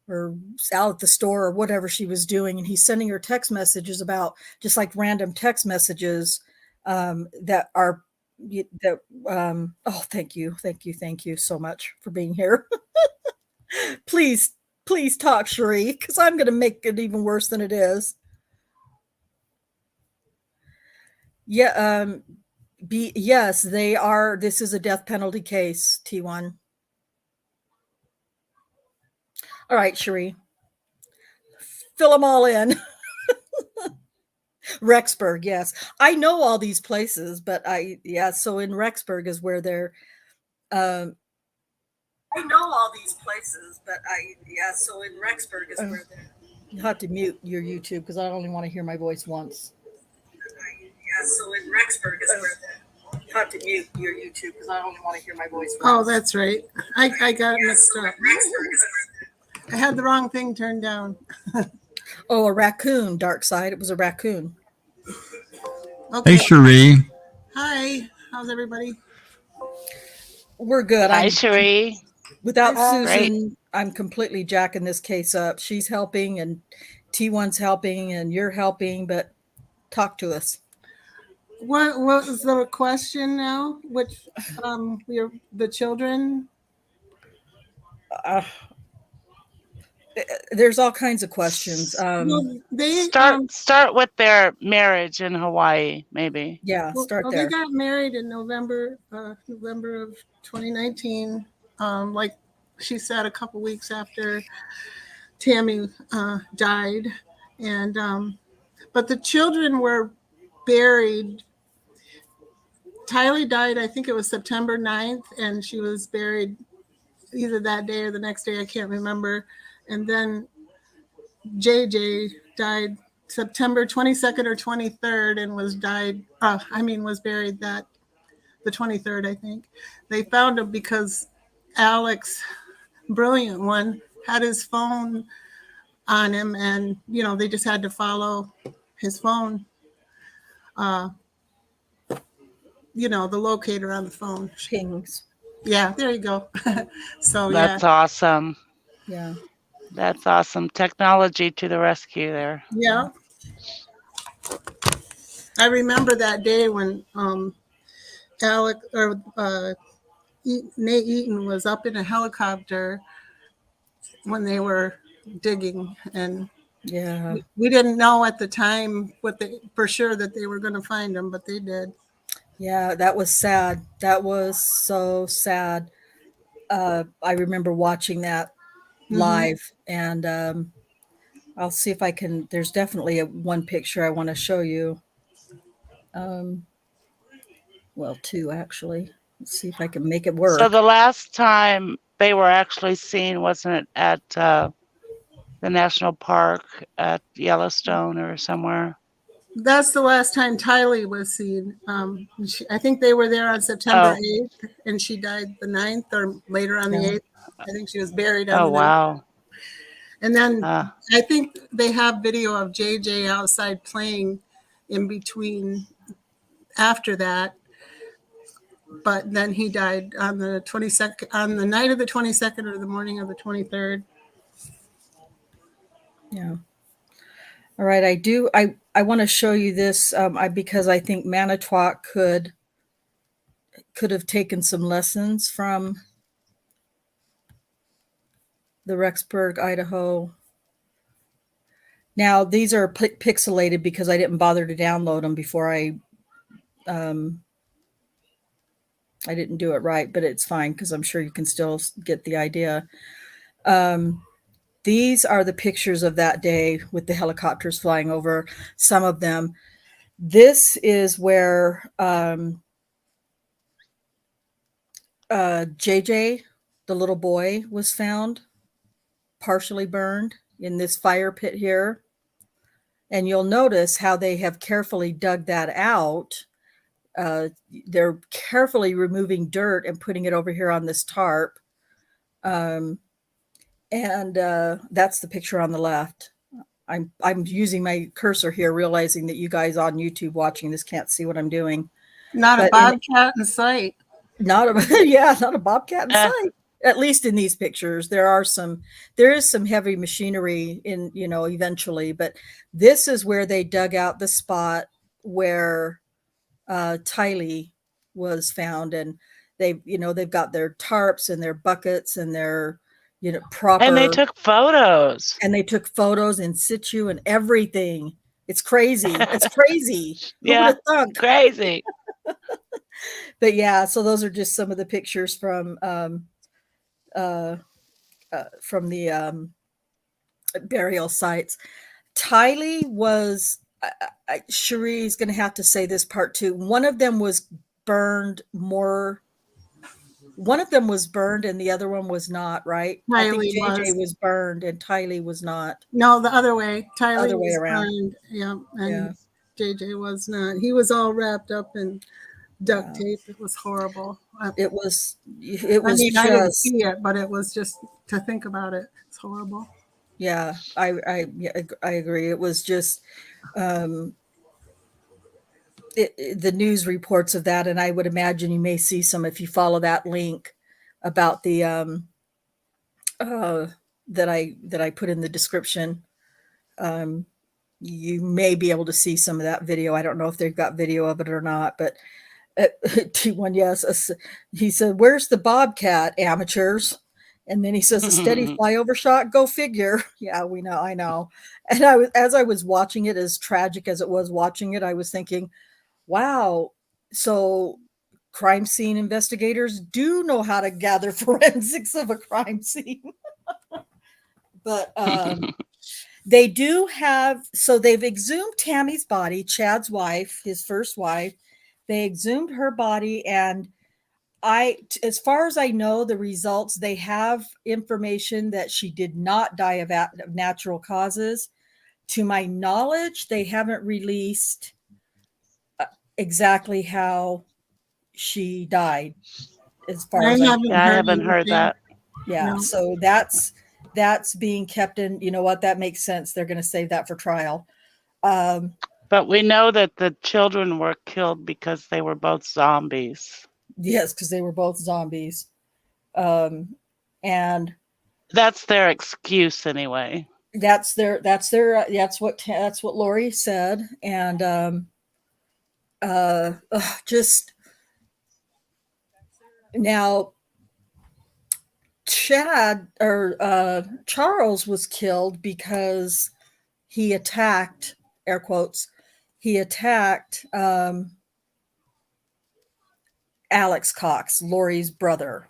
or out at the store or whatever she was doing, and he's sending her text messages about just like random text messages that are thank you so much for being here. please talk, Cherie, because I'm going to make it even worse than it is. Yes, they are. This is a death penalty case, T1. All right, Cherie, fill them all in. Rexburg, yes, I know all these places, but so in Rexburg is where they're I know all these places, but so in Rexburg is where they're. You have to mute your YouTube because I only want to hear my voice once. so in Rexburg is where you have to mute your YouTube because I don't want to hear my voice. Oh, that's right. I got it mixed up. I had the wrong thing turned down. Oh, a raccoon, Dark Side. It was a raccoon. Okay. Hey, Cherie. Hi. How's everybody? We're good. Hi, Cherie. Without Hi. Susan, I'm completely jacking this case up. She's helping and T1's helping and you're helping, but talk to us. What was the question now? Which the children? There's all kinds of questions. Well, they start with their marriage in Hawaii, maybe. Yeah, start well, there. They got married in November of 2019. Like she said, a couple weeks after Tammy died, and but the children were buried. Tylee died, I think it was September 9th, and she was buried either that day or the next day, I can't remember. And then JJ died September 22nd or 23rd and was buried the 23rd, I think. They found him because Alex, brilliant one, had his phone on him, and they just had to follow his phone. The locator on the phone. Pings. Yeah, there you go. So That's awesome. Yeah. That's awesome. Technology to the rescue there. Yeah. I remember that day when Nate Eaton was up in a helicopter when they were digging, and yeah, we didn't know at the time for sure that they were going to find him, but they did. Yeah, that was sad. That was so sad. I remember watching that live, and I'll see if I can. There's definitely one picture I want to show you. Well, two actually. Let's see if I can make it work. So the last time they were actually seen, wasn't it at the national park at Yellowstone or somewhere? That's the last time Tylee was seen. I think they were there on September 8th, and she died the 9th or later on the 8th. I think she was buried on the 9th. Wow. And then I think they have video of JJ outside playing in between after that. But then he died on the 22nd, on the night of the 22nd or the morning of the 23rd. Yeah. All right. I want to show you this because I think Manitowoc could have taken some lessons from the Rexburg, Idaho. Now, these are pixelated because I didn't bother to download them before I didn't do it right, but it's fine because I'm sure you can still get the idea. These are the pictures of that day with the helicopters flying over, some of them. This is where JJ, the little boy, was found, partially burned in this fire pit here. And you'll notice how they have carefully dug that out. They're carefully removing dirt and putting it over here on this tarp. And that's the picture on the left. I'm using my cursor here, realizing that you guys on YouTube watching this can't see what I'm doing. Not a bobcat in sight. Not a bobcat in sight. At least in these pictures, there is some heavy machinery in, eventually, but this is where they dug out the spot where Tylee was found, and they've got their tarps and their buckets and their proper, and they took photos in situ and everything. It's crazy. It's crazy. Who would have thunk? Crazy. But yeah, so those are just some of the pictures from the burial sites. Tylee was Cherie's going to have to say this part too. One of them was burned and the other one was not, right? I think JJ was burned and Tylee was not. No, the other way. Tylee other way was around. burned. Yeah. And JJ was not. He was all wrapped up in duct tape. It was horrible. It was I mean, I didn't just, see it, but it was just to think about it. It's horrible. yeah, I agree. It was just, the news reports of that, and I would imagine you may see some if you follow that link about the that I put in the description. You may be able to see some of that video. I don't know if they've got video of it or not, but T1, yes, he said, "Where's the Bobcat, amateurs?" And then he says, "A steady flyover shot, go figure." Yeah, we know, I know. And as I was watching it, as tragic as it was watching it, I was thinking, wow, so crime scene investigators do know how to gather forensics of a crime scene. But they do have, so they've exhumed Tammy's body, Chad's wife, his first wife. They exhumed her body, and as far as I know, the results, they have information that she did not die of natural causes. To my knowledge, they haven't released exactly how she died, as far as I haven't heard that. Yeah, No. so that's being kept in. You know what? That makes sense. They're going to save that for trial. But we know that the children were killed because they were both zombies. Yes, because they were both zombies. And that's their excuse anyway. That's what Lori said. And just now Chad or Charles was killed because he attacked, air quotes, he attacked Alex Cox, Lori's brother.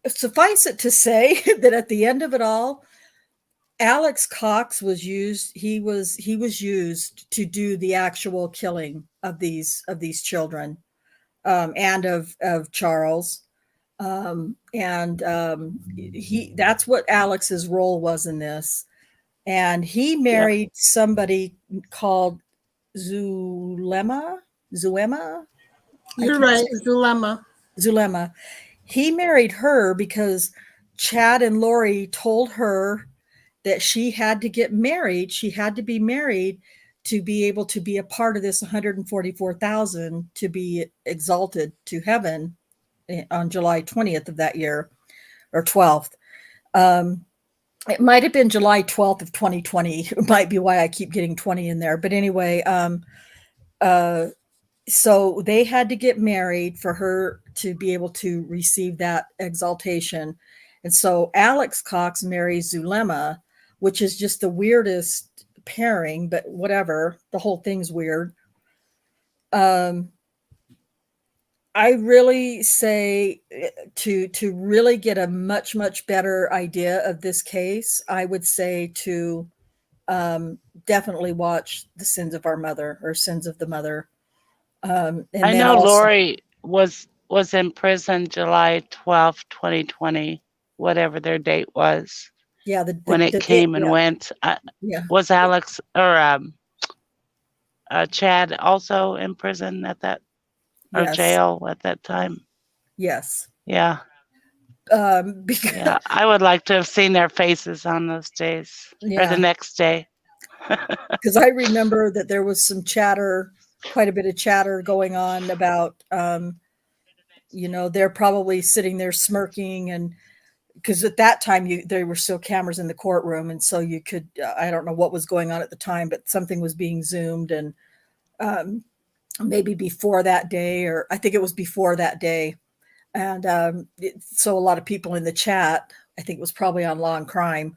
Suffice it to say that at the end of it all, Alex Cox was used. He was used to do the actual killing of these children, and of Charles. That's what Alex's role was in this. And he married somebody called Zulema. You're right, Zulema. He married her because Chad and Lori told her that she had to get married. She had to be married to be able to be a part of this 144,000 to be exalted to heaven on July 20th of that year, or 12th. It might have been July 12th of 2020. It might be why I keep getting 20 in there. But anyway, so they had to get married for her to be able to receive that exaltation. And so Alex Cox marries Zulema, which is just the weirdest pairing, but whatever. The whole thing's weird. I really say to really get a much, much better idea of this case, I would say to definitely watch The Sins of Our Mother, or Sins of the Mother. And I know Lori was in prison July 12th, 2020, whatever their date was. Yeah, when it came and went. Was Alex or Chad also in prison at that, or jail at that time? Yes. Yeah. Because yeah, I would like to have seen their faces on those days, or the next day. Because I remember that there was some chatter, quite a bit of chatter going on about, they're probably sitting there smirking, and because at that time there were still cameras in the courtroom, and so you could, I don't know what was going on at the time, but something was being zoomed, and maybe before that day, or I think it was before that day. And so a lot of people in the chat, I think it was probably on Law and Crime,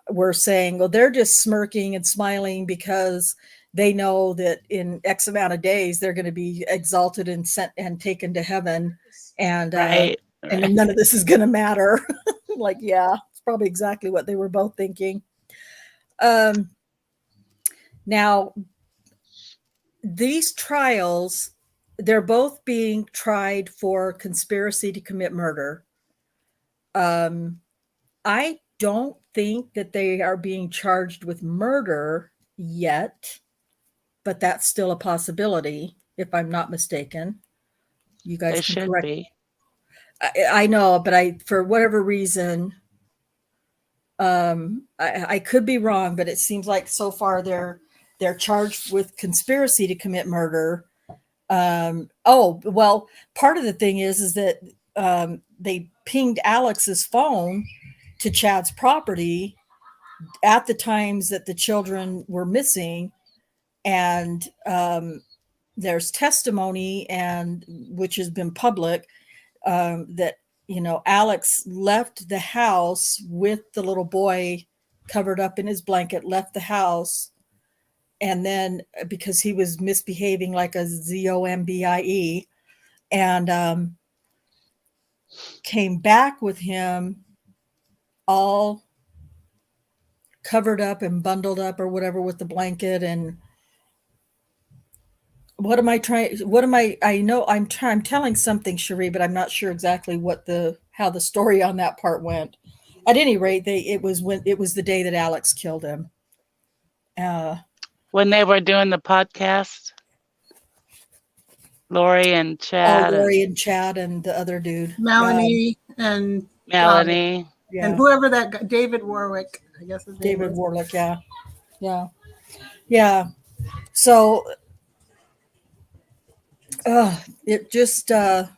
were saying, well, they're just smirking and smiling because they know that in X amount of days they're going to be exalted and sent and taken to heaven, and and then none of this is going to matter. Like, yeah, it's probably exactly what they were both thinking. Now, these trials, they're both being tried for conspiracy to commit murder. I don't think that they are being charged with murder yet. but that's still a possibility, if I'm not mistaken. You guys They can should correct. be. I know, but for whatever reason, I could be wrong, but it seems like so far they're charged with conspiracy to commit murder. Oh, well, part of the thing is that they pinged Alex's phone to Chad's property at the times that the children were missing, and there's testimony, and which has been public, that Alex left the house with the little boy covered up in his blanket, left the house, and then because he was misbehaving like a zombie, and came back with him all covered up and bundled up or whatever with the blanket. And I know I'm telling something, Cherie, but I'm not sure exactly how the story on that part went. At any rate, it was the day that Alex killed him. When they were doing the podcast, Lori and Chad. Lori and Chad and the other dude. Melanie and Melanie. Yeah. And whoever that guy, David Warwick, I guess his name David was. Warwick, yeah. So it just the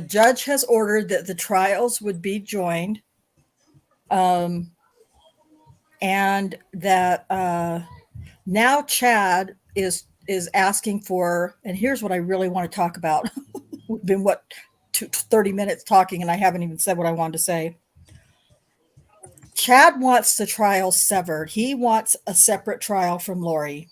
judge has ordered that the trials would be joined, and that now Chad is asking for, and here's what I really want to talk about. We've been 30 minutes talking, and I haven't even said what I wanted to say. Chad wants the trial severed. He wants a separate trial from Lori,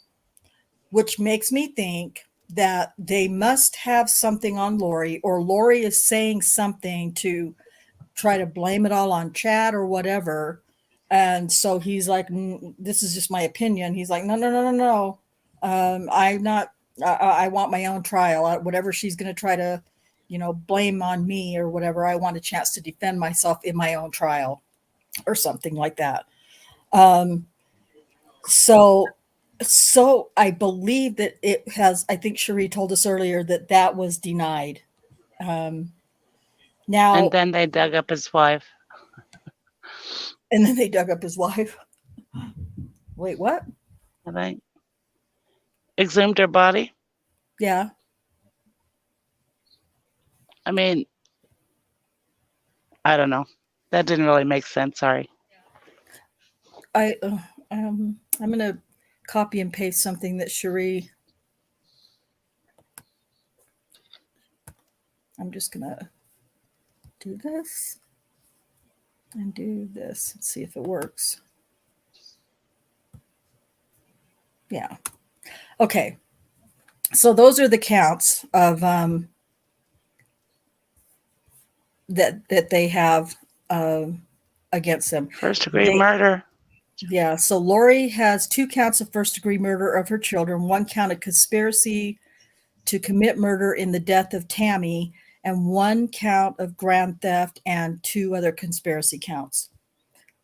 which makes me think that they must have something on Lori, or Lori is saying something to try to blame it all on Chad or whatever. And so he's like, this is just my opinion. He's like, no. I'm not, I want my own trial. Whatever she's going to try to, blame on me or whatever, I want a chance to defend myself in my own trial or something like that. So I believe that it has, I think Cherie told us earlier that was denied. Now, and then they dug up his wife. Wait, what? And they exhumed her body. Yeah. I mean, I don't know. That didn't really make sense. Sorry. I'm going to copy and paste something that Cherie. I'm just going to do this and do this and see if it works. Yeah. Okay. So those are the counts of that they have against them. First-degree murder. Yeah. So Lori has 2 counts of first-degree murder of her children, 1 count of conspiracy to commit murder in the death of Tammy, and 1 count of grand theft and 2 other conspiracy counts.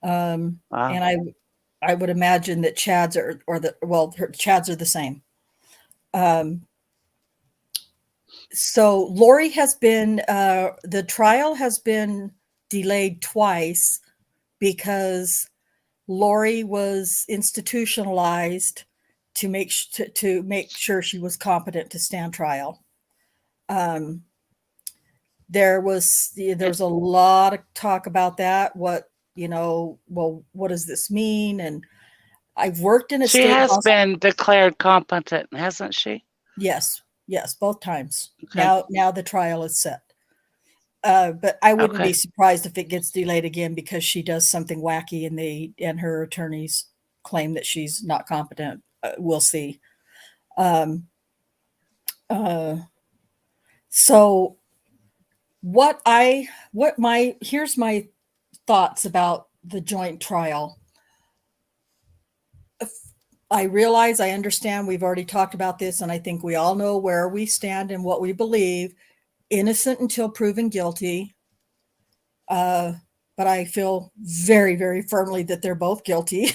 Wow. And I would imagine that Chad's her Chad's are the same. So Lori has been, the trial has been delayed twice because Lori was institutionalized to make sure she was competent to stand trial. There was a lot of talk about that. What does this mean? And I've worked in a state hospital. She has been declared competent, hasn't she? Yes, both times. Okay. Now the trial is set. But I wouldn't be surprised if it gets delayed again because she does something wacky and her attorneys claim that she's not competent. We'll see. So here's my thoughts about the joint trial. I realize, I understand, we've already talked about this, and I think we all know where we stand and what we believe. Innocent until proven guilty. but I feel very, very firmly that they're both guilty.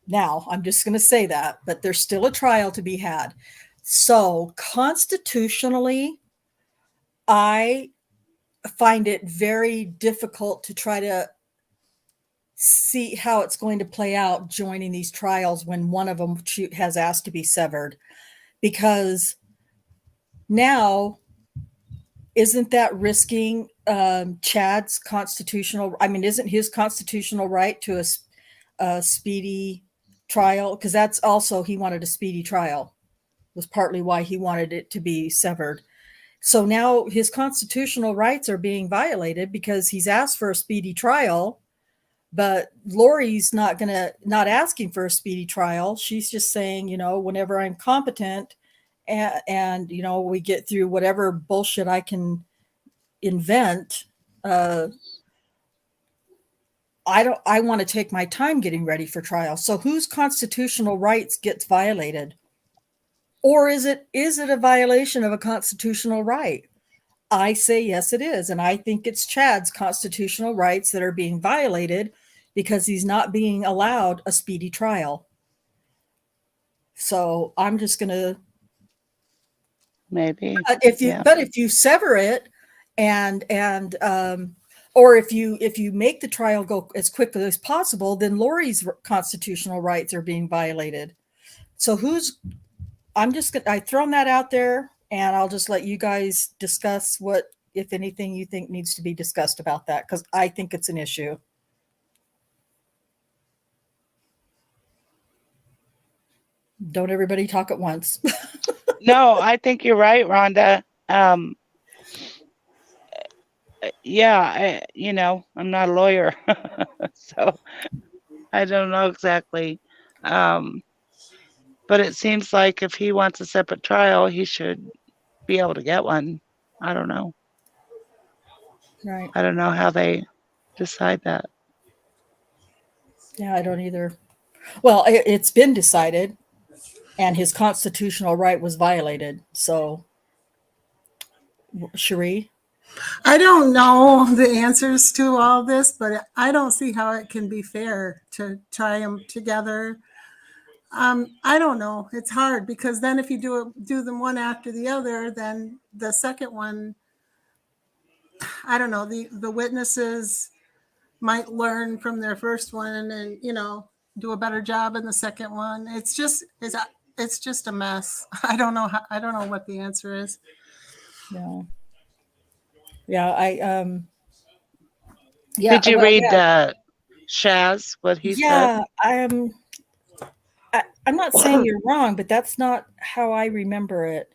Now, I'm just going to say that, but there's still a trial to be had. So constitutionally, I find it very difficult to try to see how it's going to play out joining these trials when one of them has asked to be severed, because now isn't that risking Chad's constitutional, I mean, isn't his constitutional right to a speedy trial? Because that's also, he wanted a speedy trial, was partly why he wanted it to be severed. So now his constitutional rights are being violated because he's asked for a speedy trial, but Lori's not asking for a speedy trial. She's just saying, you know, whenever I'm competent and you know, we get through whatever bullshit I can invent, I want to take my time getting ready for trial. So whose constitutional rights gets violated? Or is it a violation of a constitutional right? I say yes, it is. And I think it's Chad's constitutional rights that are being violated because he's not being allowed a speedy trial. So I'm just going to, maybe, but if you sever it or if you make the trial go as quickly as possible, then Lori's constitutional rights are being violated. So I've thrown that out there, and I'll just let you guys discuss what, if anything, you think needs to be discussed about that, because I think it's an issue. Don't everybody talk at once. No, I think you're right, Rhonda. Yeah, you know, I'm not a lawyer, so I don't know exactly. But it seems like if he wants a separate trial, he should be able to get one. I don't know. Right. I don't know how they decide that. Yeah, I don't either. Well, it's been decided, and his constitutional right was violated. So, Cherie? I don't know the answers to all this, but I don't see how it can be fair to try them together. I don't know. It's hard because then if you do them one after the other, then the second one, I don't know, the witnesses might learn from their first one and, you know, do a better job in the second one. It's just a mess. I don't know what the answer is. Yeah. Yeah, Did you read Shaz, what he said? Yeah, I'm not saying you're wrong, but that's not how I remember it.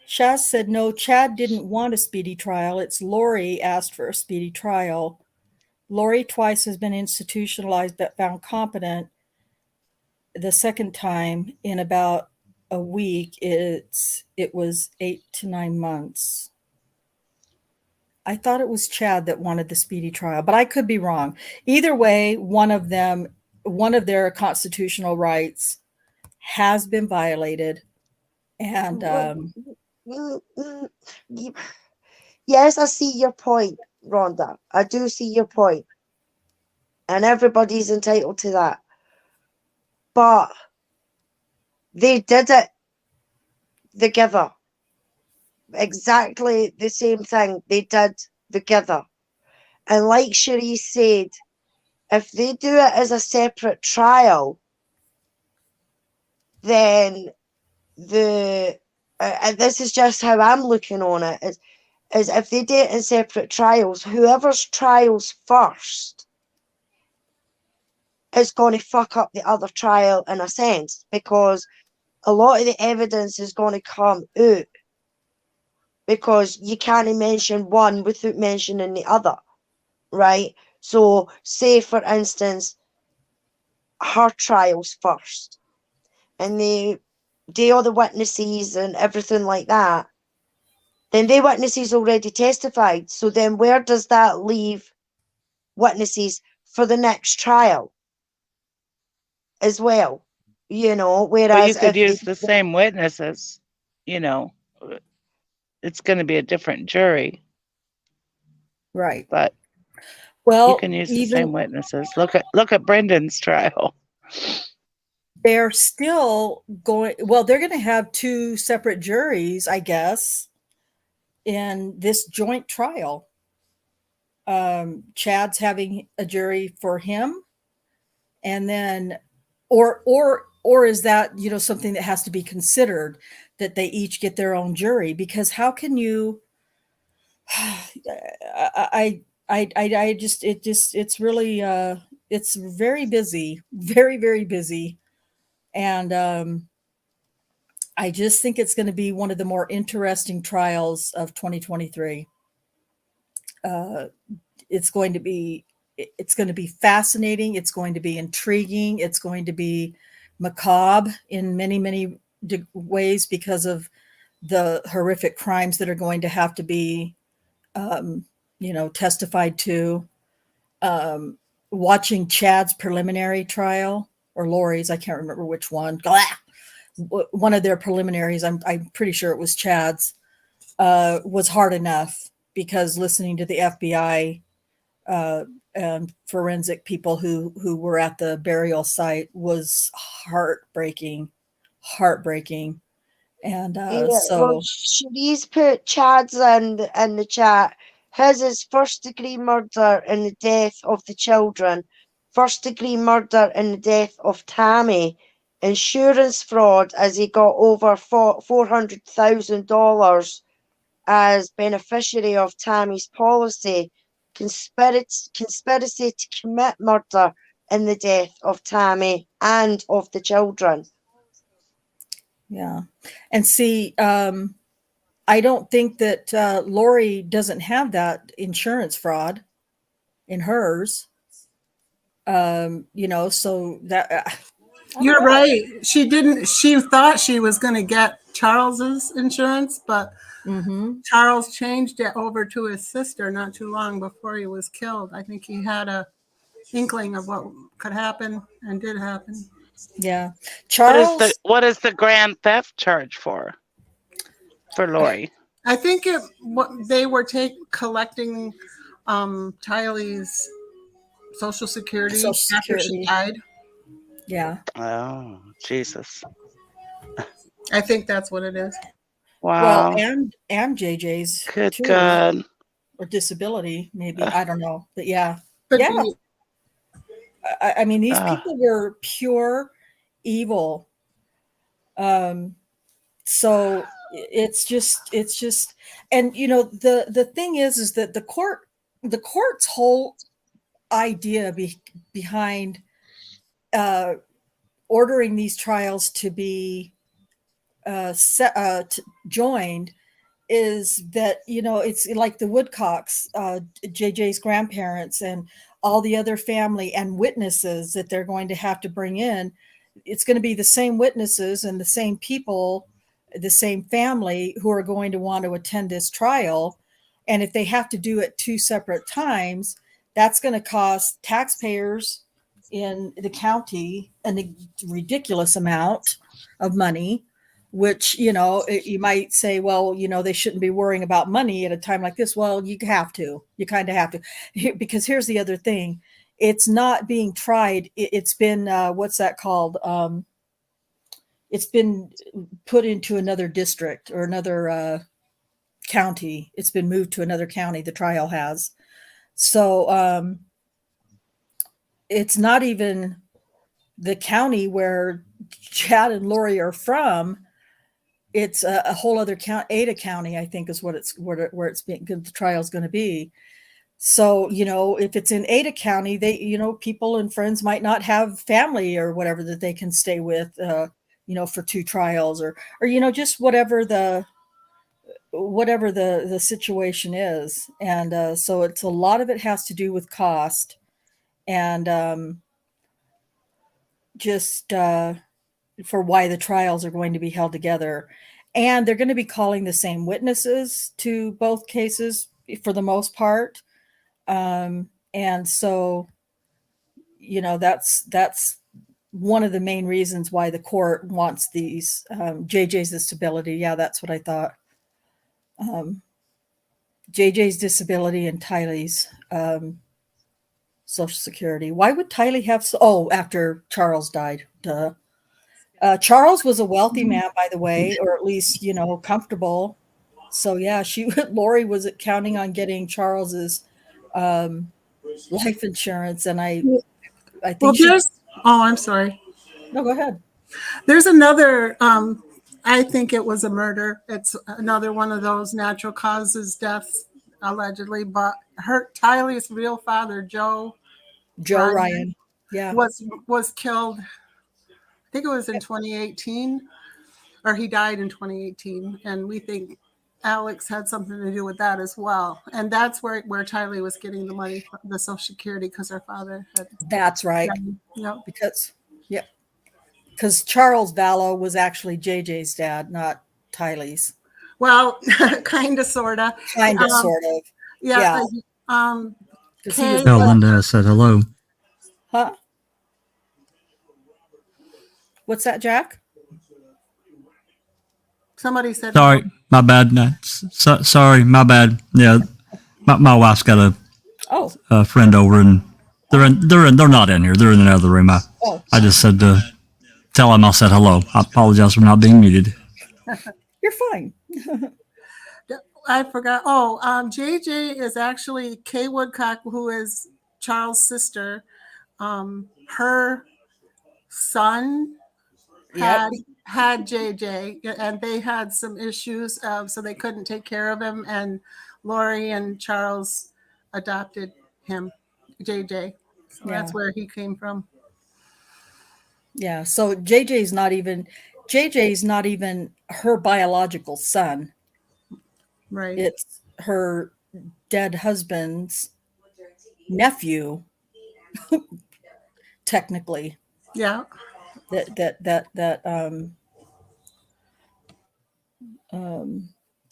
Shaz said, no, Chad didn't want a speedy trial. It's Lori asked for a speedy trial. Lori twice has been institutionalized but found competent. The second time in about a week, it was 8 to 9 months. I thought it was Chad that wanted the speedy trial, but I could be wrong. Either way, one of their constitutional rights has been violated. And yes, I see your point, Rhonda. I do see your point. And everybody's entitled to that. But they did it together. Exactly the same thing they did together. And like Cherie said, if they do it as a separate trial, then and this is just how I'm looking on it, is if they do it in separate trials, whoever's trials first is going to fuck up the other trial in a sense, because a lot of the evidence is going to come out, because you can't mention one without mentioning the other, right? So say, for instance, her trials first, and they do all the witnesses and everything like that, then the witnesses already testified. So then where does that leave witnesses for the next trial as well? You know, whereas you could use the same witnesses, you know, it's going to be a different jury. Right. But Well, You can use the even same witnesses. Look at Brendan's trial. they're still going. Well, they're going to have two separate juries, I guess, in this joint trial. Chad's having a jury for him, and then, or is that, you know, something that has to be considered, that they each get their own jury? Because how can you? I just it's really it's very busy, very very busy, and I just think it's going to be one of the more interesting trials of 2023. It's going to be fascinating. It's going to be intriguing. It's going to be macabre in many many ways because of the horrific crimes that are going to have to be you know, testified to. Watching Chad's preliminary trial, or Lori's, I can't remember which one. One of their preliminaries, I'm pretty sure it was Chad's, was hard enough, because listening to the FBI and forensic people who were at the burial site was heartbreaking. And Yeah, well, so Cherie's put Chad's in the chat. His is first degree murder in the death of the children, first degree murder in the death of Tammy, insurance fraud as he got over $400,000 as beneficiary of Tammy's policy, conspiracy to commit murder in the death of Tammy and of the children. yeah. And see, I don't think that Lori doesn't have that insurance fraud in hers. You know, so that You're right. She didn't. She thought she was going to get Charles's insurance, but Charles changed it over to his sister not too long before he was killed. I think he had a inkling of what could happen and did happen. Yeah, Charles. What is the grand theft charge for Lori? I think they were collecting Tylee's Social Security after she died. Yeah. Oh, Jesus. I think that's what it is. Wow. Well, and JJ's Good too, God. or disability, maybe. I don't know, but yeah, Could yeah. be. I mean, these people were pure evil. So it's just, and you know, the thing is that the court's whole idea behind ordering these trials to be joined is that, you know, it's like the Woodcocks, JJ's grandparents, and all the other family and witnesses that they're going to have to bring in. It's going to be the same witnesses and the same people, the same family, who are going to want to attend this trial. And if they have to do it two separate times, that's going to cost taxpayers in the county a ridiculous amount of money, which, you know, you might say, well, you know, they shouldn't be worrying about money at a time like this. Well, you kind of have to, because here's the other thing. It's not being tried. It's been, what's that called? It's been put into another district or another county. It's been moved to another county. The trial has. So it's not even the county where Chad and Lori are from. It's a whole other county. Ada County, I think, is where it's being, the trial is going to be. So, you know, if it's in Ada County, they, you know, people and friends might not have family or whatever that they can stay with, you know, for two trials, or, you know, just whatever the situation is. And so it's a lot of it has to do with cost, and just for why the trials are going to be held together. And they're going to be calling the same witnesses to both cases for the most part. And so, you know, that's one of the main reasons why the court wants these, JJ's disability. Yeah, that's what I thought. JJ's disability and Tylee's Social Security. Why would Tylee have? After Charles died. Duh. Charles was a wealthy man, by the way, or at least, comfortable. So yeah, Lori was counting on getting Charles's life insurance, and I think I'm sorry. No, go ahead. There's another, I think it was a murder. It's another one of those natural causes deaths, allegedly, but Tylee's real father, Joe Ryan, yeah, was killed. I think it was in 2018, or he died in 2018, and we think Alex had something to do with that as well. And that's where Tylee was getting the money from the Social Security, because her father had. That's right. Yep. Because Charles Vallow was actually JJ's dad, not Tylee's. Well, kind of, sort of. Kind of, sort of. Yeah. Linda said hello. Huh? What's that, Jack? Somebody said. Sorry, my bad. Sorry, my bad. Yeah, my wife's got a friend over, and they're not in here. They're in another room. I just said to tell them I said hello. I apologize for not being muted. You're fine. I forgot. JJ is actually Kay Woodcock, who is Charles' sister. Her son had JJ, and they had some issues, so they couldn't take care of him. And Lori and Charles adopted him, JJ. So that's where he came from. Yeah. So JJ's not even her biological son. Right. It's her dead husband's nephew, technically. Yeah.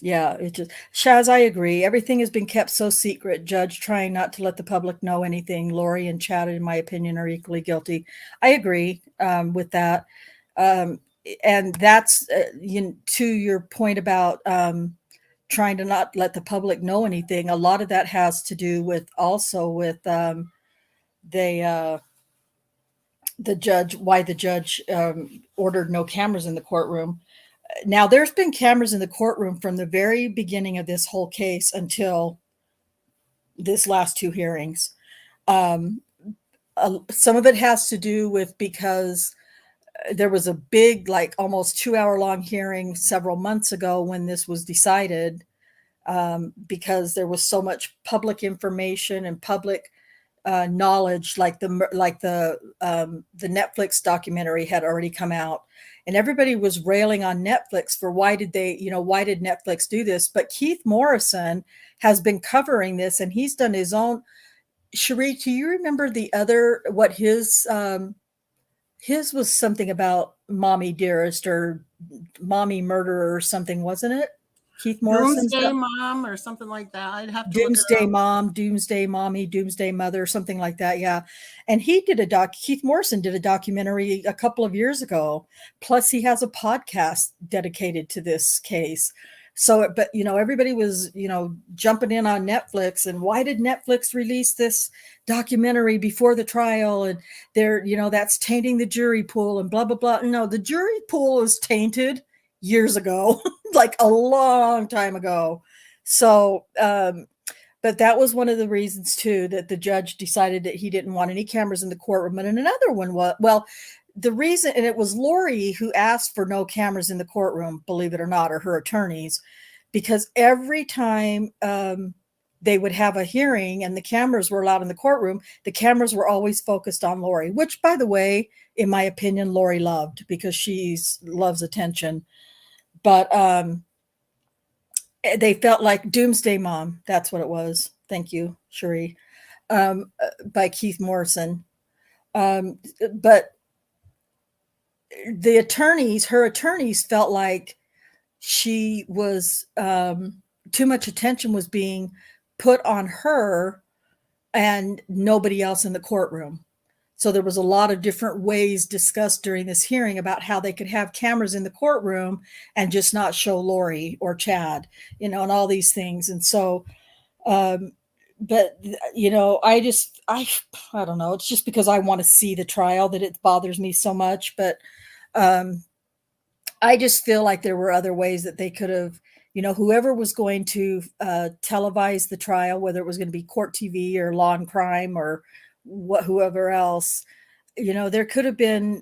Yeah, it just, Shaz, I agree. Everything has been kept so secret. Judge trying not to let the public know anything. Lori and Chad, in my opinion, are equally guilty. I agree with that. And that's to your point about trying to not let the public know anything. A lot of that has to do with the judge, why the judge ordered no cameras in the courtroom. Now, there's been cameras in the courtroom from the very beginning of this whole case until this last two hearings. Some of it has to do with because there was a big, like almost 2-hour long hearing several months ago when this was decided, because there was so much public information and public knowledge, like the Netflix documentary had already come out, and everybody was railing on Netflix for why did Netflix do this? But Keith Morrison has been covering this, and he's done his own. Cherie, do you remember what his was something about Mommy Dearest or Mommy Murderer or something, wasn't it? Keith Morrison's Doomsday Mom or something like that. I'd have to Doomsday Mom, Doomsday Mommy, Doomsday Mother, something like that. Yeah. And he did Keith Morrison did a documentary a couple of years ago. Plus he has a podcast dedicated to this case. So, but everybody was, jumping in on Netflix, and why did Netflix release this documentary before the trial? And they're, that's tainting the jury pool and blah, blah, blah. No, the jury pool is tainted years ago, like a long time ago. So, but that was one of the reasons too, that the judge decided that he didn't want any cameras in the courtroom. And another one was, the reason, and it was Lori who asked for no cameras in the courtroom, believe it or not, or her attorneys, because every time they would have a hearing and the cameras were allowed in the courtroom, the cameras were always focused on Lori, which, by the way, in my opinion, Lori loved, because she loves attention. But they felt like Doomsday Mom. That's what it was. Thank you, Cherie, by Keith Morrison. But her attorneys felt like she was, too much attention was being put on her and nobody else in the courtroom. So there was a lot of different ways discussed during this hearing about how they could have cameras in the courtroom and just not show Lori or Chad, and all these things. And so but I don't know. It's just because I want to see the trial that it bothers me so much. But I just feel like there were other ways that they could have, whoever was going to televise the trial, whether it was going to be court TV or Law and Crime or whoever else, there could have been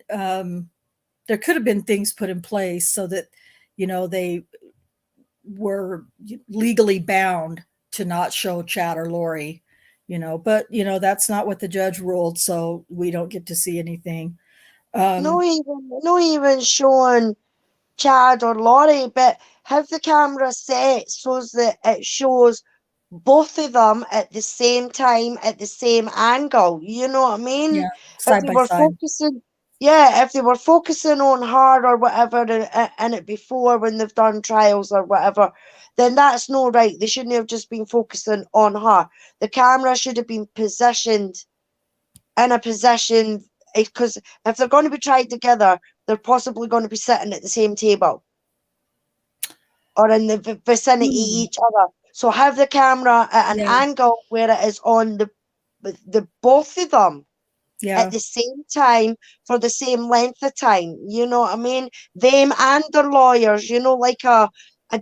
things put in place so that they were legally bound to not show Chad or Lori, but that's not what the judge ruled, so we don't get to see anything. No even showing Chad or Laurie, but have the camera set so that it shows both of them at the same time, at the same angle. You know what I mean? Yeah, If side they by were side. if they were focusing on her or whatever in it before when they've done trials or whatever, then that's no right. They shouldn't have just been focusing on her. The camera should have been positioned in a position, because if they're going to be tried together, they're possibly going to be sitting at the same table or in the vicinity of each other. So have the camera at an angle where it is on the both of them at the same time for the same length of time. You know what I mean? Them and their lawyers, like a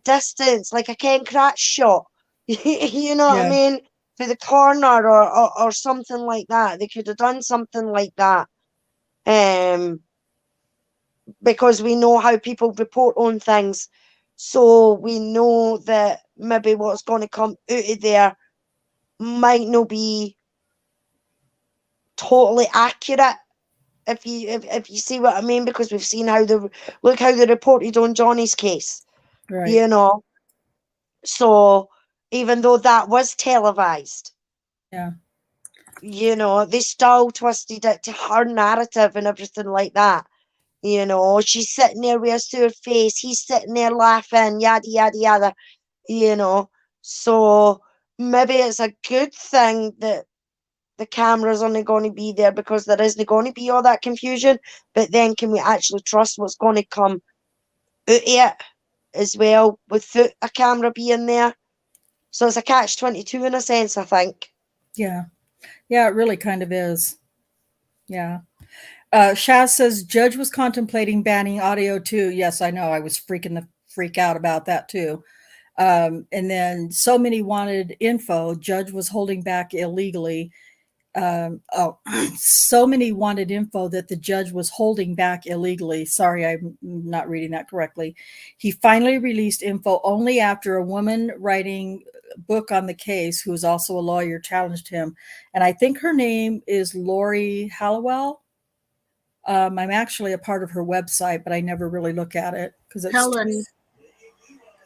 distance, like a Ken Kratz shot. You know what I mean? To the corner or something like that. They could have done something like that. Because we know how people report on things. So we know that maybe what's going to come out of there might not be totally accurate, if you see what I mean, because we've seen how they reported on Johnny's case. Right. So even though that was televised, yeah, they still twisted it to her narrative and everything like that. She's sitting there with a sore face, he's sitting there laughing, yada yada yada. So maybe it's a good thing that the camera's only going to be there, because there isn't going to be all that confusion. But then can we actually trust what's going to come out of it as well without a camera being there? So it's a catch-22 in a sense, I think. Yeah, it really kind of is. Yeah. Shaz says judge was contemplating banning audio too. Yes, I know. I was freak out about that too. And then so many wanted info. Judge was holding back illegally. So many wanted info that the judge was holding back illegally. Sorry, I'm not reading that correctly. He finally released info only after a woman writing a book on the case, who is also a lawyer, challenged him. And I think her name is Lori Hallowell. I'm actually a part of her website, but I never really look at it because it's Hellas.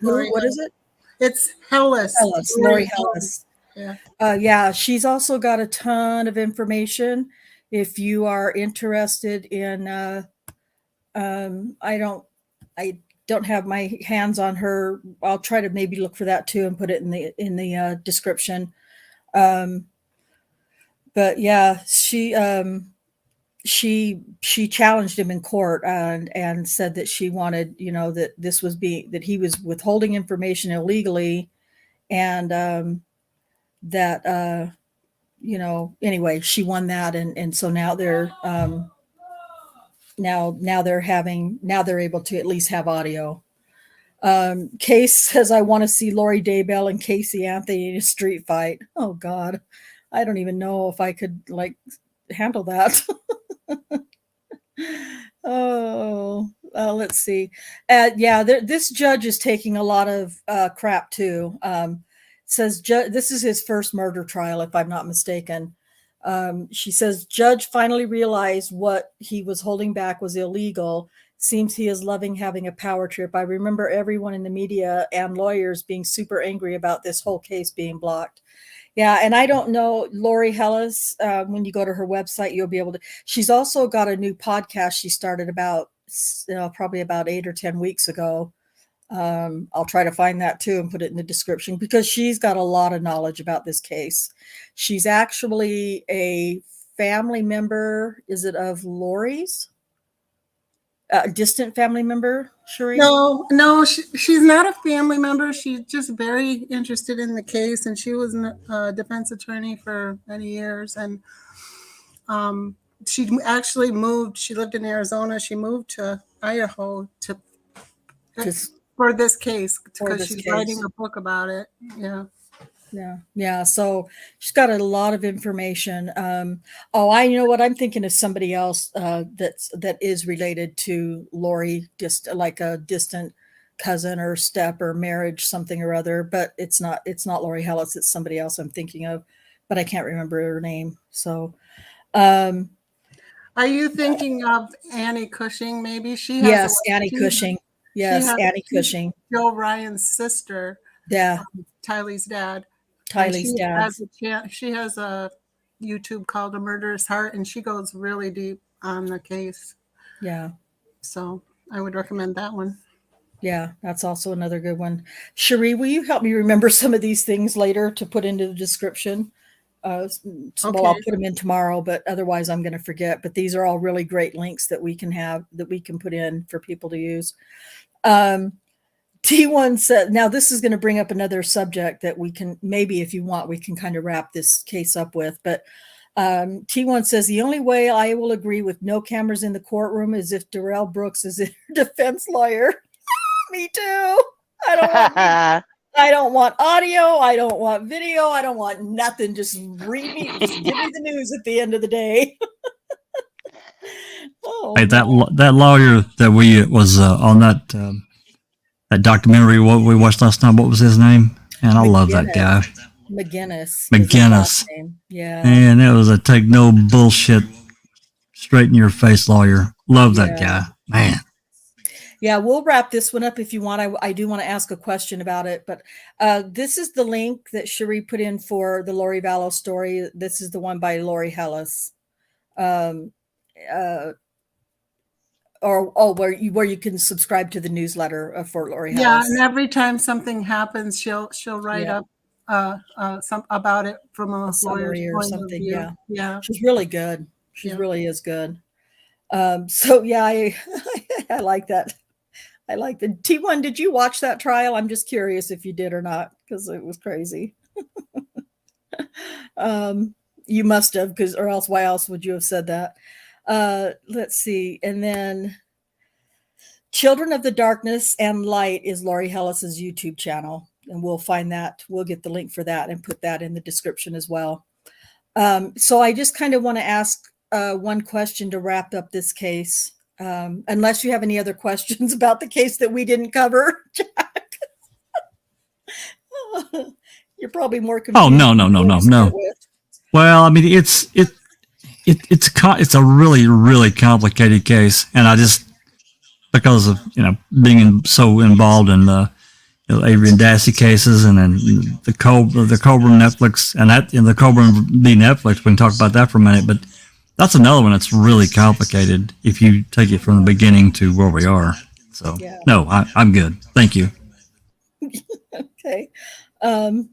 What is it? It's Hellas. Lori Hellas. Yeah. She's also got a ton of information. If you are interested in, I don't have my hands on her. I'll try to maybe look for that too and put it in the description. But yeah, she challenged him in court and said that she wanted, that that he was withholding information illegally, and that anyway, she won that, and so now they're now they're able to at least have audio. Case says, I want to see Lori Daybell and Casey Anthony in a street fight. Oh God, I don't even know if I could handle that. Let's see. This judge is taking a lot of crap too. Says this is his first murder trial, if I'm not mistaken. She says judge finally realized what he was holding back was illegal. Seems he is loving having a power trip. I remember everyone in the media and lawyers being super angry about this whole case being blocked. Yeah, and I don't know Lori Hellas. When you go to her website, you'll be able to. She's also got a new podcast she started about probably about 8 or 10 weeks ago. I'll try to find that too and put it in the description, because she's got a lot of knowledge about this case. She's actually a family member, is it of Lori's? A distant family member, Cherie? No, she's not a family member. She's just very interested in the case, and she was a defense attorney for many years. And she actually moved. She lived in Arizona. She moved to Idaho for this case because she's writing a book about it. Yeah. Yeah. So she's got a lot of information. I know what I'm thinking of somebody else that is related to Lori, just like a distant cousin or step or marriage, something or other. But it's not Lori Hellis. It's somebody else I'm thinking of, but I can't remember her name. So, are you thinking of Annie Cushing? Maybe she has. Annie Cushing. Yes, Annie Cushing. Joe Ryan's sister. Yeah. Tylee's dad. Tylee's dad. She has a YouTube called A Murderous Heart, and she goes really deep on the case. Yeah. So I would recommend that one. Yeah, that's also another good one. Cherie, will you help me remember some of these things later to put into the description? Well, I'll put them in tomorrow, but otherwise I'm going to forget. But these are all really great links that we can put in for people to use. T1 said, now this is going to bring up another subject that we can, maybe if you want, we can kind of wrap this case up with. But T1 says, the only way I will agree with no cameras in the courtroom is if Darrell Brooks is a defense lawyer. Me too. I don't want audio. I don't want video. I don't want nothing. Just read me. Just give me the news at the end of the day. Hey, that lawyer that we was on that documentary what we watched last night, what was his name? And I love that guy. McGinnis. Yeah. And it was a take no bullshit, straight in your face lawyer. Love that guy. Man. Yeah, we'll wrap this one up if you want. I do want to ask a question about it, but this is the link that Cherie put in for the Lori Vallow story. This is the one by Lori Hellis. Where you can subscribe to the newsletter for Lori Hellis. Yeah, and every time something happens, she'll write up some about it from a lawyer's or point something. of view. Yeah, she's really good. She really is good. So yeah, I like that. I like the T1. Did you watch that trial? I'm just curious if you did or not, because it was crazy. You must have, or else why else would you have said that? Let's see. And then Children of the Darkness and Light is Lori Hellis's YouTube channel. And we'll find that. We'll get the link for that and put that in the description as well. So I just kind of want to ask one question to wrap up this case. Unless you have any other questions about the case that we didn't cover, Jack. You're probably more confused. Oh, no. Well, I mean, it's a really, really complicated case. And I just, because of, being so involved in the Avery and Dassey cases, and then the Cobra Netflix, and that in the Cobra v. Netflix, we can talk about that for a minute, but that's another one that's really complicated if you take it from the beginning to where we are. So, no, I'm good. Thank you. Okay. Oh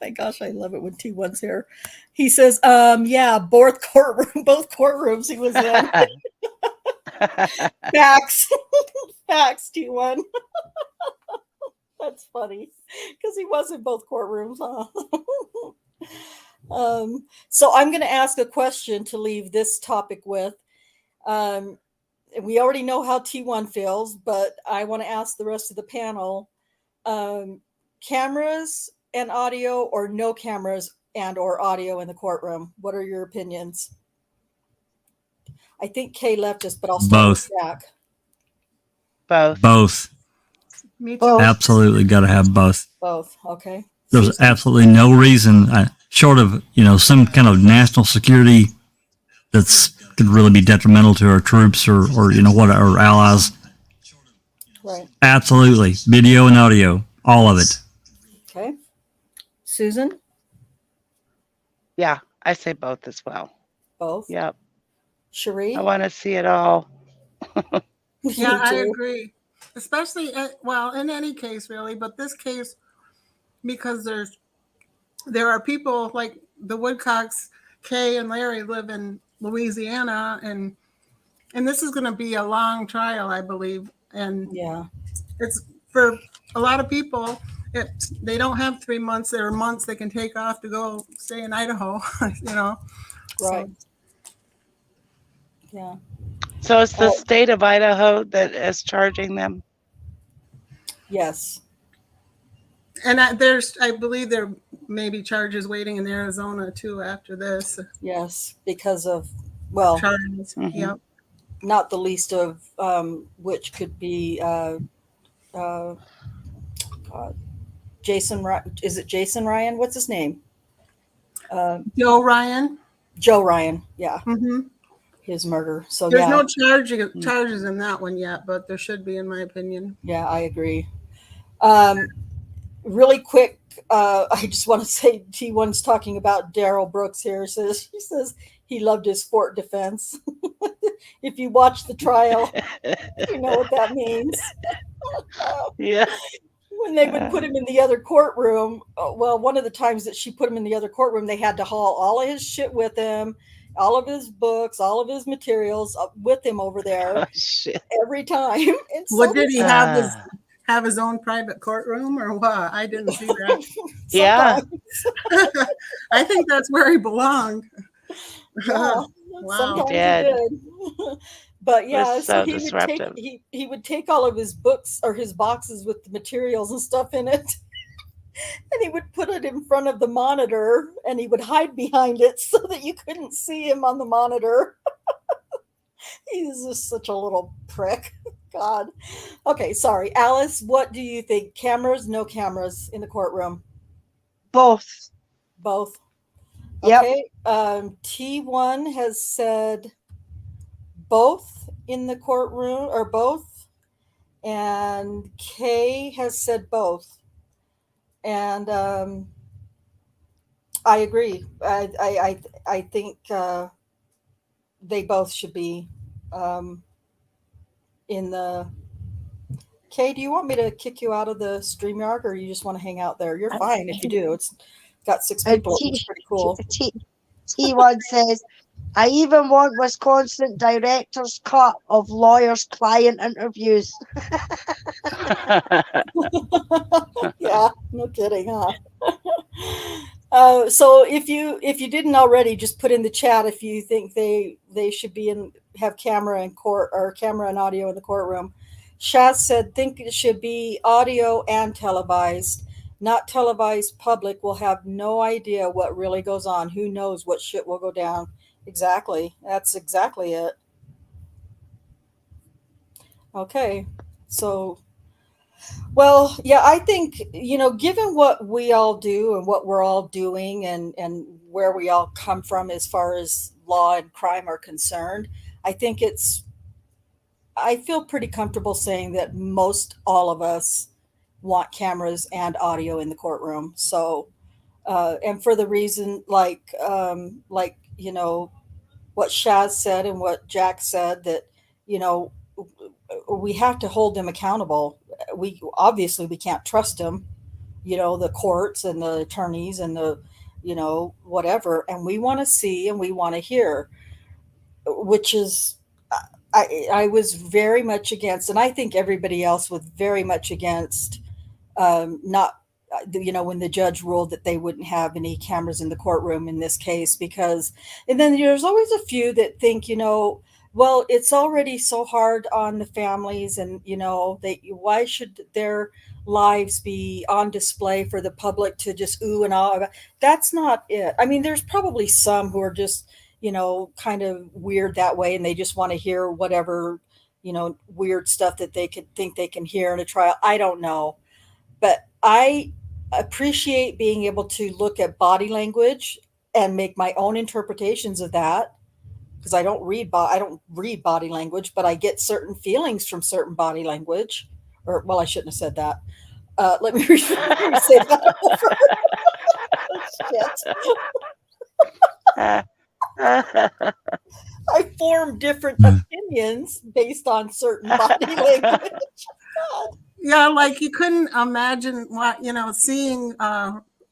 my gosh, I love it when T1's here. He says, both courtrooms he was in. Facts, T1. That's funny because he was in both courtrooms, huh? So I'm going to ask a question to leave this topic with. We already know how T1 feels, but I want to ask the rest of the panel, cameras and audio or no cameras and or audio in the courtroom. What are your opinions? I think Kay left us, but I'll start with Jack. Both. Me too. Absolutely got to have both. Both. Okay. There's absolutely no reason, short of, some kind of national security could really be detrimental to our troops or what our allies. Right. Absolutely. Video and audio, all of it. Okay. Susan? Yeah, I say both as well. Both? Yep. Cherie? I want to see it all. Yeah, I agree. Especially, in any case, really, but this case, because there are people like the Woodcocks, Kay and Larry live in Louisiana, and And this is going to be a long trial, I believe. And yeah, it's for a lot of people. They don't have 3 months. There are months they can take off to go stay in Idaho. You know, right. So, Yeah. So it's the state of Idaho that is charging them? Yes. and I believe there may be charges waiting in Arizona too after this. Yes, because of, well, Charges. Yep. not the least of which could be Jason. Is it Jason Ryan? What's his name? Joe Ryan. Joe Ryan. Yeah. Mm-hmm. His murder. So There's yeah. no charges in that one yet, but there should be, in my opinion. Yeah, I agree. Really quick, I just want to say T1's talking about Daryl Brooks here. He says he loved his Fort defense. If you watch the trial, you know what that means. Yeah. When they would put him in the other courtroom, well, one of the times that she put him in the other courtroom, they had to haul all of his shit with him, all of his books, all of his materials with him over there every time. And What did he have his own private courtroom or what? I didn't see that. Yeah. I think that's where he belonged. Yeah, Wow. sometimes he did. But yeah, was so he disruptive. would he would take all of his books or his boxes with the materials and stuff in it, and he would put it in front of the monitor, and he would hide behind it so that you couldn't see him on the monitor. He's just such a little prick. God. Okay, sorry, Alice. What do you think? Cameras? No cameras in the courtroom? Both. Both. Yep. Okay. T1 has said both in the courtroom, or both, and Kay has said both, and I agree. I think they both should be in the. Kay, do you want me to kick you out of the StreamYard, or you just want to hang out there? You're fine if you do. It's got 6 people. It's pretty cool. T1 says, I even want Wisconsin director's cut of lawyers' client interviews. Yeah, no kidding, huh? So if you didn't already, just put in the chat if you think they should be have camera in court, or camera and audio in the courtroom. Shaz said, think it should be audio and televised. Not televised. Public will have no idea what really goes on. Who knows what shit will go down. Exactly. That's exactly it. Okay. So, well, yeah, I think, given what we all do and what we're all doing, and where we all come from as far as law and crime are concerned, I feel pretty comfortable saying that most all of us want cameras and audio in the courtroom. So, and for the reason, like, what Shaz said and what Jack said, that, we have to hold them accountable. We can't trust them, the courts and the attorneys and the, whatever. And we want to see and we want to hear, which is, I was very much against, and I think everybody else was very much against, not, when the judge ruled that they wouldn't have any cameras in the courtroom in this case, because, and then there's always a few that think, well, it's already so hard on the families, and, why should their lives be on display for the public to just ooh and ah? That's not it. I mean, there's probably some who are just, kind of weird that way, and they just want to hear whatever, weird stuff that they could think they can hear in a trial. I don't know. But I appreciate being able to look at body language and make my own interpretations of that, because I don't read body language, but I get certain feelings from certain body language. Or, well, I shouldn't have said that. Let me say that over. Shit. I form different opinions based on certain body language. God. Yeah, like you couldn't imagine what, seeing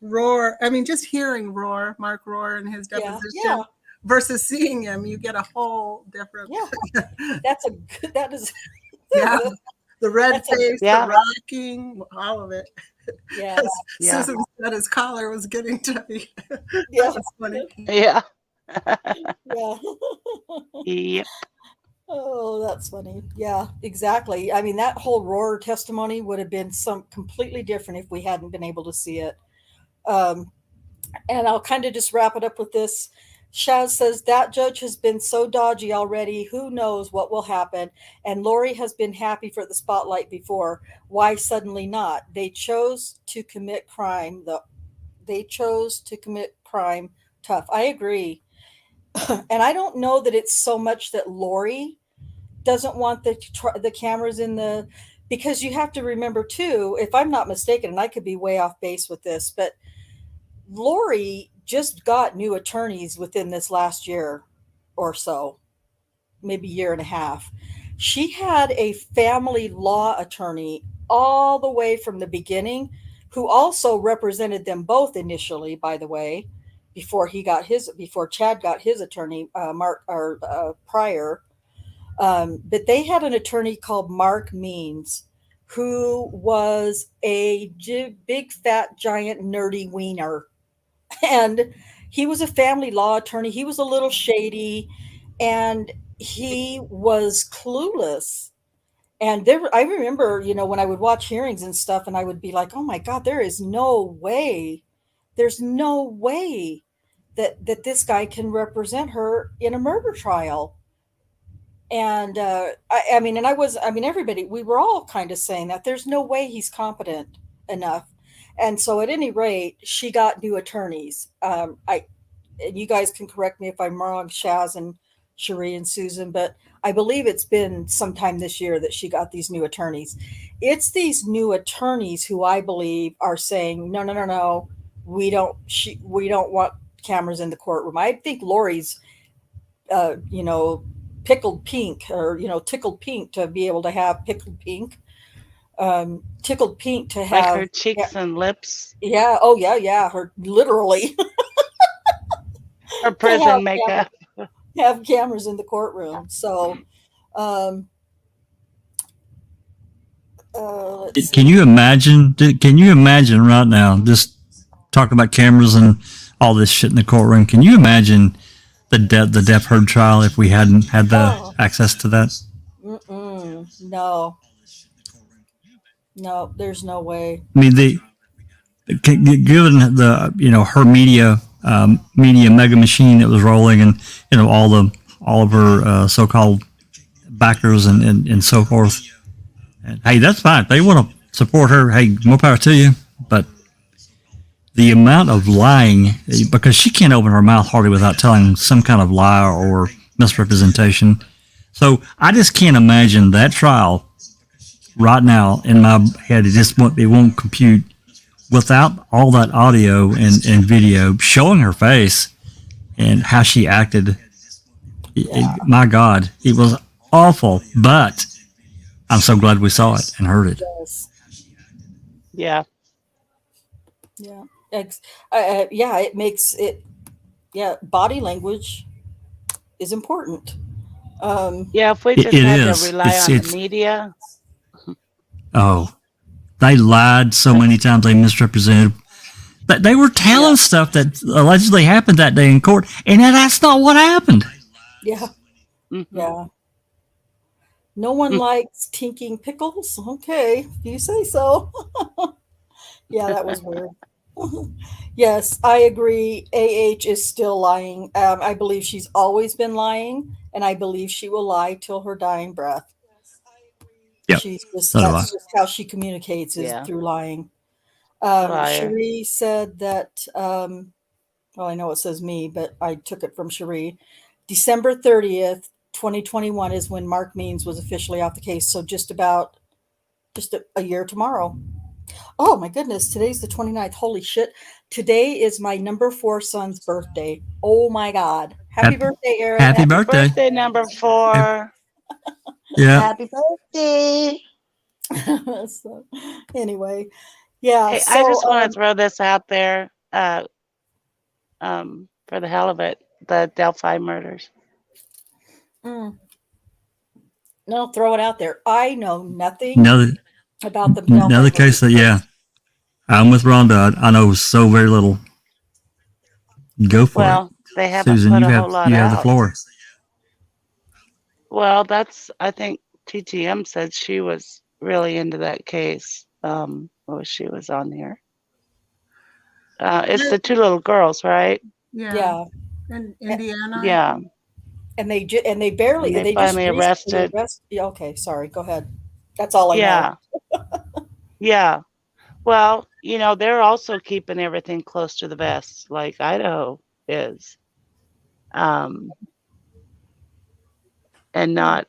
Roar. I mean, just hearing Mark Roar in his deposition. Yeah. versus seeing him, you get a whole different. Yeah, that is. Yeah, the red face, Yeah. the rocking, all of it. Yeah. As Yeah. Susan said, his collar was getting heavy. Yeah. That was funny. Yeah. Yeah. Yep. Oh, that's funny. Yeah, exactly. I mean, that whole Rohrer testimony would have been some completely different if we hadn't been able to see it. And I'll kind of just wrap it up with this. Shaz says that judge has been so dodgy already. Who knows what will happen? And Lori has been happy for the spotlight before. Why suddenly not? They chose to commit crime. They chose to commit crime. Tough. I agree. And I don't know that it's so much that Lori doesn't want the cameras in the, because you have to remember too, if I'm not mistaken, and I could be way off base with this, but Lori just got new attorneys within this last year or so, maybe year and a half. She had a family law attorney all the way from the beginning, who also represented them both initially, by the way, before Chad got his attorney, Mark or Pryor. But they had an attorney called Mark Means, who was a big, fat, giant, nerdy wiener. And he was a family law attorney. He was a little shady, and he was clueless. And I remember, when I would watch hearings and stuff, and I would be like, oh my God, there's no way that this guy can represent her in a murder trial. And everybody, we were all kind of saying that there's no way he's competent enough. And so at any rate, she got new attorneys. And you guys can correct me if I'm wrong, Shaz and Cherie and Susan, but I believe it's been sometime this year that she got these new attorneys. It's these new attorneys who I believe are saying, no, we don't want cameras in the courtroom. I think Lori's, pickled pink, or tickled pink to be able to have tickled pink to have Like her cheeks and lips. Yeah. Oh yeah. Her literally Her prison makeup. Have cameras in the courtroom. So can you imagine right now, just talking about cameras and all this shit in the courtroom? Can you imagine the deaf heard trial if we hadn't had the access to that? No, there's no way. I mean, given the her media mega machine that was rolling, and all of her so-called backers and so forth. And hey, that's fine. They want to support her. Hey, more power to you. But the amount of lying, because she can't open her mouth hardly without telling some kind of lie or misrepresentation. So I just can't imagine that trial right now in my head. It won't compute without all that audio and video showing her face and how she acted. My God, it was awful, but I'm so glad we saw it and heard it. Yes. Yeah. Yeah. It makes it. Yeah, body language is important. If we just had to rely on the media. Oh, they lied so many times. They misrepresented. But they were telling stuff that allegedly happened that day in court, and that's not what happened. Yeah. Yeah. No one likes tinking pickles. Okay, if you say so. Yeah, that was weird. Yes, I agree. AH is still lying. I believe she's always been lying, and I believe she will lie till her dying breath. Yep. That's just how she communicates, is through lying. Cherie said that, well, I know it says me, but I took it from Cherie. December 30th, 2021 is when Mark Means was officially off the case. So just a year tomorrow. Oh my goodness, today's the 29th. Holy shit. Today is my number 4 son's birthday. Oh my God. Happy birthday, Aaron. Happy birthday. Birthday number 4. Yeah. Happy birthday. So, anyway, yeah. Hey, so, I just want to throw this out there for the hell of it. the Delphi murders? Mm. No, throw it out there. I know nothing Another about the Delphi another case that I'm with Rhonda. I know so very little. Go for Well, it, they haven't Susan. put a whole lot You have the out. floor. Well, I think TTM said she was really into that case. She was on here. It's the two little girls, right? Yeah. In Indiana. Yeah. And they barely, And they just finally recently arrested. Yeah, okay, sorry, go ahead. That's all I know. Yeah. Yeah. Well, they're also keeping everything close to the vest, like Idaho is. And not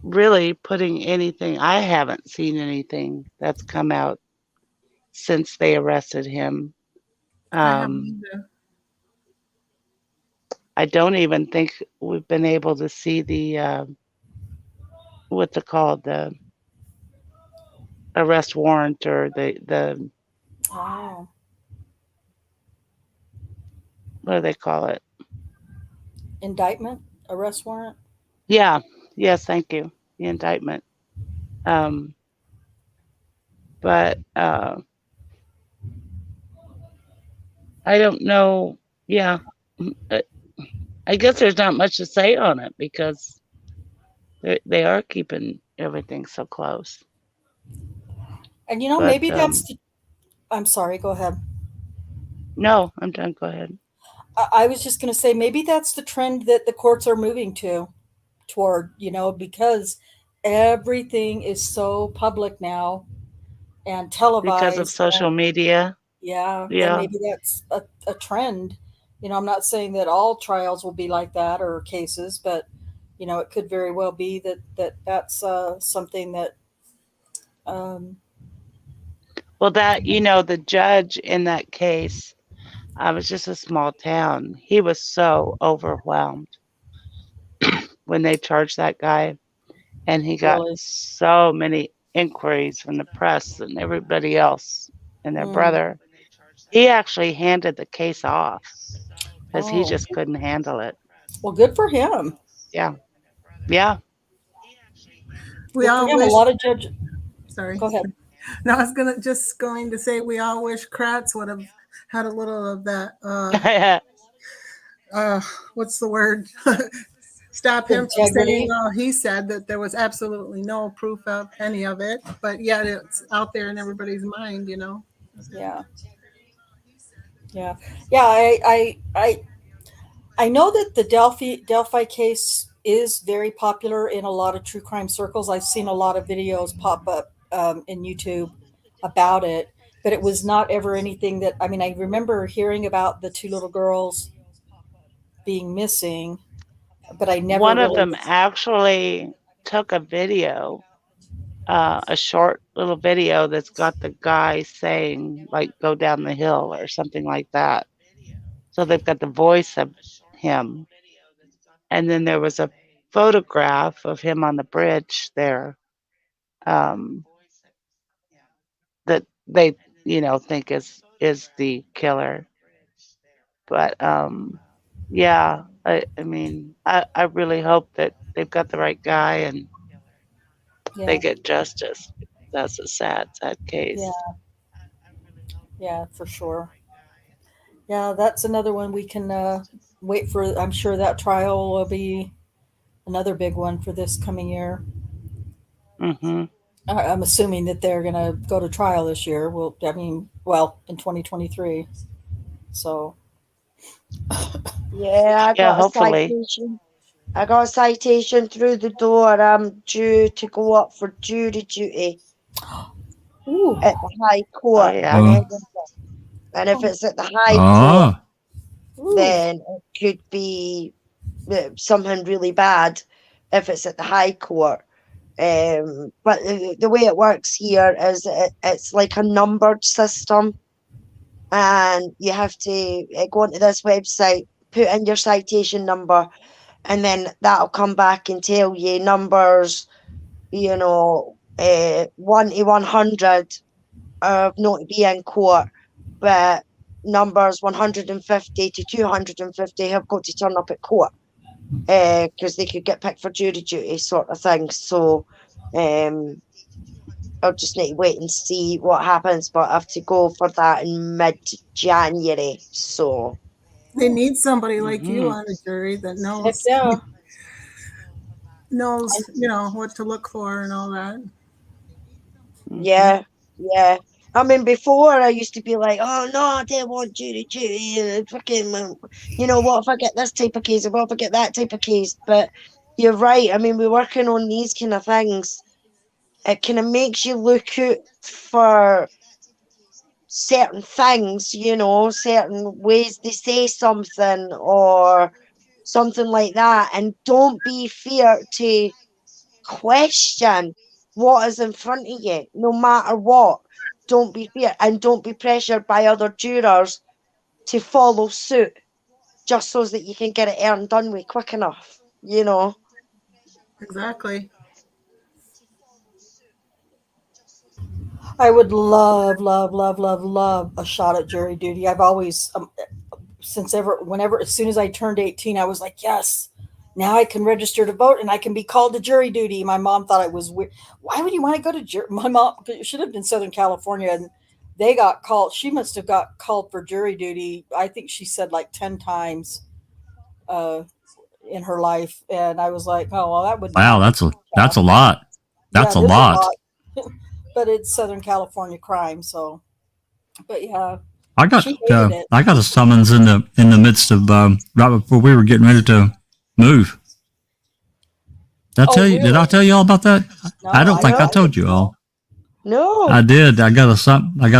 really putting anything. I haven't seen anything that's come out since they arrested him. I haven't either. I don't even think we've been able to see the what's it called, the arrest warrant or the Oh, what do they call it? indictment, arrest warrant. Yeah. Yes, thank you. The indictment. But I don't know. Yeah. I guess there's not much to say on it because they are keeping everything so close. And But, maybe that's I'm sorry, go ahead. No, I'm done. Go ahead. I was just going to say maybe that's the trend that the courts are moving toward, because everything is so public now and televised. Because of social media. Yeah. And Yeah. maybe that's a trend. I'm not saying that all trials will be like that or cases, but it could very well be that's something that Well, the judge in that case, it was just a small town. He was so overwhelmed when they charged that guy, and he got so many inquiries from the press and everybody else and their brother. He actually handed the case off because he just couldn't handle it. Well, good for him. Yeah. Yeah. We all wish, a lot of judges. Sorry. Go ahead. No, I was going to say we all wish Kratz would have had a little of that. What's the word? Stop him from saying, well, he said that there was absolutely no proof of any of it, but yet it's out there in everybody's mind, Yeah. Yeah. Yeah. I know that the Delphi case is very popular in a lot of true crime circles. I've seen a lot of videos pop up in YouTube about it, but it was not ever anything that, I remember hearing about the two little girls being missing, but I never One of them actually took a video, a short little video that's got the guy saying, like, go down the hill or something like that. So they've got the voice of him. And then there was a photograph of him on the bridge there that they, think is the killer. But yeah, I really hope that they've got the right guy and they get justice. That's a sad, sad case. Yeah, for sure. Yeah, that's another one we can wait for. I'm sure that trial will be another big one for this coming year. Mm-hmm. I'm assuming that they're going to go to trial this year. In 2023. So. Yeah, I got a citation. I got a citation through the door. I'm due to go up for jury duty at the High Court in Edinburgh. And if it's at the High Court, then it could be something really bad if it's at the High Court. But the way it works here is it's like a numbered system, and you have to go onto this website, put in your citation number, and then that'll come back and tell you numbers, 1 to 100 of not to be in court. But numbers 150 to 250 have got to turn up at court because they could get picked for jury duty, sort of thing. So I'll just need to wait and see what happens, but I have to go for that in mid-January. So They need somebody like you Mhm. on a jury that Heck knows yeah. knows, what to look for and all that. yeah, yeah. I mean, before I used to be like, oh no, I don't want jury duty, and fucking, what if I get this type of case, and what if I get that type of case? But you're right. I mean, we're working on these kind of things. It kind of makes you look out for certain things, certain ways they say something or something like that, and don't be feared to question what is in front of you, no matter what. Don't be feared, and don't be pressured by other jurors to follow suit just so that you can get it out and done with quick enough. Exactly. I would love, love, love, love, love a shot at jury duty. I've always, as soon as I turned 18, I was like, yes, now I can register to vote and I can be called to jury duty. My mom thought I was weird. Why would you want to go to jury? My mom she lived in Southern California, and they got called. She must have got called for jury duty. I think she said like 10 times in her life. And I was like, oh, well, that wouldn't Wow, happen. that's a lot. Yeah, That's a it is a lot. lot. But it's Southern California crime. So, but yeah, I got she hated it. I got a summons in the midst of right before we were getting ready to move. Did I tell you? Really? Did I tell you all about that? No, I don't think I told you all. No. I did. I got a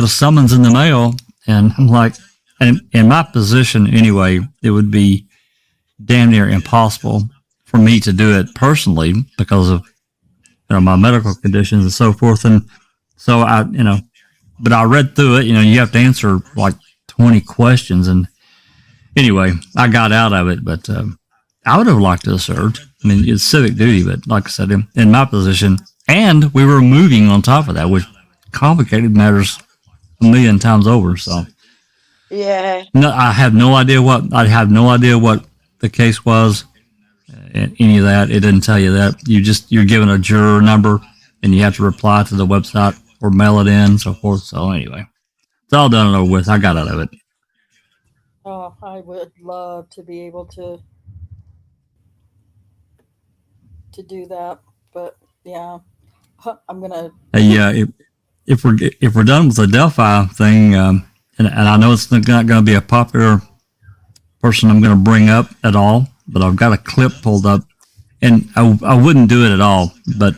summons in the mail, and I'm like, and in my position anyway, it would be damn near impossible for me to do it personally because of my medical conditions and so forth. And so but I read through it. You have to answer like 20 questions, and anyway, I got out of it. But I would have liked to have served. I mean, it's civic duty, but like I said, in my position, and we were moving on top of that, which complicated matters a million times over. So, Yeah. no, I have no idea what the case was. Any of that, it didn't tell you that. You're given a juror number, and you have to reply to the website or mail it in, and so forth. So anyway, it's all done and over with. I got out of it. Oh, I would love to be able to do that, but yeah, I'm gonna. Hey, if we're done with the Delphi thing, and I know it's not going to be a popular person I'm going to bring up at all, but I've got a clip pulled up, and I wouldn't do it at all, but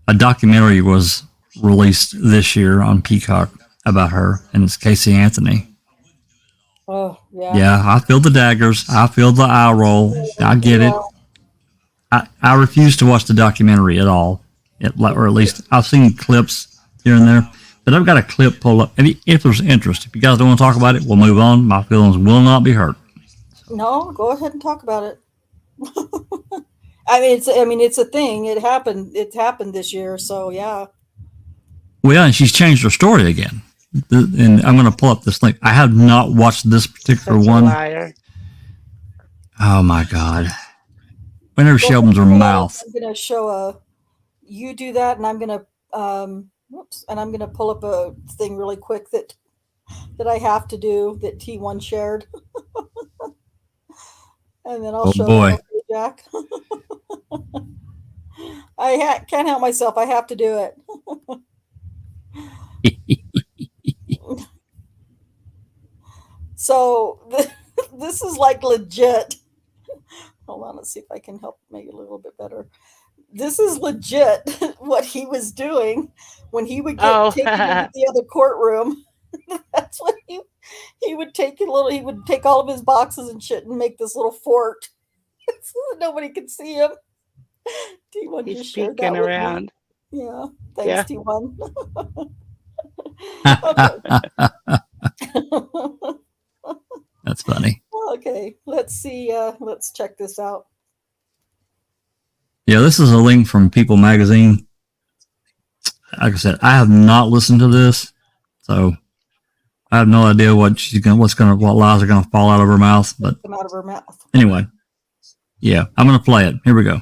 a documentary was released this year on Peacock about her, and it's Casey Anthony. Oh yeah. Yeah, I feel the daggers. I feel the eye roll. I get it. I refuse to watch the documentary at all, or at least I've seen clips here and there. But I've got a clip pulled up. And if there's interest, if you guys don't want to talk about it, we'll move on. My feelings will not be hurt. No, go ahead and talk about it. It's a thing. It happened. It happened this year. So yeah. Well, yeah, and she's changed her story again. And I'm going to pull up this link. I have not watched this particular one. Liar. Oh my God. Whenever she opens her mouth. I'm going to show you do that, and I'm going to and I'm going to pull up a thing really quick that I have to do that T1 shared. And then I'll show boy. you, Jack. I can't help myself. I have to do it. So this is like legit. Hold on, let's see if I can help make it a little bit better. This is legit what he was doing when he would get taken into the other courtroom. That's what he would take he would take all of his boxes and shit and make this little fort so that nobody could see him. T1 He's just shared that with around. me. Yeah, thanks, Yeah. T1. That's funny. Okay, let's see. Let's check this out. Yeah, this is a link from People Magazine. Like I said, I have not listened to this, so I have no idea what lies are gonna fall out of her mouth. But Come out of her mouth. anyway, yeah, I'm gonna play it. Here we go.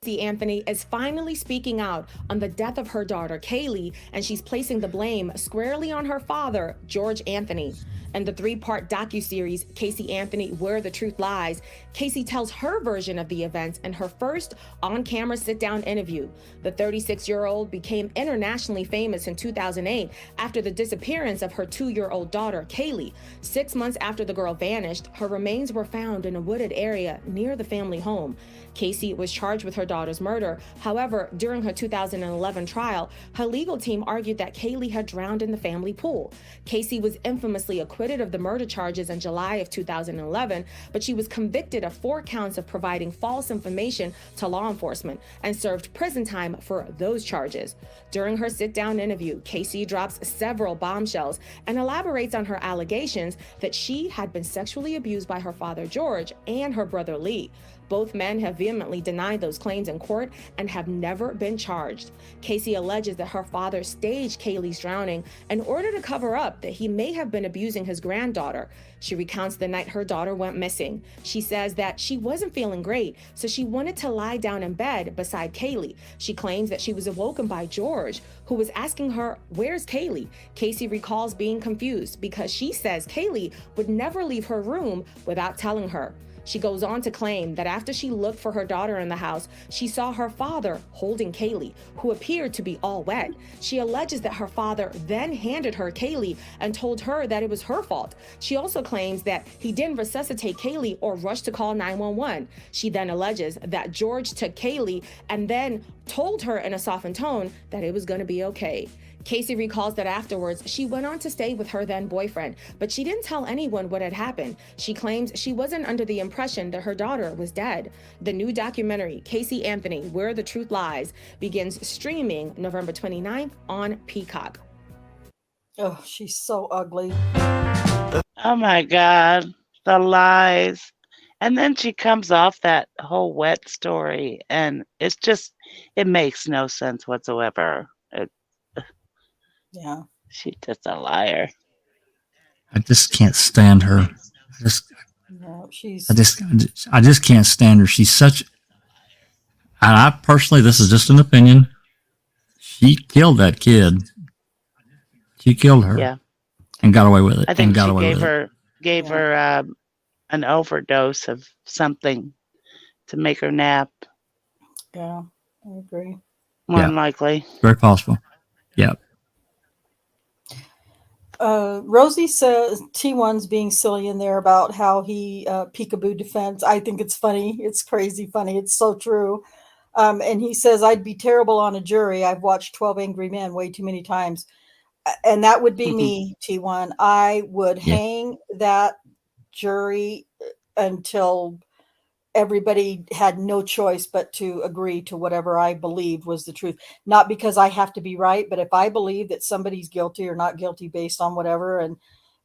Casey Anthony is finally speaking out on the death of her daughter, Kaylee, and she's placing the blame squarely on her father, George Anthony. In the 3-part docuseries, Casey Anthony, Where the Truth Lies, Casey tells her version of the events in her first on-camera sit-down interview. The 36-year-old became internationally famous in 2008 after the disappearance of her 2-year-old daughter, Kaylee. 6 months after the girl vanished, her remains were found in a wooded area near the family home. Casey was charged with her daughter's murder. However, during her 2011 trial, her legal team argued that Kaylee had drowned in the family pool. Casey was infamously acquitted of the murder charges in July of 2011, but she was convicted of 4 counts of providing false information to law enforcement and served prison time for those charges. During her sit-down interview, Casey drops several bombshells and elaborates on her allegations that she had been sexually abused by her father, George, and her brother, Lee. Both men have vehemently denied those claims in court and have never been charged. Casey alleges that her father staged Kaylee's drowning in order to cover up that he may have been abusing his granddaughter. She recounts the night her daughter went missing. She says that she wasn't feeling great, so she wanted to lie down in bed beside Kaylee. She claims that she was awoken by George, who was asking her, "Where's Kaylee?" Casey recalls being confused because she says Kaylee would never leave her room without telling her. She goes on to claim that after she looked for her daughter in the house, she saw her father holding Kaylee, who appeared to be all wet. She alleges that her father then handed her Kaylee and told her that it was her fault. She also claims that he didn't resuscitate Kaylee or rush to call 911. She then alleges that George took Kaylee and then told her in a softened tone that it was going to be okay. Casey recalls that afterwards, she went on to stay with her then boyfriend, but she didn't tell anyone what had happened. She claims she wasn't under the impression that her daughter was dead. The new documentary, Casey Anthony, Where the Truth Lies, begins streaming November 29th on Peacock. Oh, she's so ugly. Oh my God, the lies. And then she comes off that whole wet story, and it's just, it makes no sense whatsoever. Yeah. She's just a liar. I just can't stand her. No, she's. I just can't stand her. She's such. And I personally, this is just an opinion. She killed that kid. She killed her. Yeah. And got away with it. I think got she away gave her an overdose of something to make her nap. Yeah, I agree. More than likely. Very possible. Yeah. Rosie says T1's being silly in there about how he peekaboo defends. I think it's funny. It's crazy funny. It's so true. And he says, I'd be terrible on a jury. I've watched 12 Angry Men way too many times. And that would be me, T1. I would hang that jury until everybody had no choice but to agree to whatever I believed was the truth. Not because I have to be right, but if I believe that somebody's guilty or not guilty based on whatever, and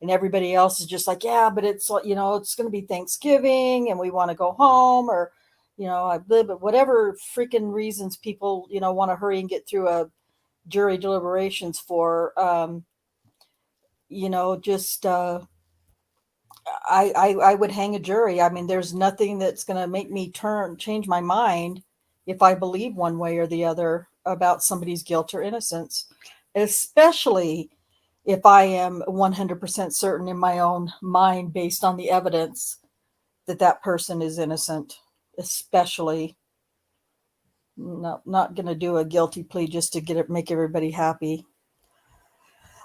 everybody else is just like, yeah, but it's, you know, it's going to be Thanksgiving and we want to go home, or, you know, I live, but whatever freaking reasons people, you know, want to hurry and get through a jury deliberations for, you know, just, I would hang a jury. I mean, there's nothing that's going to make me change my mind if I believe one way or the other about somebody's guilt or innocence, especially if I am 100% certain in my own mind based on the evidence that that person is innocent, especially not going to do a guilty plea just to make everybody happy.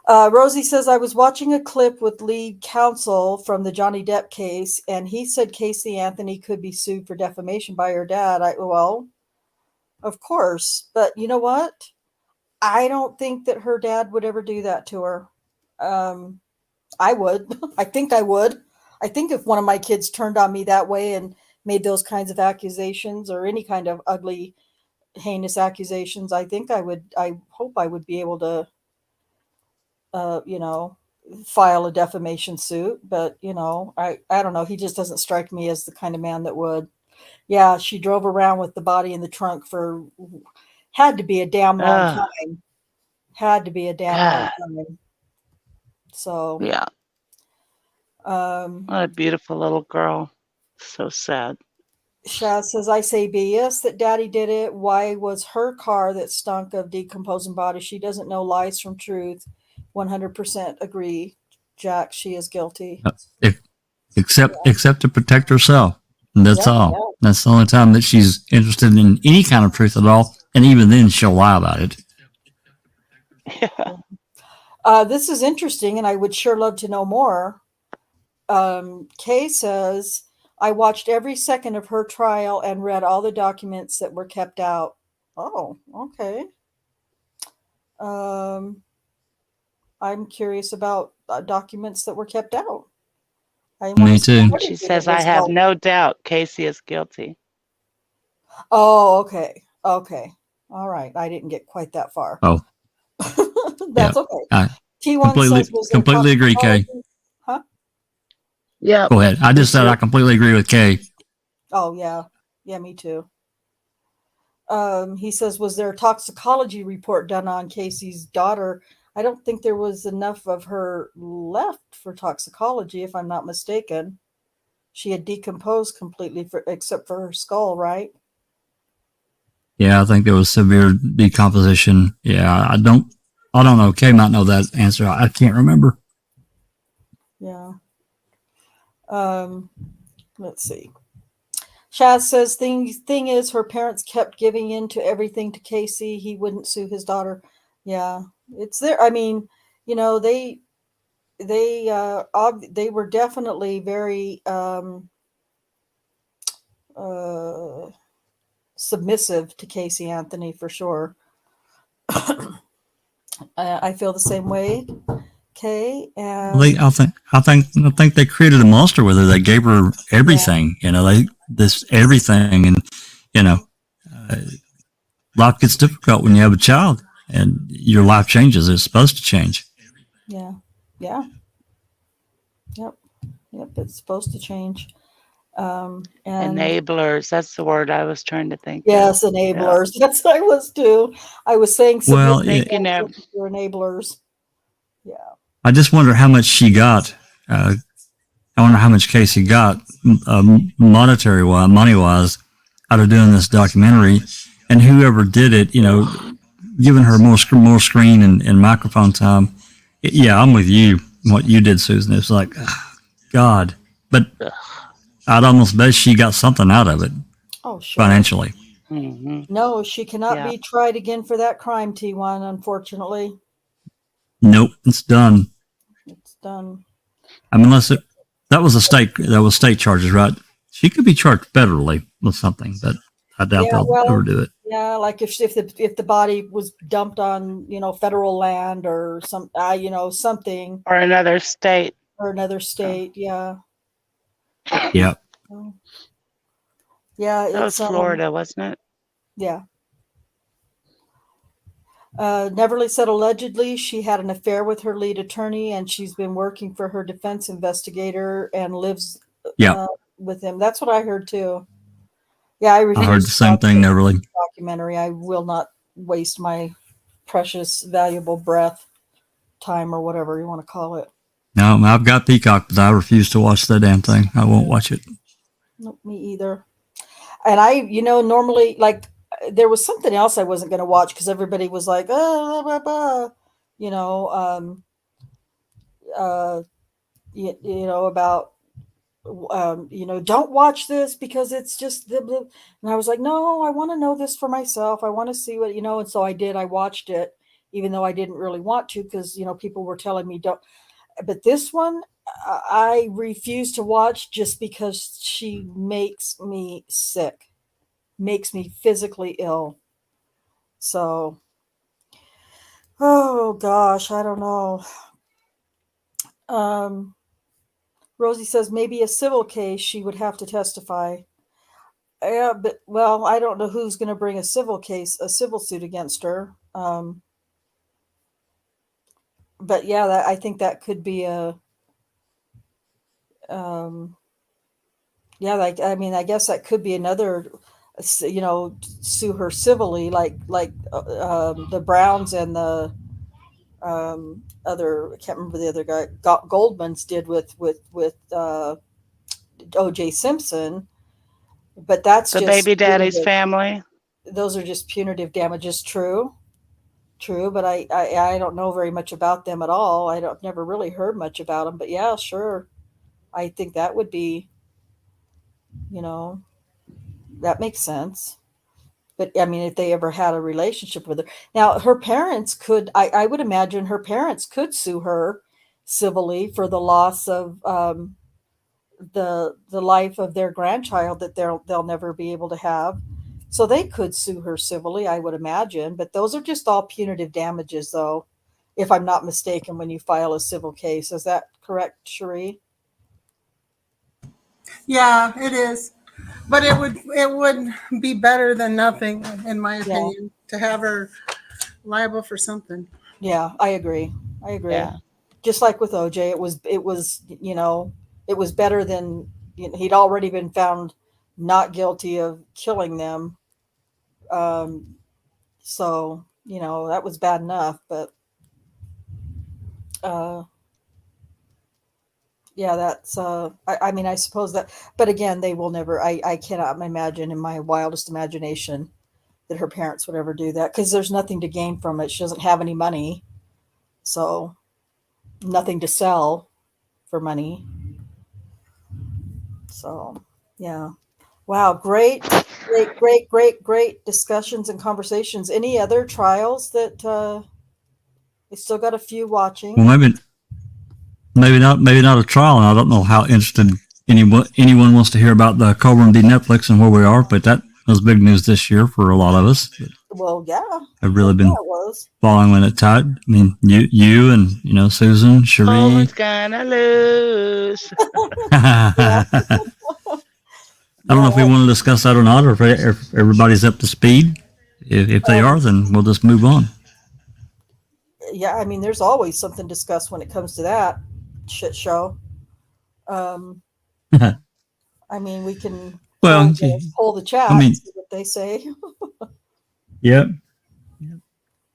Rosie says, I was watching a clip with lead counsel from the Johnny Depp case, and he said Casey Anthony could be sued for defamation by her dad. Well, of course. But you know what? I don't think that her dad would ever do that to her. I would. I think I would. I think if one of my kids turned on me that way and made those kinds of accusations or any kind of ugly, heinous accusations, I hope I would be able to you know, file a defamation suit, but you know, I don't know. He just doesn't strike me as the kind of man that would. Yeah, she drove around with the body in the trunk for had to be a damn long time. Had to be a damn long time. So yeah, what a beautiful little girl. So sad. Shaz says, I say BS that daddy did it. Why was her car that stunk of decomposing body? She doesn't know lies from truth. 100% agree, Jack. She is guilty. If, except to protect herself. And that's all. That's the only time that she's interested in any kind of truth at all. And even then, she'll lie about it. This is interesting, and I would sure love to know more. Kay says, I watched every second of her trial and read all the documents that were kept out. Oh, okay. I'm curious about documents that were kept out. Me too. She says, I have no doubt Casey is guilty. Oh, okay. Okay. All right. I didn't get quite that far. Oh. That's okay. T1 says, was there completely agree, Kay. Huh? Yeah. Go ahead. I just said I completely agree with Kay. Oh, yeah. Yeah, me too. He says, was there a toxicology report done on Casey's daughter? I don't think there was enough of her left for toxicology, if I'm not mistaken. She had decomposed completely except for her skull, right? Yeah, I think there was severe decomposition. Yeah, I don't know. Kay might know that answer. I can't remember. Yeah. Let's see. Shaz says, thing is, her parents kept giving in to everything to Casey. He wouldn't sue his daughter. Yeah, it's there. I mean, you know, they were definitely very submissive to Casey Anthony for sure. I feel the same way, Kay. And I think they created a monster with her. They gave her everything. You know, everything, and you know, life gets difficult when you have a child, and your life changes. It's supposed to change. Yeah. Yeah. Yep. It's supposed to change. And enablers. That's the word I was trying to think. Yes, enablers. Yeah. That's what I was too. I was saying enablers. Yeah. I just wonder how much she got. I wonder how much Casey got money wise out of doing this documentary, and whoever did it, you know, giving her more screen and microphone time. Yeah, I'm with you. What you did, Susan, it's like, God, but I'd almost bet she got something out of it. Oh, sure. Financially. Mm-hmm. No, she cannot be tried again for that crime, T1, unfortunately. Nope, it's done. It's done. I mean, that was state charges, right? She could be charged federally with something, but I doubt they'll ever do it. Yeah, like if the body was dumped on, you know, federal land or some, you know, something, or another state, yeah. Yeah. Yeah, that was Florida, wasn't it? Yeah. Neverly said allegedly she had an affair with her lead attorney, and she's been working for her defense investigator and lives with him. That's what I heard too. Yeah, I heard the same thing, Neverly. Documentary. I will not waste my precious, valuable breath, time, or whatever you want to call it. No, I've got Peacock, but I refuse to watch that damn thing. I won't watch it. Nope, me either. And I, you know, normally, like, there was something else I wasn't going to watch because everybody was like, you know, you know, about, you know, don't watch this because it's just and I was like, no, I want to know this for myself. I want to see what, you know, and so I did. I watched it, even though I didn't really want to because, you know, people were telling me don't. But this one, I refuse to watch just because she makes me sick, makes me physically ill. So, oh gosh, I don't know. Rosie says maybe a civil case she would have to testify. Yeah, but well, I don't know who's going to bring a civil suit against her. But yeah, I think that could be a. Yeah, like I mean, I guess that could be another, you know, sue her civilly, like the Browns and the other, I can't remember the other guy, Goldman's did with O.J. Simpson, but that's The just baby daddy's punitive. family. Those are just punitive damages. True, but I don't know very much about them at all. Never really heard much about them, but yeah, sure. I think that would be, that makes sense. But I mean, if they ever had a relationship with her. Now, her parents could, I would imagine her parents could sue her civilly for the loss of the life of their grandchild that they'll never be able to have. So they could sue her civilly, I would imagine. But those are just all punitive damages, though, if I'm not mistaken, when you file a civil case. Is that correct, Cherie? Yeah, it is. But it would be better than nothing, in my opinion, to have her liable for something. Yeah, I agree. Yeah. Just like with OJ, it was it was better than, he'd already been found not guilty of killing them. So, that was bad enough, but yeah, that's I mean, I suppose that, but again, they will never, I cannot imagine in my wildest imagination that her parents would ever do that, because there's nothing to gain from it. She doesn't have any money, so nothing to sell for money. So yeah. Wow, great discussions and conversations. Any other trials that we still got a few watching? Well, maybe not a trial, and I don't know how interested anyone wants to hear about the Coburn v. Netflix and where we are, but that was big news this year for a lot of us. Well, yeah. I've really been it was. following it tight. I mean, you and Susan, Cherie. Coleman's gonna lose. I don't know if we want to discuss that or not, or if everybody's up to speed. If they are, then we'll just move on. Yeah, I mean, there's always something discussed when it comes to that shit show. I mean, we can pull the chat and see what they say. Yep.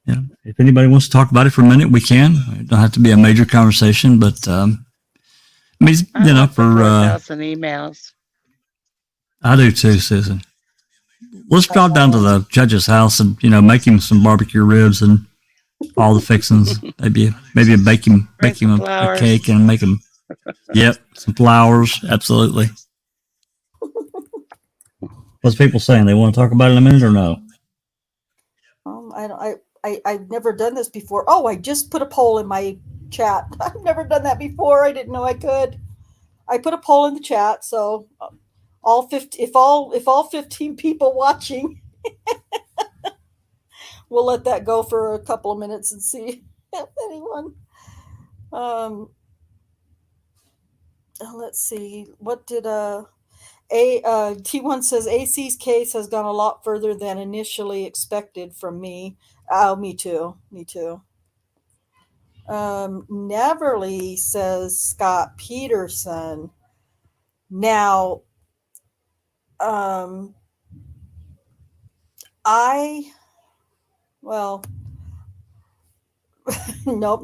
Yeah. If anybody wants to talk about it for a minute, we can. It don't have to be a major conversation, but I mean, for 4,000 emails. I do too, Susan. Let's drop down to the judge's house and make him some barbecue ribs and all the fixings. maybe bake him a cake and make him. Yep, some flowers. Absolutely. What's people saying? They want to talk about it in a minute or no? I've never done this before. Oh, I just put a poll in my chat. I've never done that before. I didn't know I could. I put a poll in the chat, so if all 15 people watching, we'll let that go for a couple of minutes and see if anyone. Let's see. What did T1 says AC's case has gone a lot further than initially expected from me. Oh, me too. Neverly says Scott Peterson. Now, nope,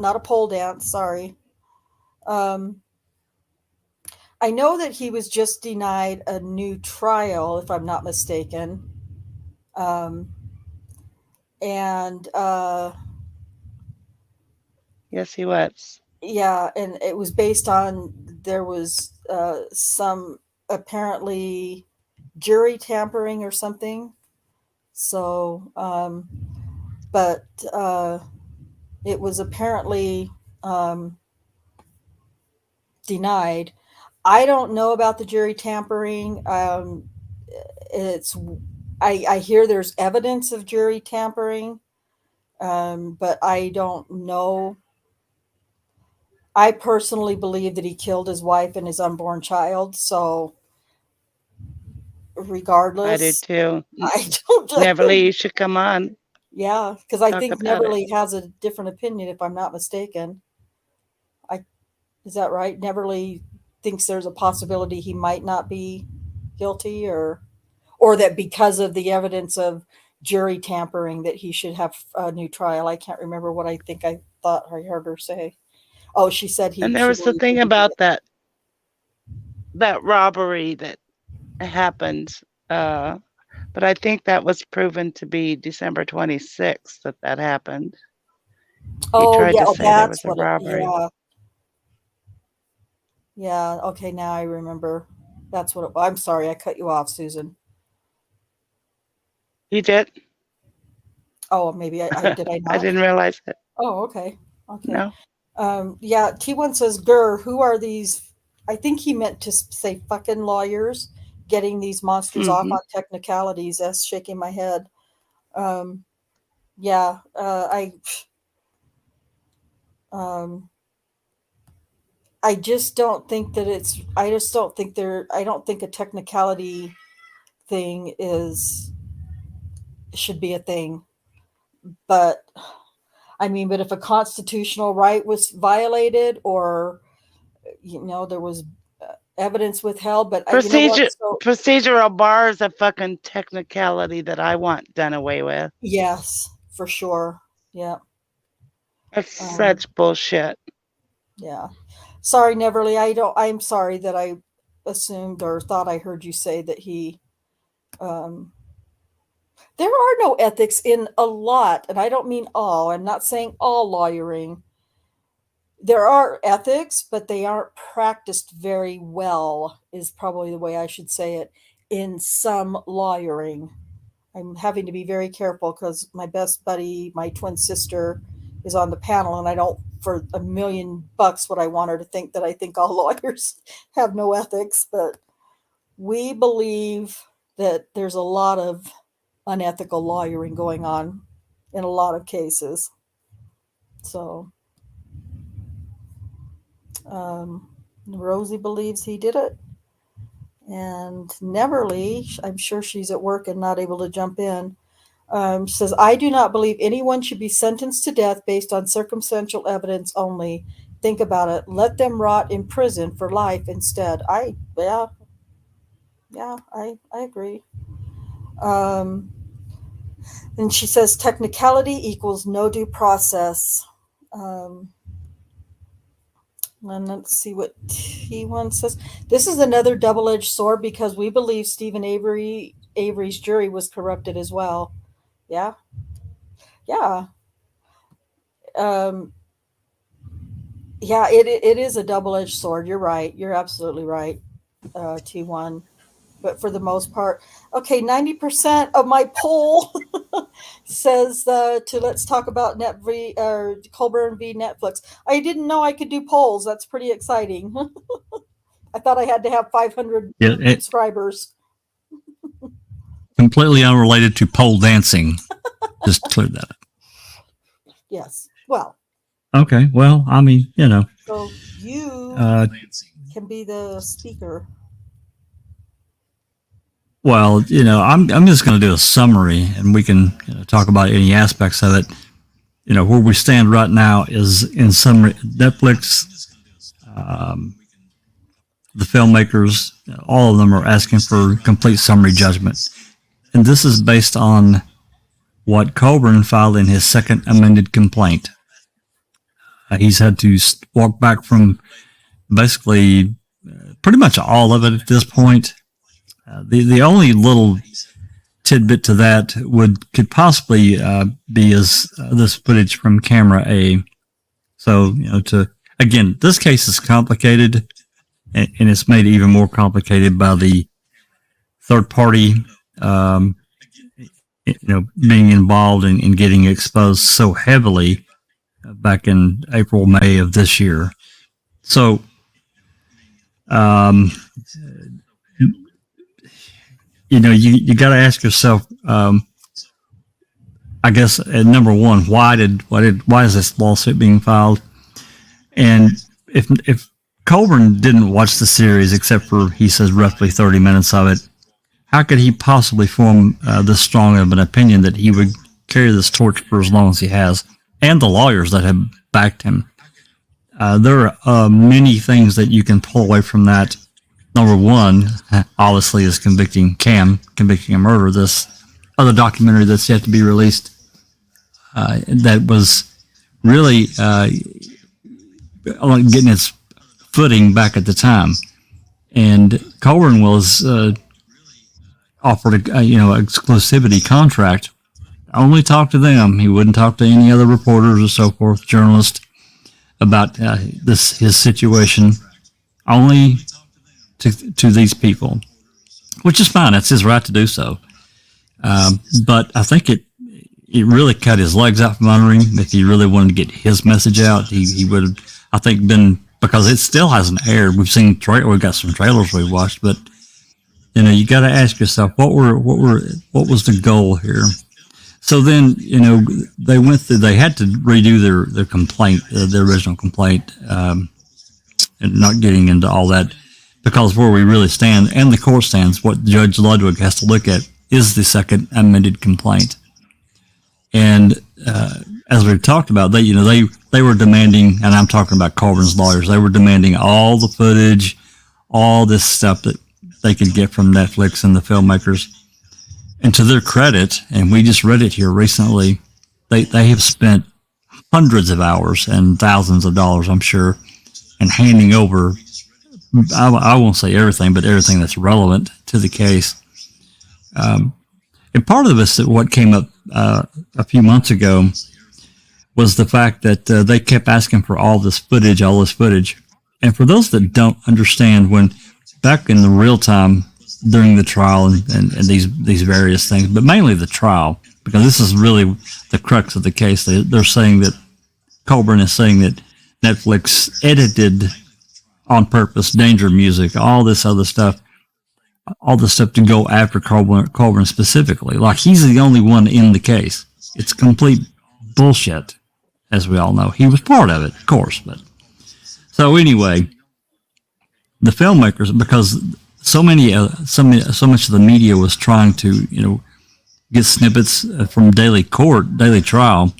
not a pole dance. Sorry. I know that he was just denied a new trial, if I'm not mistaken. Yes, he was. Yeah, and it was based on, there was some apparently jury tampering or something. So, but it was apparently denied. I don't know about the jury tampering. I hear there's evidence of jury tampering, but I don't know. I personally believe that he killed his wife and his unborn child. So regardless, I did too. I don't. Neverly, you should come on. Yeah, because I think Neverly has a different opinion, if I'm not mistaken. Is that right? Neverly thinks there's a possibility he might not be guilty, or that because of the evidence of jury tampering, that he should have a new trial. I can't remember what I thought I heard her say. Oh, she said And there was the thing about that robbery that happened. But I think that was proven to be December 26th that happened. He tried to say there was a robbery. Yeah. Okay. Now I remember. That's what I'm sorry. I cut you off, Susan. You did? Oh, maybe I did. I not? I didn't realize it. Oh, okay. Okay. No. Yeah. T1 says, "Grr, who are these?" I think he meant to say fucking lawyers getting these monsters off on technicalities. That's shaking my head. Yeah. I just don't think that it's. I just don't think I don't think a technicality thing should be a thing. But I mean, but if a constitutional right was violated, or there was evidence withheld, but procedural bar is a fucking technicality that I want done away with. Yes, for sure. Yeah, it's such bullshit. Yeah, sorry, Neverly. I'm sorry that I assumed or thought I heard you say that he. There are no ethics in a lot, and I don't mean all. I'm not saying all lawyering. There are ethics, but they aren't practiced very well, is probably the way I should say it, in some lawyering. I'm having to be very careful because my best buddy, my twin sister, is on the panel, and I don't, for $1 million, would I want her to think that I think all lawyers have no ethics, but we believe that there's a lot of unethical lawyering going on in a lot of cases. So Rosie believes he did it, and Neverly, I'm sure she's at work and not able to jump in, says, I do not believe anyone should be sentenced to death based on circumstantial evidence only. Think about it. Let them rot in prison for life instead. I agree. And she says technicality equals no due process. And let's see what T1 says. This is another double-edged sword because we believe Stephen Avery's jury was corrupted as well. Yeah. Yeah. Yeah, it is a double-edged sword. You're right. You're absolutely right, T1. But for the most part, okay, 90% of my poll says to let's talk about Colburn v. Netflix. I didn't know I could do polls. That's pretty exciting. I thought I had to have 500 subscribers. Completely unrelated to pole dancing. Just clear that up. Yes. Well. Okay. Well, I mean, So you can be the speaker. Well, I'm just going to do a summary, and we can talk about any aspects of it. Where we stand right now is, in summary, Netflix, the filmmakers, all of them are asking for complete summary judgment. And this is based on what Colburn filed in his second amended complaint. He's had to walk back from basically pretty much all of it at this point. The only little tidbit to that could possibly be this footage from camera A. So, again, this case is complicated, and it's made even more complicated by the third party, being involved in getting exposed so heavily back in April, May of this year. So, you got to ask yourself, I guess, number one, why is this lawsuit being filed? And if Colburn didn't watch the series, except for, he says, roughly 30 minutes of it, how could he possibly form this strong of an opinion that he would carry this torch for as long as he has, and the lawyers that have backed him? There are many things that you can pull away from that. Number one, obviously, is convicting a murder this other documentary that's yet to be released that was really getting its footing back at the time. And Colburn was offered a exclusivity contract. Only talk to them. He wouldn't talk to any other reporters or so forth, journalists, about his situation. Only to these people, which is fine. That's his right to do so. But I think it really cut his legs out from under him. If he really wanted to get his message out, he would have, I think, been, because it still hasn't aired. We've got some trailers we've watched, but you got to ask yourself, what was the goal here? So then, they had to redo their complaint, their original complaint, and not getting into all that, because where we really stand, and the court stands, what Judge Ludwig has to look at is the second amended complaint. And as we've talked about, they were demanding, and I'm talking about Colburn's lawyers, they were demanding all the footage, all this stuff that they could get from Netflix and the filmmakers. And to their credit, and we just read it here recently, they have spent hundreds of hours and thousands of dollars, I'm sure, and handing over, I won't say everything, but everything that's relevant to the case. And part of this, what came up a few months ago, was the fact that they kept asking for all this footage. And for those that don't understand, when back in the real time during the trial and these various things, but mainly the trial, because this is really the crux of the case, they're saying that Colburn is saying that Netflix edited on purpose danger music, all this other stuff, to go after Colburn specifically. Like he's the only one in the case. It's complete bullshit, as we all know. He was part of it, of course. But so anyway, the filmmakers, because so much of the media was trying to get snippets from daily trial.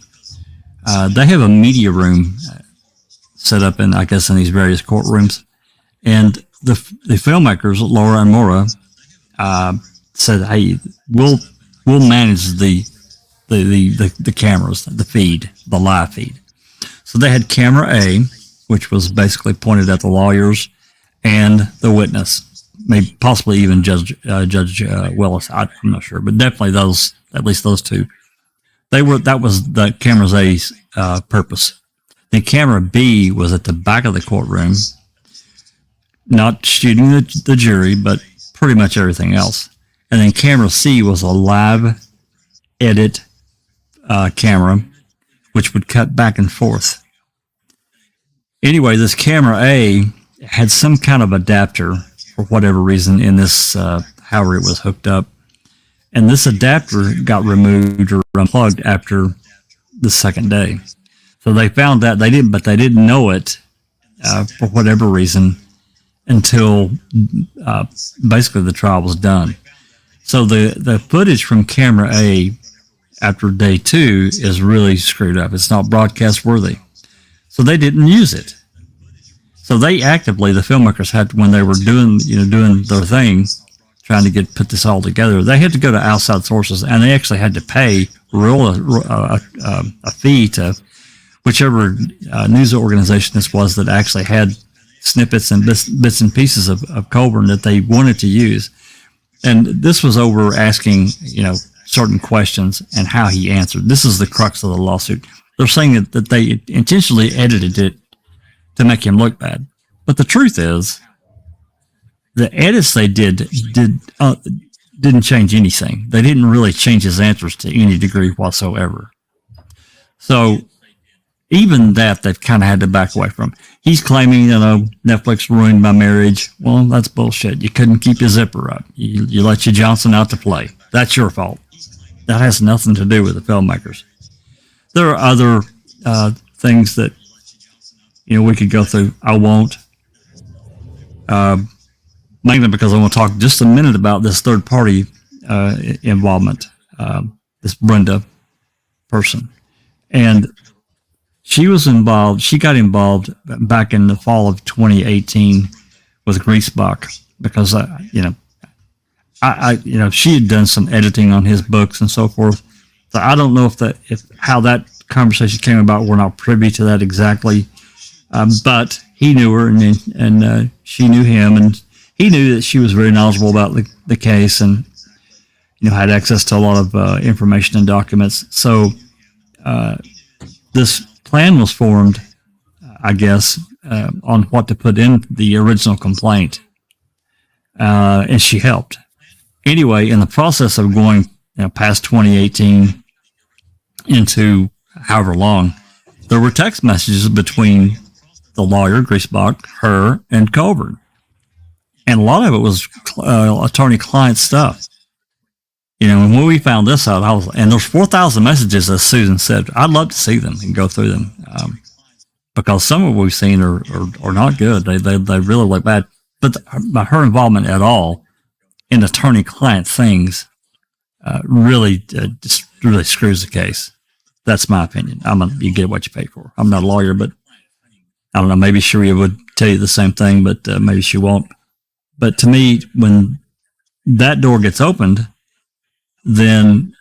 They have a media room set up in these various courtrooms, and the filmmakers, Laura and Maura, said, "Hey, we'll manage the cameras, the feed, the live feed." So they had camera A, which was basically pointed at the lawyers and the witness, maybe possibly even Judge Willis. I'm not sure, but definitely at least those two. That was the camera A's purpose. Then camera B was at the back of the courtroom, not shooting the jury, but pretty much everything else. And then camera C was a live edit camera, which would cut back and forth. Anyway, this camera A had some kind of adapter for whatever reason in this, however it was hooked up. And this adapter got removed or unplugged after the second day. So they found that they didn't know it for whatever reason until basically the trial was done. So the footage from camera A after day 2 is really screwed up. It's not broadcast worthy. So they didn't use it. So they actively, the filmmakers had, when they were doing their thing, trying to put this all together, they had to go to outside sources, and they actually had to pay a fee to whichever news organization this was that actually had snippets and bits and pieces of Colburn that they wanted to use. And this was over asking, certain questions and how he answered. This is the crux of the lawsuit. They're saying that they intentionally edited it to make him look bad. But the truth is, the edits they didn't change anything. They didn't really change his answers to any degree whatsoever. So even that, they've kind of had to back away from. He's claiming, Netflix ruined my marriage. Well, that's bullshit. You couldn't keep your zipper up. You let your Johnson out to play. That's your fault. That has nothing to do with the filmmakers. There are other things that we could go through. I won't. Mainly because I want to talk just a minute about this third party involvement. This Brenda person, and she got involved back in the fall of 2018 with Greasebach because, I she had done some editing on his books and so forth. So I don't know if how that conversation came about. We're not privy to that exactly. But he knew her and she knew him, and he knew that she was very knowledgeable about the case and, had access to a lot of information and documents. So this plan was formed, I guess, on what to put in the original complaint. And she helped. Anyway, in the process of going past 2018 into however long, there were text messages between the lawyer, Griesbach, her, and Colburn. And a lot of it was attorney-client stuff. And when we found this out, and there's 4,000 messages, as Susan said. I'd love to see them and go through them, because some of what we've seen are not good. They really look bad. But her involvement at all in attorney-client things really screws the case. That's my opinion. You get what you pay for. I'm not a lawyer, but I don't know. Maybe Sharia would tell you the same thing, but maybe she won't. But to me, when that door gets opened, then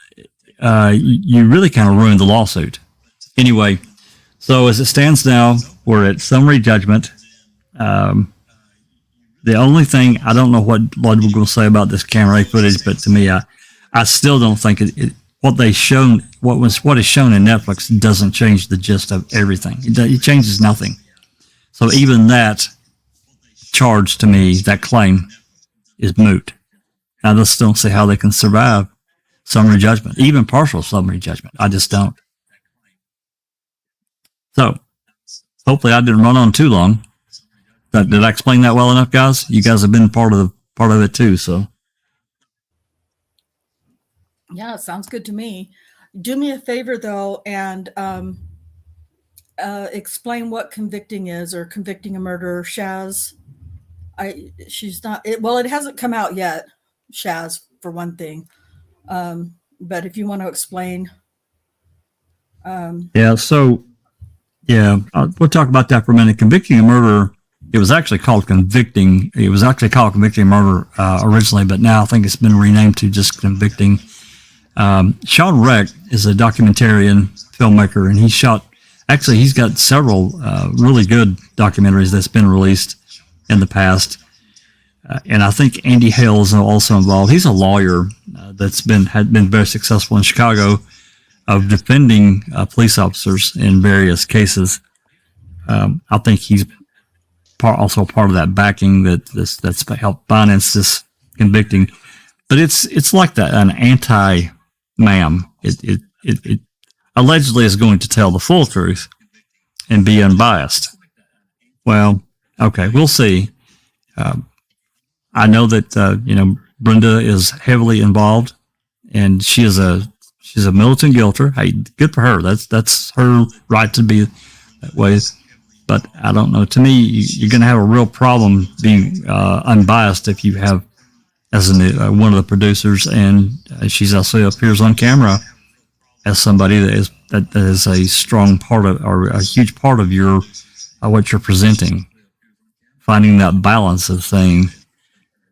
you really kind of ruin the lawsuit. Anyway, so as it stands now, we're at summary judgment. The only thing, I don't know what we're going to say about this camera footage, but to me, I still don't think what is shown in Netflix doesn't change the gist of everything. It changes nothing. So even that charge to me, that claim, is moot. I just don't see how they can survive summary judgment, even partial summary judgment. I just don't. So hopefully I didn't run on too long. Did I explain that well enough, guys? You guys have been part of it too, so. Yeah, sounds good to me. Do me a favor though, and explain what convicting is, or convicting a murderer. Shaz, she's not. It hasn't come out yet. Shaz, for one thing, but if you want to explain. We'll talk about that for a minute. Convicting a murderer. It was actually called convicting. It was actually called convicting murder originally, but now I think it's been renamed to just convicting. Sean Reck is a documentarian filmmaker, and he's got several really good documentaries that's been released in the past. And I think Andy Hale is also involved. He's a lawyer had been very successful in Chicago of defending police officers in various cases. I think he's also part of that backing that's helped finance this convicting. But it's like that, an anti-ma'am. It allegedly is going to tell the full truth and be unbiased. Well, okay, we'll see. I know that Brenda is heavily involved, and she's a militant guilter. Hey, good for her. That's her right to be that way. But I don't know. To me, you're going to have a real problem being unbiased if you have, as one of the producers, and she's also appears on camera as somebody that is a strong part of, or a huge part of your what you're presenting. Finding that balance of saying,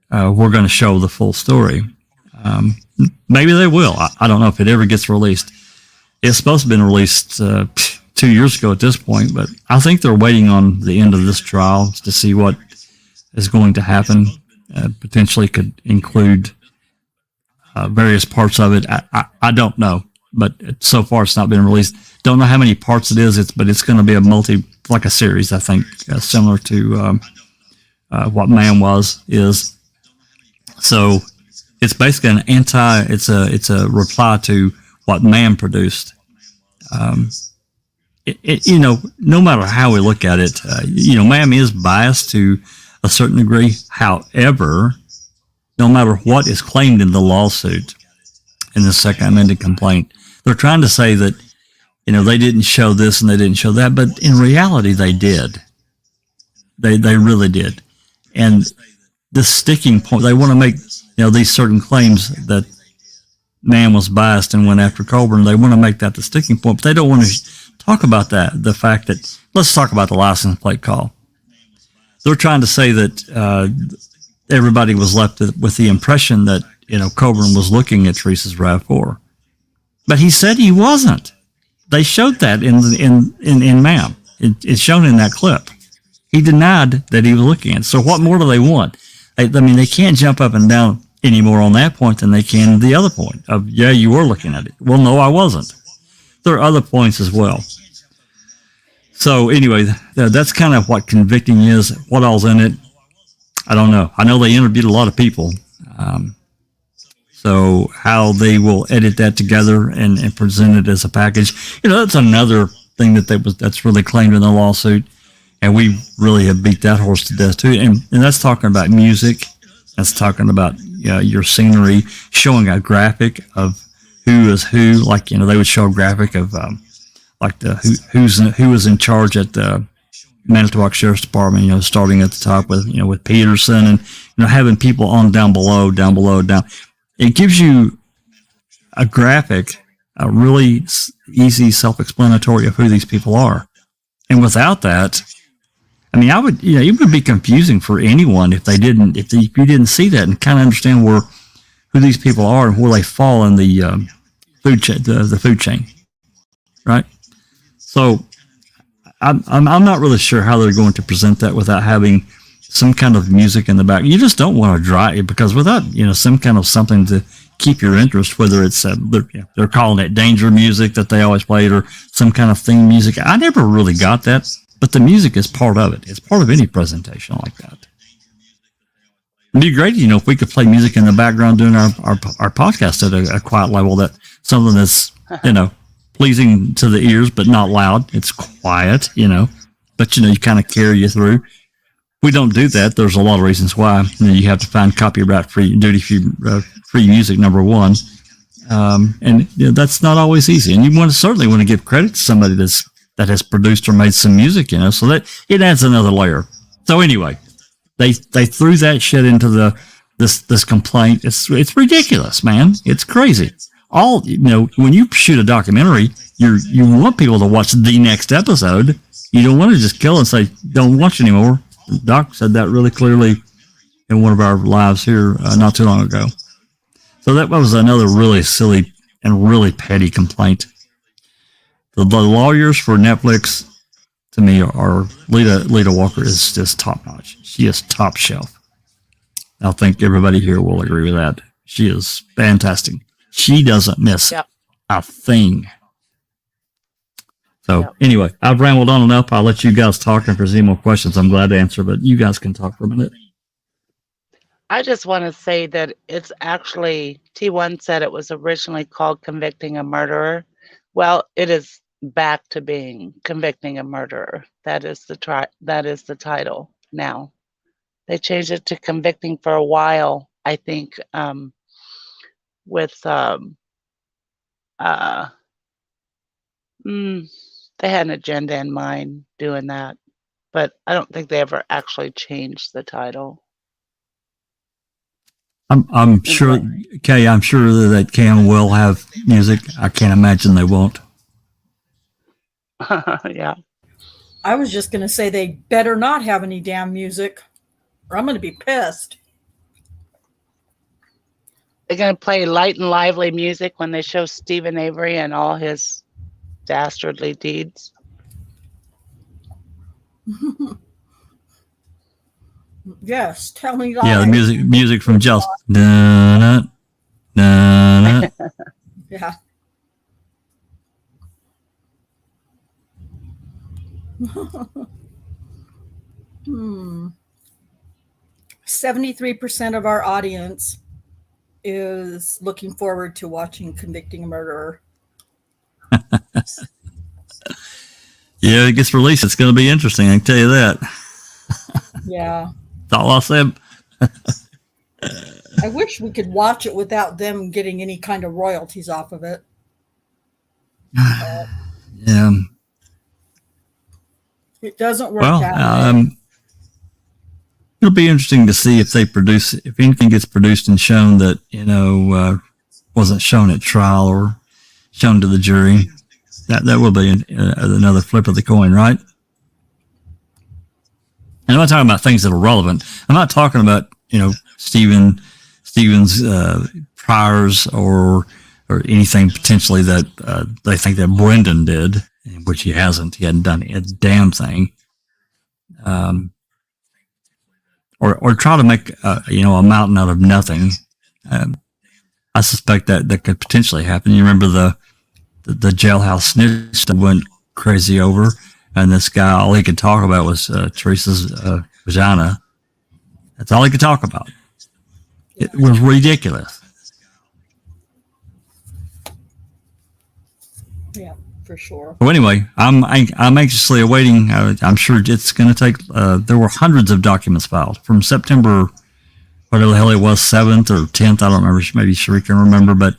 we're going to show the full story. Maybe they will. I don't know if it ever gets released. It's supposed to have been released 2 years ago at this point, but I think they're waiting on the end of this trial to see what is going to happen. Potentially could include various parts of it. I don't know, but so far it's not been released. Don't know how many parts it is, but it's going to be like a series, I think, similar to what Man is. So it's basically it's a reply to what Man produced. No matter how we look at it, Man is biased to a certain degree. However, no matter what is claimed in the lawsuit, in the second amended complaint, they're trying to say that, they didn't show this and they didn't show that, but in reality, they did. They really did. And the sticking point, they want to make, these certain claims that Man was biased and went after Colburn. They want to make that the sticking point, but they don't want to talk about that. The fact that, let's talk about the license plate call. They're trying to say that everybody was left with the impression that Coburn was looking at Teresa's RAV4. But he said he wasn't. They showed that in MAM. It's shown in that clip. He denied that he was looking at it. So what more do they want? They can't jump up and down any more on that point than they can the other point of, yeah, you were looking at it. Well, no, I wasn't. There are other points as well. So anyway, that's kind of what convicting is. What all's in it, I don't know. I know they interviewed a lot of people. So how they will edit that together and present it as a package, that's another thing that's really claimed in the lawsuit, and we really have beat that horse to death too. And that's talking about music. That's talking about your scenery, showing a graphic of who is who. Like they would show a graphic of who was in charge at the Manitowoc Sheriff's Department. Starting at the top with Peterson, and having people on down below. It gives you a graphic, a really easy, self-explanatory of who these people are. And without that, it would be confusing for anyone if you didn't see that and kind of understand who these people are and where they fall in the food chain, the food chain, right? So I'm not really sure how they're going to present that without having some kind of music in the back. You just don't want to drive, because without some kind of something to keep your interest, whether it's they're calling it danger music that they always played, or some kind of theme music. I never really got that, but the music is part of it. It's part of any presentation like that. It'd be great, if we could play music in the background doing our podcast at a quiet level, that something that's pleasing to the ears but not loud. It's quiet, but you kind of carry you through. We don't do that. There's a lot of reasons why. You have to find copyright-free, duty-free music, number one, and that's not always easy. And you certainly want to give credit to somebody that has produced or made some music, so that it adds another layer. So anyway, they threw that shit into this complaint. It's ridiculous, man. It's crazy. When you shoot a documentary, you want people to watch the next episode. You don't want to just kill and say, don't watch anymore. Doc said that really clearly in one of our lives here not too long ago. So that was another really silly and really petty complaint. The lawyers for Netflix, to me, are Lita Walker is just top notch. She is top shelf. I think everybody here will agree with that. She is fantastic. She doesn't miss a thing. So anyway, I've rambled on enough. I'll let you guys talk, and if there's any more questions, I'm glad to answer, but you guys can talk for a minute. I just want to say that it's actually, T1 said it was originally called Convicting a Murderer. Well, it is back to being Convicting a Murderer. That is the title now. They changed it to Convicting for a while, I think, with they had an agenda in mind doing that, but I don't think they ever actually changed the title. I'm sure, Kay, I'm sure that Cam will have music. I can't imagine they won't. Yeah. I was just going to say they better not have any damn music, or I'm going to be pissed. They're going to play light and lively music when they show Stephen Avery and all his dastardly deeds. Yes, tell me lies. Yeah, the music from Just. Yeah. Hmm. 73% of our audience is looking forward to watching Convicting a Murderer. Yeah, it gets released. It's going to be interesting. I can tell you that. Yeah. That's all I said. I wish we could watch it without them getting any kind of royalties off of it. Yeah. It doesn't work Well, that way. It'll be interesting to see if if anything gets produced and shown that, wasn't shown at trial or shown to the jury. That will be another flip of the coin, right? And I'm not talking about things that are relevant. I'm not talking about, Stephen Stephen's priors or anything potentially that they think that Brendan did, which he hasn't. He hadn't done a damn thing. Or try to make a mountain out of nothing. I suspect that could potentially happen. You remember the jailhouse snitch that went crazy over, and this guy, all he could talk about was Teresa's vagina. That's all he could talk about. It was ridiculous. Yeah, for sure. So anyway, I'm anxiously awaiting. I'm sure it's going to take. There were hundreds of documents filed from September, whatever the hell it was, 7th or 10th. I don't remember. Maybe Sheree can remember, but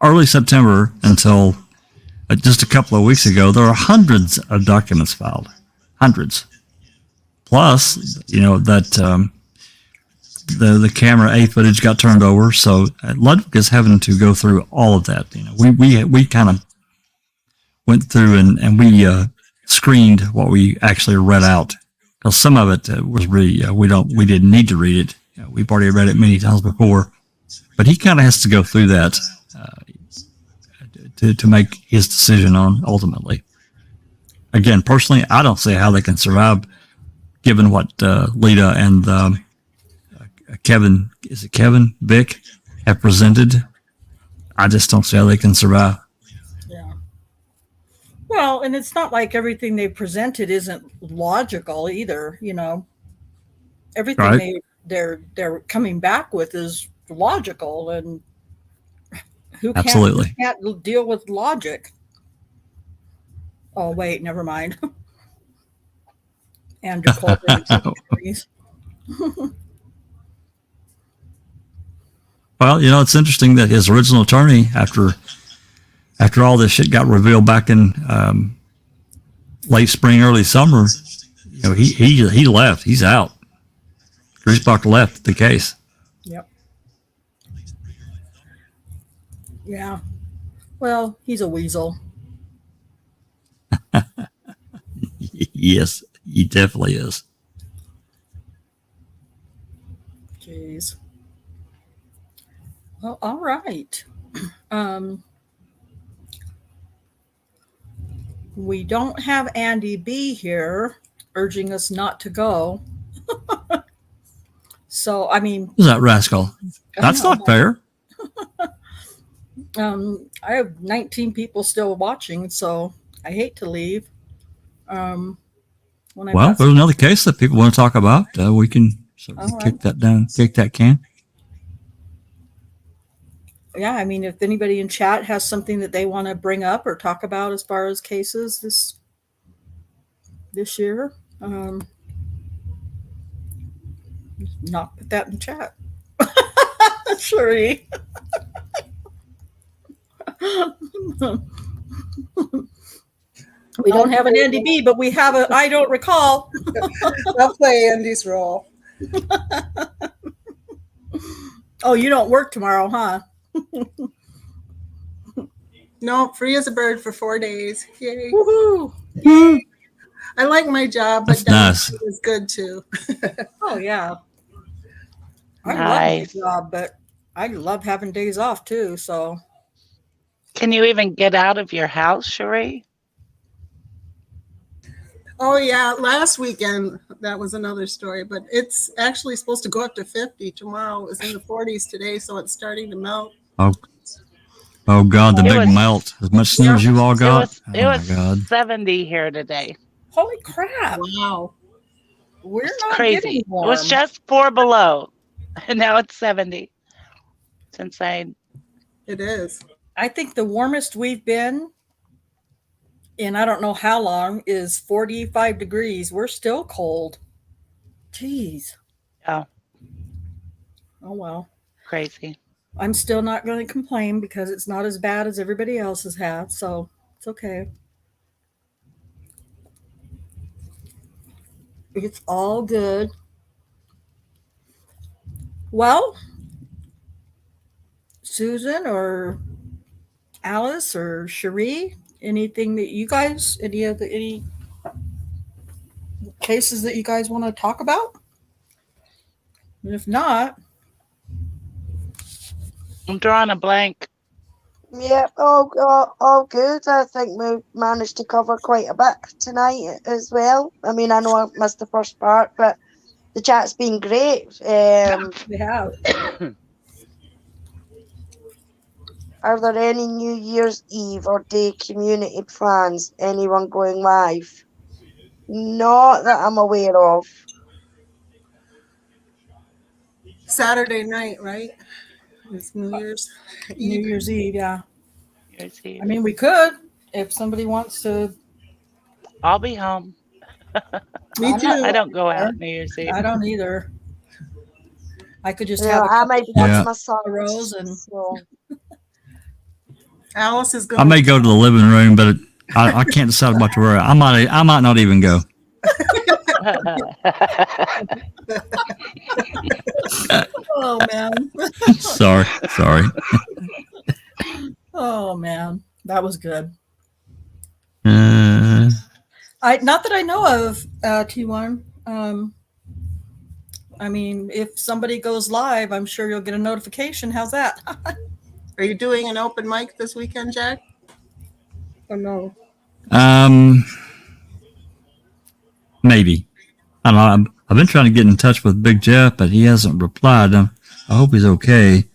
early September until just a couple of weeks ago, there are hundreds of documents filed. Hundreds. Plus, that the camera A footage got turned over, so Ludwig is having to go through all of that. We kind of went through and we screened what we actually read out, because some of it was really we didn't need to read it. We've already read it many times before, but he kind of has to go through that to make his decision on ultimately. Again, personally, I don't see how they can survive, given what Lita and Vic have presented. I just don't see how they can survive. Yeah. Well, and it's not like everything they presented isn't logical either. Everything right. they're coming back with is logical, and who Absolutely can't deal with logic? Oh wait, never mind. Andrew Colbert. Well, it's interesting that his original attorney, after all this shit got revealed back in late spring, early summer, he left. He's out. Griesbach left the case. Yep. Yeah. Well, he's a weasel. Yes, he definitely is. Jeez. Well, all right. We don't have Andy B here urging us not to go. So, I mean, Who's that rascal? That's not fair. I have 19 people still watching, so I hate to leave. Well, there's another case that people want to talk about. We can kick that down, kick that can. Yeah, I mean, if anybody in chat has something that they want to bring up or talk about as far as cases this year, not put that in the chat. Sheree. We don't have an Andy B, but we have a I don't recall. I'll play Andy's role. Oh, you don't work tomorrow, huh? No, free as a bird for 4 days. Yay. Woohoo. Yay. I like my job, but nice. Is good too. Oh, yeah. I love my job, but I love having days off too. So, can you even get out of your house, Sheree? Oh yeah, last weekend that was another story, but it's actually supposed to go up to 50 tomorrow. It was in the 40s today, so it's starting to melt. Oh God, the big melt! As much snow as you all got. It was 70 here today. Holy crap! Wow, we're it's not crazy. getting warm. It was just 4 below, and now it's 70. It's insane. It is. I think the warmest we've been in I don't know how long is 45 degrees. We're still cold. Jeez. Yeah. Oh well. Crazy. I'm still not going to complain because it's not as bad as everybody else has had, so it's okay. It's all good. Well, Susan or Alice or Cherie, anything that you guys, any cases that you guys want to talk about? And if not, I'm drawing a blank. Yep, all good. I think we managed to cover quite a bit tonight as well. I mean, I know I missed the first part, but the chat's been great. We have. Are there any New Year's Eve or Day community plans? Anyone going live? Not that I'm aware of. Saturday night, right? It's New Year's Eve. New Year's Eve, yeah. New Year's Eve. I mean, we could if somebody wants to. I'll be home. Me too. I don't go out New Year's Eve. I don't either. I could just Yeah, have a I couple might be watching Yeah. my son. rows and So. Alice is going. I may go to the living room, but I can't decide what to wear. I might not even go. Oh man. Sorry. Oh man, that was good. Uh, Not that I know of, T1. I mean, if somebody goes live, I'm sure you'll get a notification. How's that? Are you doing an open mic this weekend, Jack? Or no? Maybe. I don't know. I've been trying to get in touch with Big Jeff, but he hasn't replied. I hope he's okay.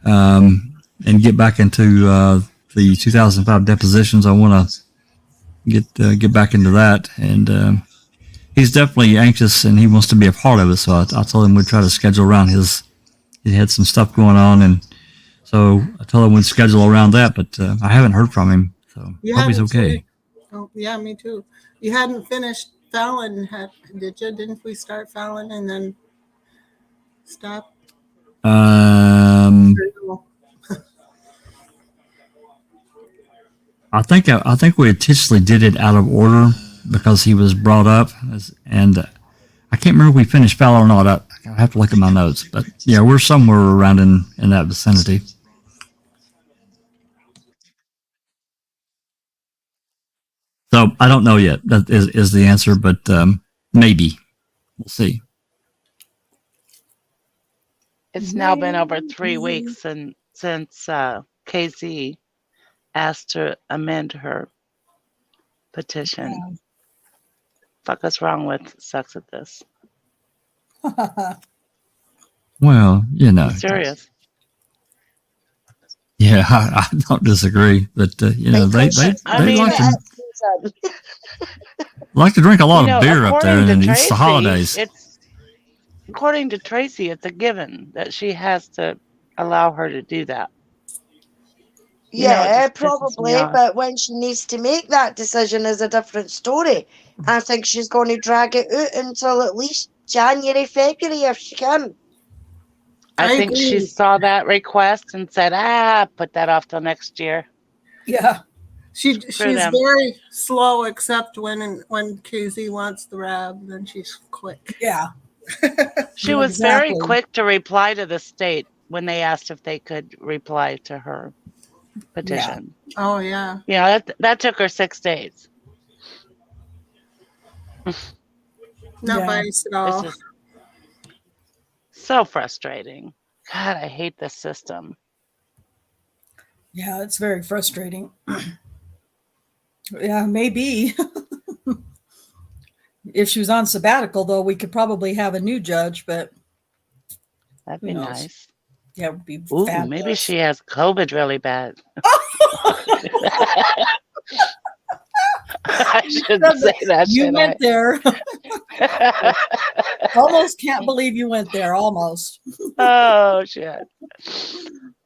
And get back into the 2005 depositions. I want to get back into that, and he's definitely anxious and he wants to be a part of it. So I told him we'd try to schedule around his. He had some stuff going on, and so I told him we'd schedule around that. But I haven't heard from him, so hope he's okay. Oh, yeah, me too. You hadn't finished Fallon, did you? Didn't we start Fallon and then stop? I think we intentionally did it out of order because he was brought up, and I can't remember if we finished Vallow or not. I have to look at my notes, but yeah, we're somewhere around in that vicinity. So I don't know yet. That is the answer, but maybe we'll see. It's now been over 3 weeks since KZ asked to amend her petition. Yeah. Fuck us wrong with sucks at this. Well, you know. I'm serious. Yeah, I don't disagree, but you know they like to drink a lot of beer up there, and it's the holidays. According to Tracy, it's a given that she has to allow her to do that. Yeah, probably, but when she needs to make that decision is a different story. I think she's going to drag it out until at least January, February if she can. I think she saw that request and said, put that off till next year. Yeah. She's very slow, except when KZ wants the RAB, then she's quick. Yeah. She was very quick to reply to the state when they asked if they could reply to her petition. Yeah. Oh, yeah. Yeah, that took her 6 days. Not biased at all. This is so frustrating. God, I hate this system. Yeah, it's very frustrating. Yeah, maybe. If she was on sabbatical, though, we could probably have a new judge, but that'd be nice. Yeah, it would be fabulous. Maybe she has COVID really bad. I shouldn't say that. You went there. Almost can't believe you went there. Almost. Oh shit.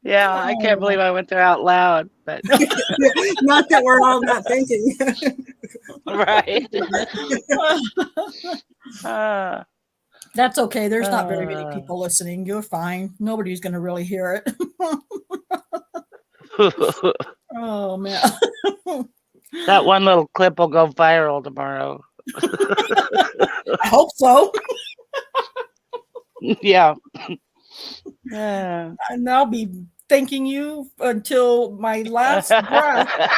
Yeah, I can't believe I went there out loud, but not that we're all not thinking. Right. That's okay. There's not very many people listening. You're fine. Nobody's going to really hear it. Oh man. That one little clip will go viral tomorrow. I hope so. Yeah. And I'll be thanking you until my last breath.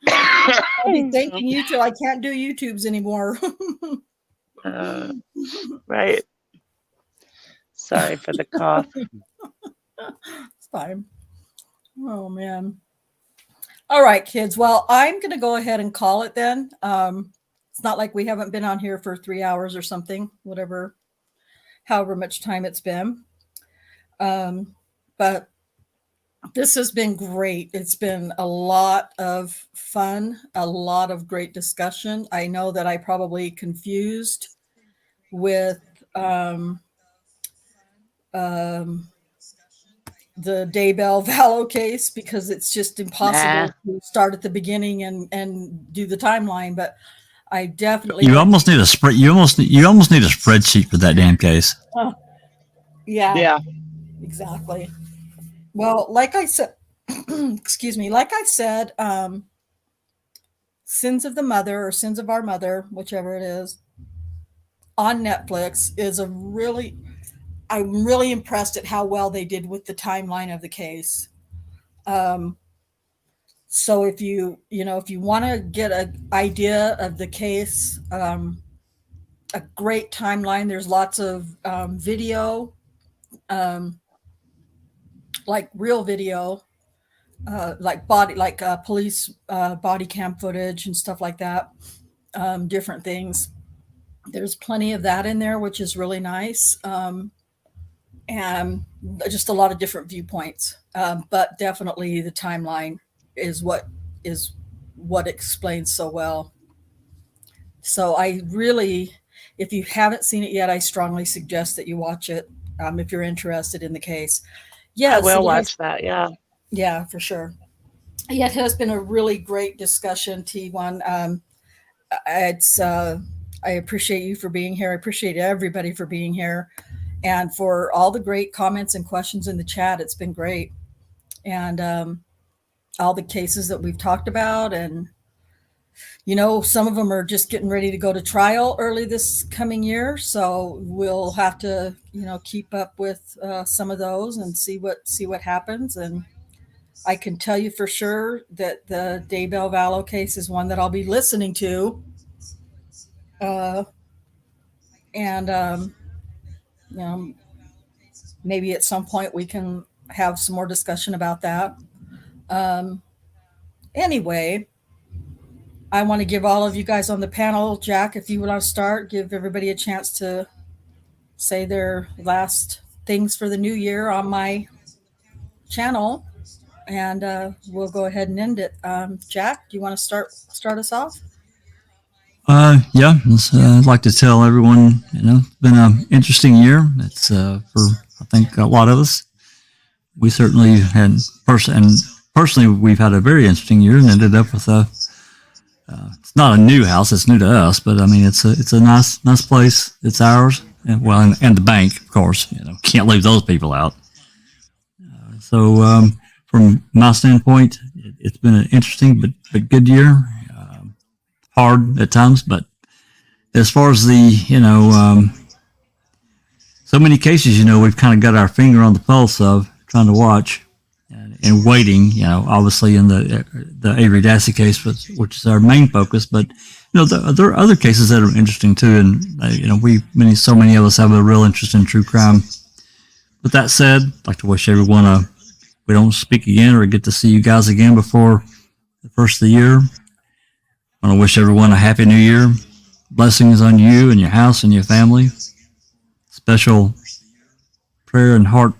I'll be thanking you till I can't do YouTubes anymore. Right. Sorry for the cough. It's fine. Oh man. All right, kids. Well, I'm going to go ahead and call it then. It's not like we haven't been on here for 3 hours or something, however much time it's been. But this has been great. It's been a lot of fun, a lot of great discussion. I know that I probably confused with the Daybell Vallow case because it's just impossible to start at the beginning and do the timeline. But I definitely You almost need a spread. You almost need a spreadsheet for that damn case. Yeah, exactly. Well, like I said, excuse me, like I said, Sins of the Mother or Sins of Our Mother, whichever it is, on Netflix is I'm really impressed at how well they did with the timeline of the case. So if you want to get an idea of the case, a great timeline, there's lots of video, like real video, like police body cam footage and stuff like that, different things. There's plenty of that in there, which is really nice. And just a lot of different viewpoints. But definitely the timeline is what explains so well. So I really, if you haven't seen it yet, I strongly suggest that you watch it if you're interested in the case. Yeah, I will watch that. Yeah. Yeah, for sure. Yeah, it has been a really great discussion, T1. I appreciate you for being here. I appreciate everybody for being here and for all the great comments and questions in the chat. It's been great. And all the cases that we've talked about, and some of them are just getting ready to go to trial early this coming year. So we'll have to, keep up with some of those and see what happens. And I can tell you for sure that the Daybell Vallow case is one that I'll be listening to. Maybe at some point we can have some more discussion about that. Anyway, I want to give all of you guys on the panel, Jack, if you want to start, give everybody a chance to say their last things for the new year on my channel, and we'll go ahead and end it. Jack, do you want to start us off? Yeah, I'd like to tell everyone, it's been an interesting year. It's for, I think, a lot of us. We certainly had, personally, we've had a very interesting year and ended up with it's not a new house, it's new to us, but I mean, it's a nice place. It's ours. And the bank, of course, can't leave those people out. So from my standpoint, it's been an interesting but good year. Hard at times, but as far as so many cases, we've kind of got our finger on the pulse of trying to watch and waiting, obviously in the Avery Dassey case, which is our main focus, but there are other cases that are interesting too. And, so many of us have a real interest in true crime. With that said, I'd like to wish everyone we don't speak again or get to see you guys again before the first of the year. I want to wish everyone a happy new year. Blessings on you and your house and your family. Special prayer and heart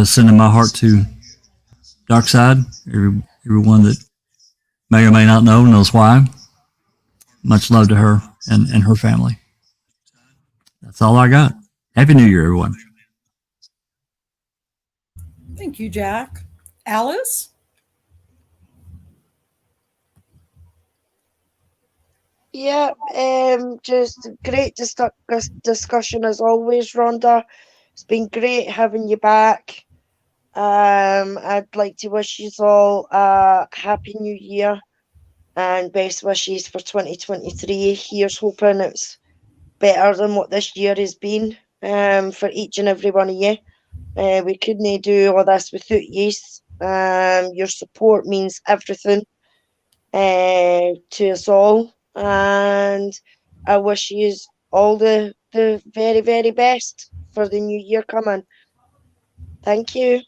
sending my heart to Darkside. Everyone that may or may not know knows why. Much love to her and her family. That's all I got. Happy New Year, everyone. Thank you, Jack. Alice? Yeah, just great discussion as always, Rhonda. It's been great having you back. I'd like to wish you all a happy new year and best wishes for 2023. Here's hoping it's better than what this year has been for each and every one of you. We couldn't do all this without you. Your support means everything to us all. And I wish you all the very, very best for the new year coming. Thank you.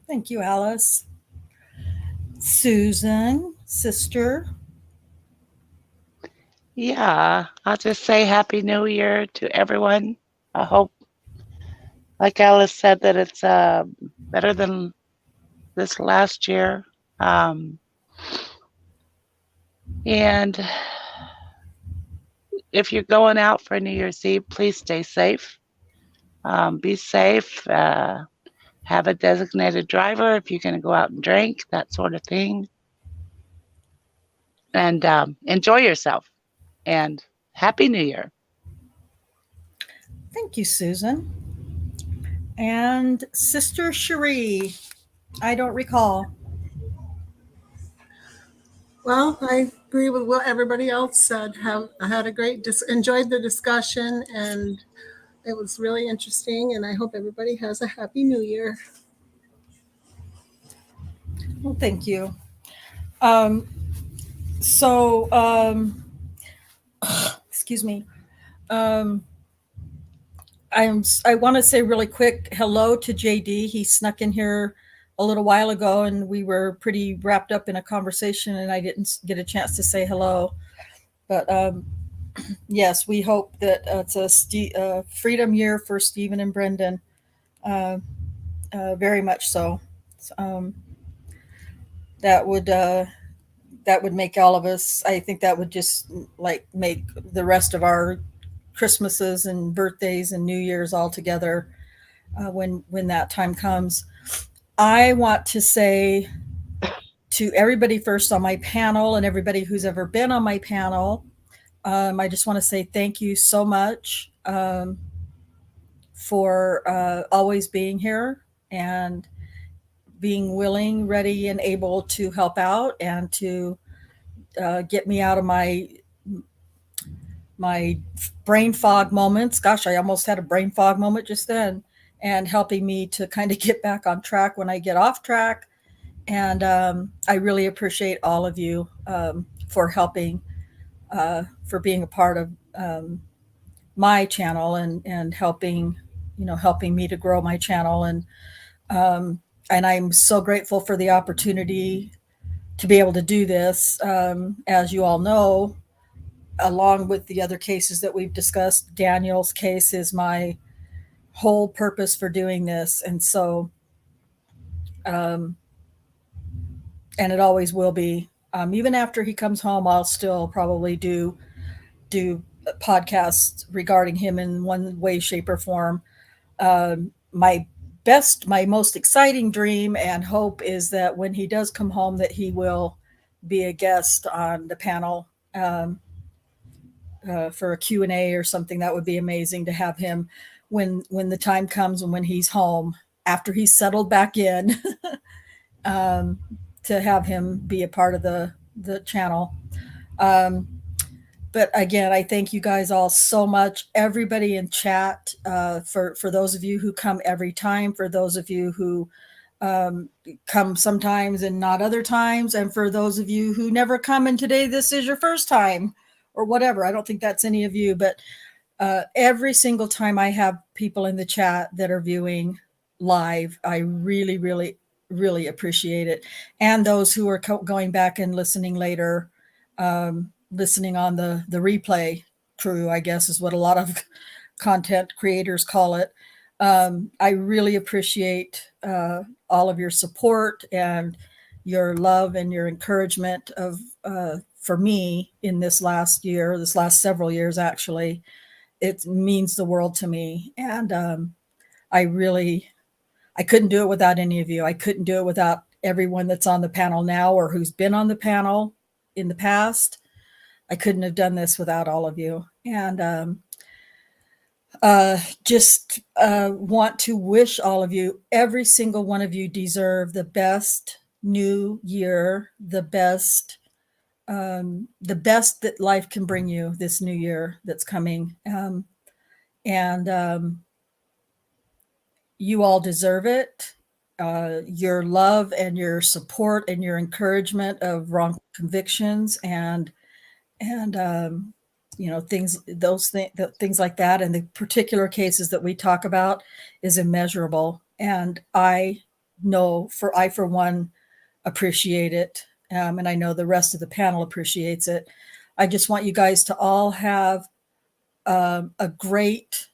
Thank you, Alice. Susan, sister. Yeah, I'll just say Happy New Year to everyone. I hope, like Alice said, that it's better than this last year. And if you're going out for New Year's Eve, please stay safe. Be safe. Have a designated driver if you're going to go out and drink, that sort of thing. And enjoy yourself. And Happy New Year. Thank you, Susan. And Sister Cherie. I don't recall. Well, I agree with what everybody else said. I had a great, enjoyed the discussion, and it was really interesting. And I hope everybody has a happy New Year. Well, thank you. Excuse me. I want to say really quick hello to JD. He snuck in here a little while ago, and we were pretty wrapped up in a conversation, and I didn't get a chance to say hello. But yes, we hope that it's a freedom year for Stephen and Brendan. Very much so. That would make all of us. I think that would just like make the rest of our Christmases and birthdays and New Year's all together when that time comes. I want to say to everybody first on my panel and everybody who's ever been on my panel, I just want to say thank you so much for always being here and being willing, ready, and able to help out and to get me out of my brain fog moments. Gosh, I almost had a brain fog moment just then, and helping me to kind of get back on track when I get off track. And I really appreciate all of you for helping, for being a part of my channel and helping me to grow my channel. And I'm so grateful for the opportunity to be able to do this. As you all know, along with the other cases that we've discussed, Daniel's case is my whole purpose for doing this. And so, and it always will be. Even after he comes home, I'll still probably do podcasts regarding him in one way, shape, or form. My most exciting dream and hope is that when he does come home, that he will be a guest on the panel for a Q&A or something. That would be amazing to have him when the time comes and when he's home after he's settled back in to have him be a part of the channel. But again, I thank you guys all so much. Everybody in chat, for those of you who come every time, for those of you who come sometimes and not other times, and for those of you who never come and today this is your first time or whatever. I don't think that's any of you, but every single time I have people in the chat that are viewing live, I really, really, really appreciate it. And those who are going back and listening later, listening on the replay crew, I guess is what a lot of content creators call it. I really appreciate all of your support and your love and your encouragement for me in this last several years, actually. It means the world to me. And I couldn't do it without any of you. I couldn't do it without everyone that's on the panel now or who's been on the panel in the past. I couldn't have done this without all of you. And just want to wish all of you, every single one of you deserve the best new year, the best that life can bring you this new year that's coming. And you all deserve it. Your love and your support and your encouragement of wrongful convictions and things like that, and the particular cases that we talk about is immeasurable. And I for one, appreciate it. And I know the rest of the panel appreciates it. I just want you guys to all have a great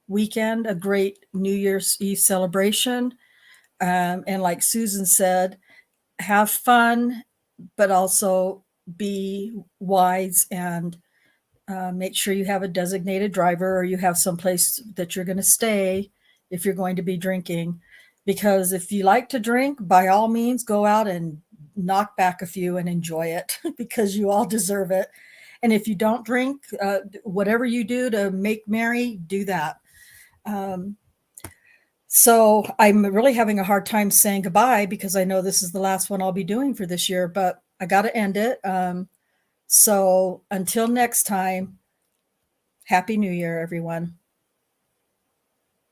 weekend, a great New Year's Eve celebration. And like Susan said, have fun, but also be wise and make sure you have a designated driver or you have someplace that you're going to stay if you're going to be drinking. Because if you like to drink, by all means, go out and knock back a few and enjoy it because you all deserve it. And if you don't drink, whatever you do to make merry, do that. So I'm really having a hard time saying goodbye because I know this is the last one I'll be doing for this year, but I got to end it. So until next time, Happy New Year, everyone.